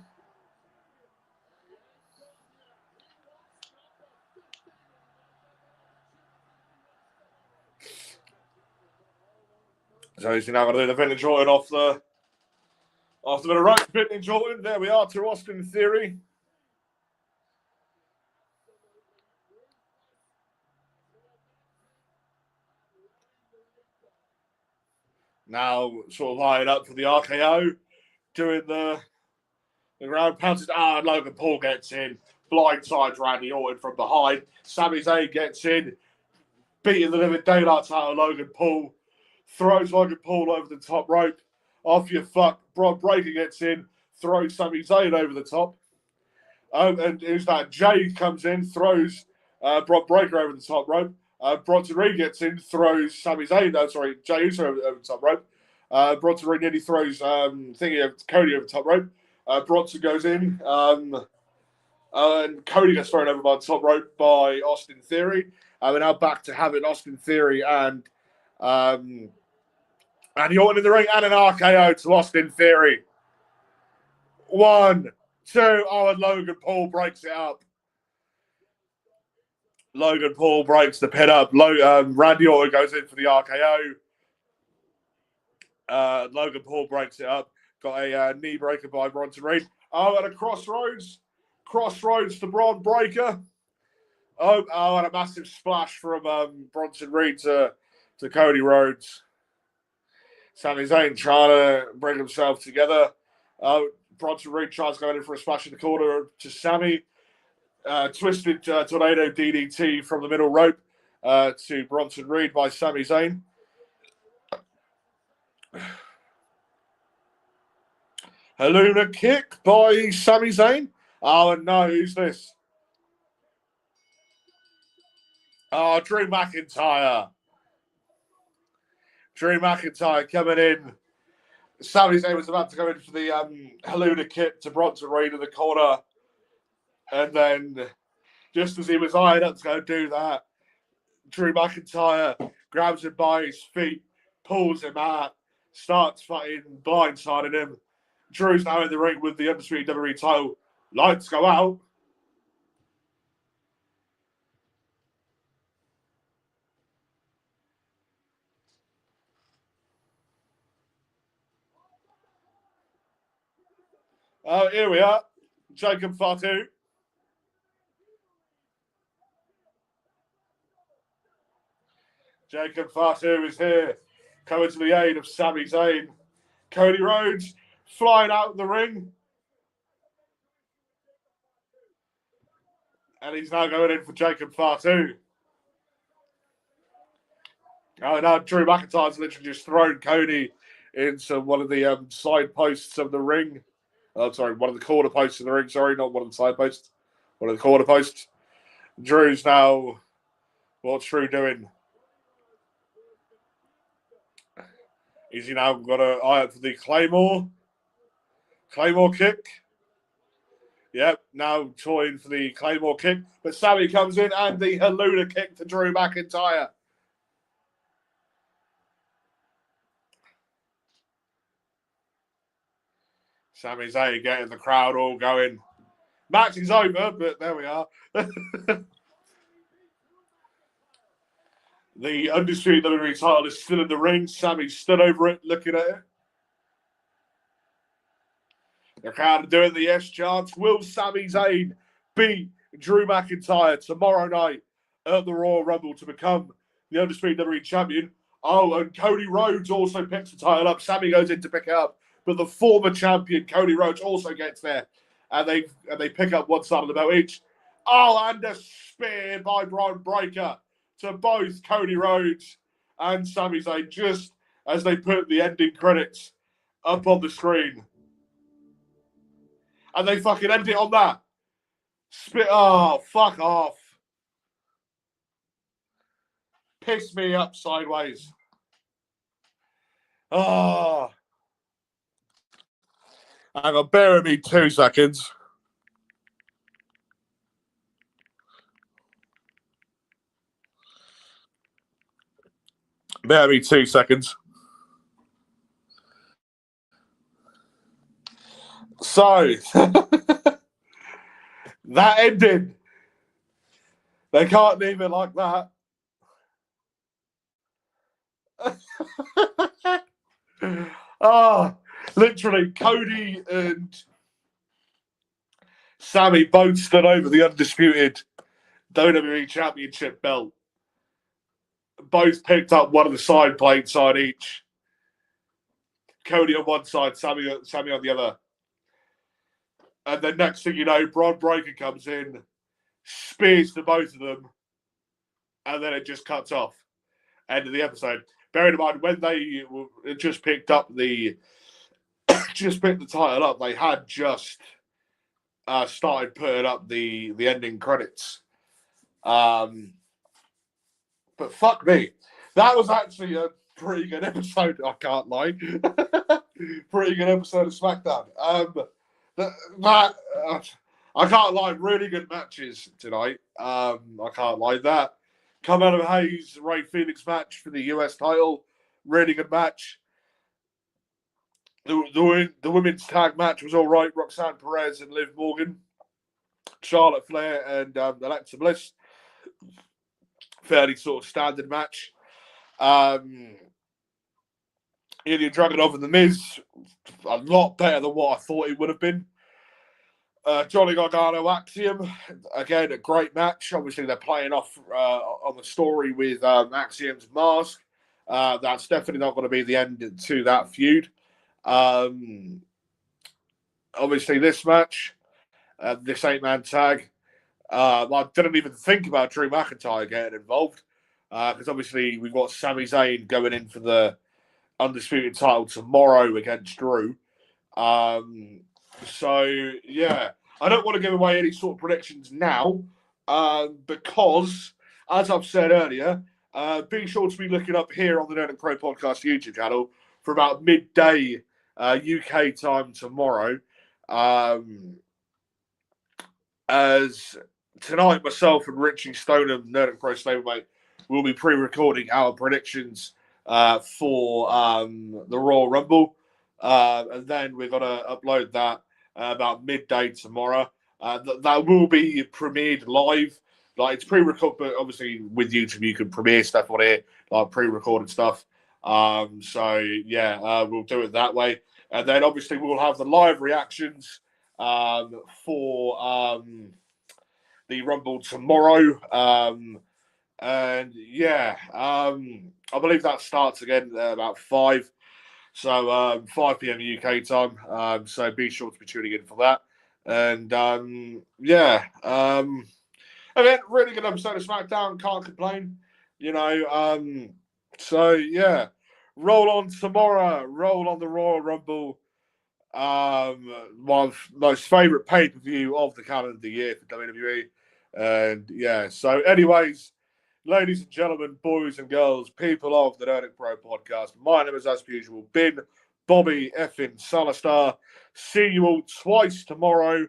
So he's now going to do the Vintage Orton off the right. Vintage Orton. There we are to Austin Theory. Now sort of lining up for the RKO, doing the ground pounces. Logan Paul gets in, blindsides Randy Orton from behind. Sami Zayn gets in, beating the living daylights out of Logan Paul, throws Logan Paul over the top rope. Off your fuck, Bron Breakker gets in, throws Sami Zayn over the top. And who's that? Jay comes in, throws Bron Breakker over the top rope. Bronson Reed gets in, throws Jey Uso over the top rope. Bronson Reed nearly throws Cody over the top rope. Bronson goes in, and Cody gets thrown over by the top rope by Austin Theory. We're now back to having Austin Theory and Orton in the ring, and an RKO to Austin Theory. 1, 2, and Logan Paul breaks it up. Logan Paul breaks the pin up. Randy Orton goes in for the RKO. Logan Paul breaks it up. Got a knee breaker by Bronson Reed. And a crossroads to Braun Breaker. And a massive splash from Bronson Reed to Cody Rhodes. Sami Zayn trying to bring himself together. Bronson Reed tries going in for a splash in the corner to Sami. Twisted tornado DDT from the middle rope to Bronson Reed by Sami Zayn. Haluna kick by Sami Zayn. Oh, no, who's this? Oh, Drew McIntyre. Drew McIntyre coming in. Sami Zayn was about to go in for the Haluna kick to Bronson Reed in the corner. And then, just as he was eyeing up to go do that, Drew McIntyre grabs him by his feet, pulls him out, starts fighting, blindsiding him. Drew's now in the ring with the Undisputed WWE title. Lights go out. Oh, here we are. Jacob Fatu. Jacob Fatu is here, coming to the aid of Sami Zayn. Cody Rhodes flying out of the ring. And he's now going in for Jacob Fatu. Oh, now Drew McIntyre's literally just thrown Cody into one of the side posts of the ring. Oh, sorry, one of the corner posts of the ring. Sorry, not one of the side posts. One of the corner posts. Drew's now... What's Drew doing? Is he now got an eye out for the Claymore? Claymore kick. Yep, now toying for the Claymore kick. But Sami comes in and the Haluna kick to Drew McIntyre. Sami Zayn getting the crowd all going. Match is over, but there we are. The Undisputed WWE title is still in the ring. Sami stood over it, looking at it. The crowd are doing the yes chants. Will Sami Zayn beat Drew McIntyre tomorrow night at the Royal Rumble to become the Undisputed WWE champion? Oh, and Cody Rhodes also picks the title up. Sami goes in to pick it up, but the former champion Cody Rhodes also gets there, and they pick up one side of the belt each. Oh, and a spear by Braun Breaker to both Cody Rhodes and Sami Zayn, just as they put the ending credits up on the screen. And they fucking end it on that. Oh, fuck off. Piss me up sideways. Oh. Hang on, bear with me 2 seconds. Bear me 2 seconds. So, that ended. They can't leave it like that. Literally, Cody and Sami both stood over the Undisputed WWE Championship belt. Both picked up one of the side plates on each. Cody on one side, Sami on the other. And then next thing you know, Braun Breaker comes in, spears to both of them, and then it just cuts off. End of the episode. Bearing in mind, when they just picked the title up, they had just started putting up the ending credits. But fuck me. That was actually a pretty good episode, I can't lie. Pretty good episode of Smackdown. I can't lie, really good matches tonight. I can't lie that. Carmelo Hayes, Ray Phoenix match for the US title. Really good match. The women's tag match was all right. Roxanne Perez and Liv Morgan. Charlotte Flair and Alexa Bliss. Fairly sort of standard match. Ilya Dragunov and The Miz, a lot better than what I thought it would have been. Johnny Gargano, Axiom, again, a great match. Obviously, they're playing off on the story with Axiom's mask. That's definitely not going to be the end to that feud. Obviously, this match, this 8-man tag, I didn't even think about Drew McIntyre getting involved because obviously we've got Sami Zayn going in for the Undisputed title tomorrow against Drew. So, yeah, I don't want to give away any sort of predictions now because, as I've said earlier, be sure to be looking up here on the Nerdic Pro Podcast YouTube channel for about midday UK time tomorrow. As tonight, myself and Richie Stoneham, Nerdic Pro Stablemate, will be pre-recording our predictions for the Royal Rumble. And then we're going to upload that about midday tomorrow. That will be premiered live. Like, it's pre-recorded, but obviously with YouTube, you can premiere stuff on here, like pre-recorded stuff. So, yeah, we'll do it that way. And then, obviously, we'll have the live reactions for the Rumble tomorrow. And, yeah, I believe that starts again about 5. So 5 p.m. UK time. So be sure to be tuning in for that. And yeah, again, really good episode of Smackdown. Can't complain, you know. So yeah, roll on tomorrow. Roll on the Royal Rumble. My most favorite pay-per-view of the calendar year for WWE. And yeah, so anyways. Ladies and gentlemen, boys and girls, people of the Nerdic Pro Podcast, my name is, as usual, Bobby effing Salastar. See you all twice tomorrow.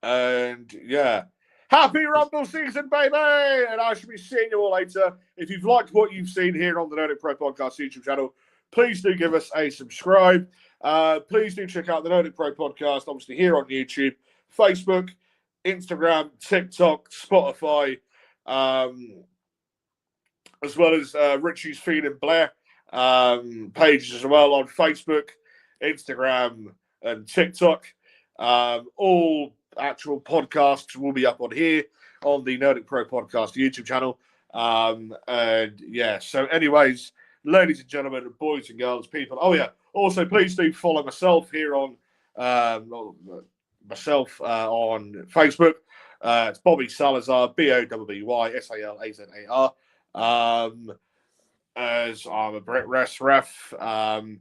And, yeah. Happy Rumble season, baby! And I shall be seeing you all later. If you've liked what you've seen here on the Nerdic Pro Podcast YouTube channel, please do give us a subscribe. Please do check out the Nerdic Pro Podcast, obviously here on YouTube, Facebook, Instagram, TikTok, Spotify, as well as Richie's Feed and Blair pages as well on Facebook, Instagram, and TikTok. All actual podcasts will be up on here on the Nerdic Pro Podcast YouTube channel. And yeah, so anyways, ladies and gentlemen, boys and girls, people. Oh yeah, also please do follow myself here on on Facebook. It's Bobby Salazar, BOBBY SALAZAR. As I'm a Brit Rest ref and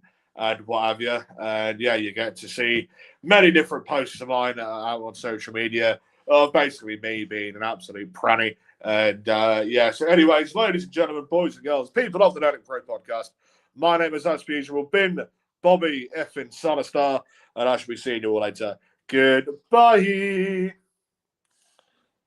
what have you. And yeah, you get to see many different posts of mine out on social media of basically me being an absolute pranny. And yeah, so anyways, ladies and gentlemen, boys and girls, people of the Nerdic Pro Podcast, my name is, as usual, Bobby effing Salastar, and I shall be seeing you all later. Goodbye.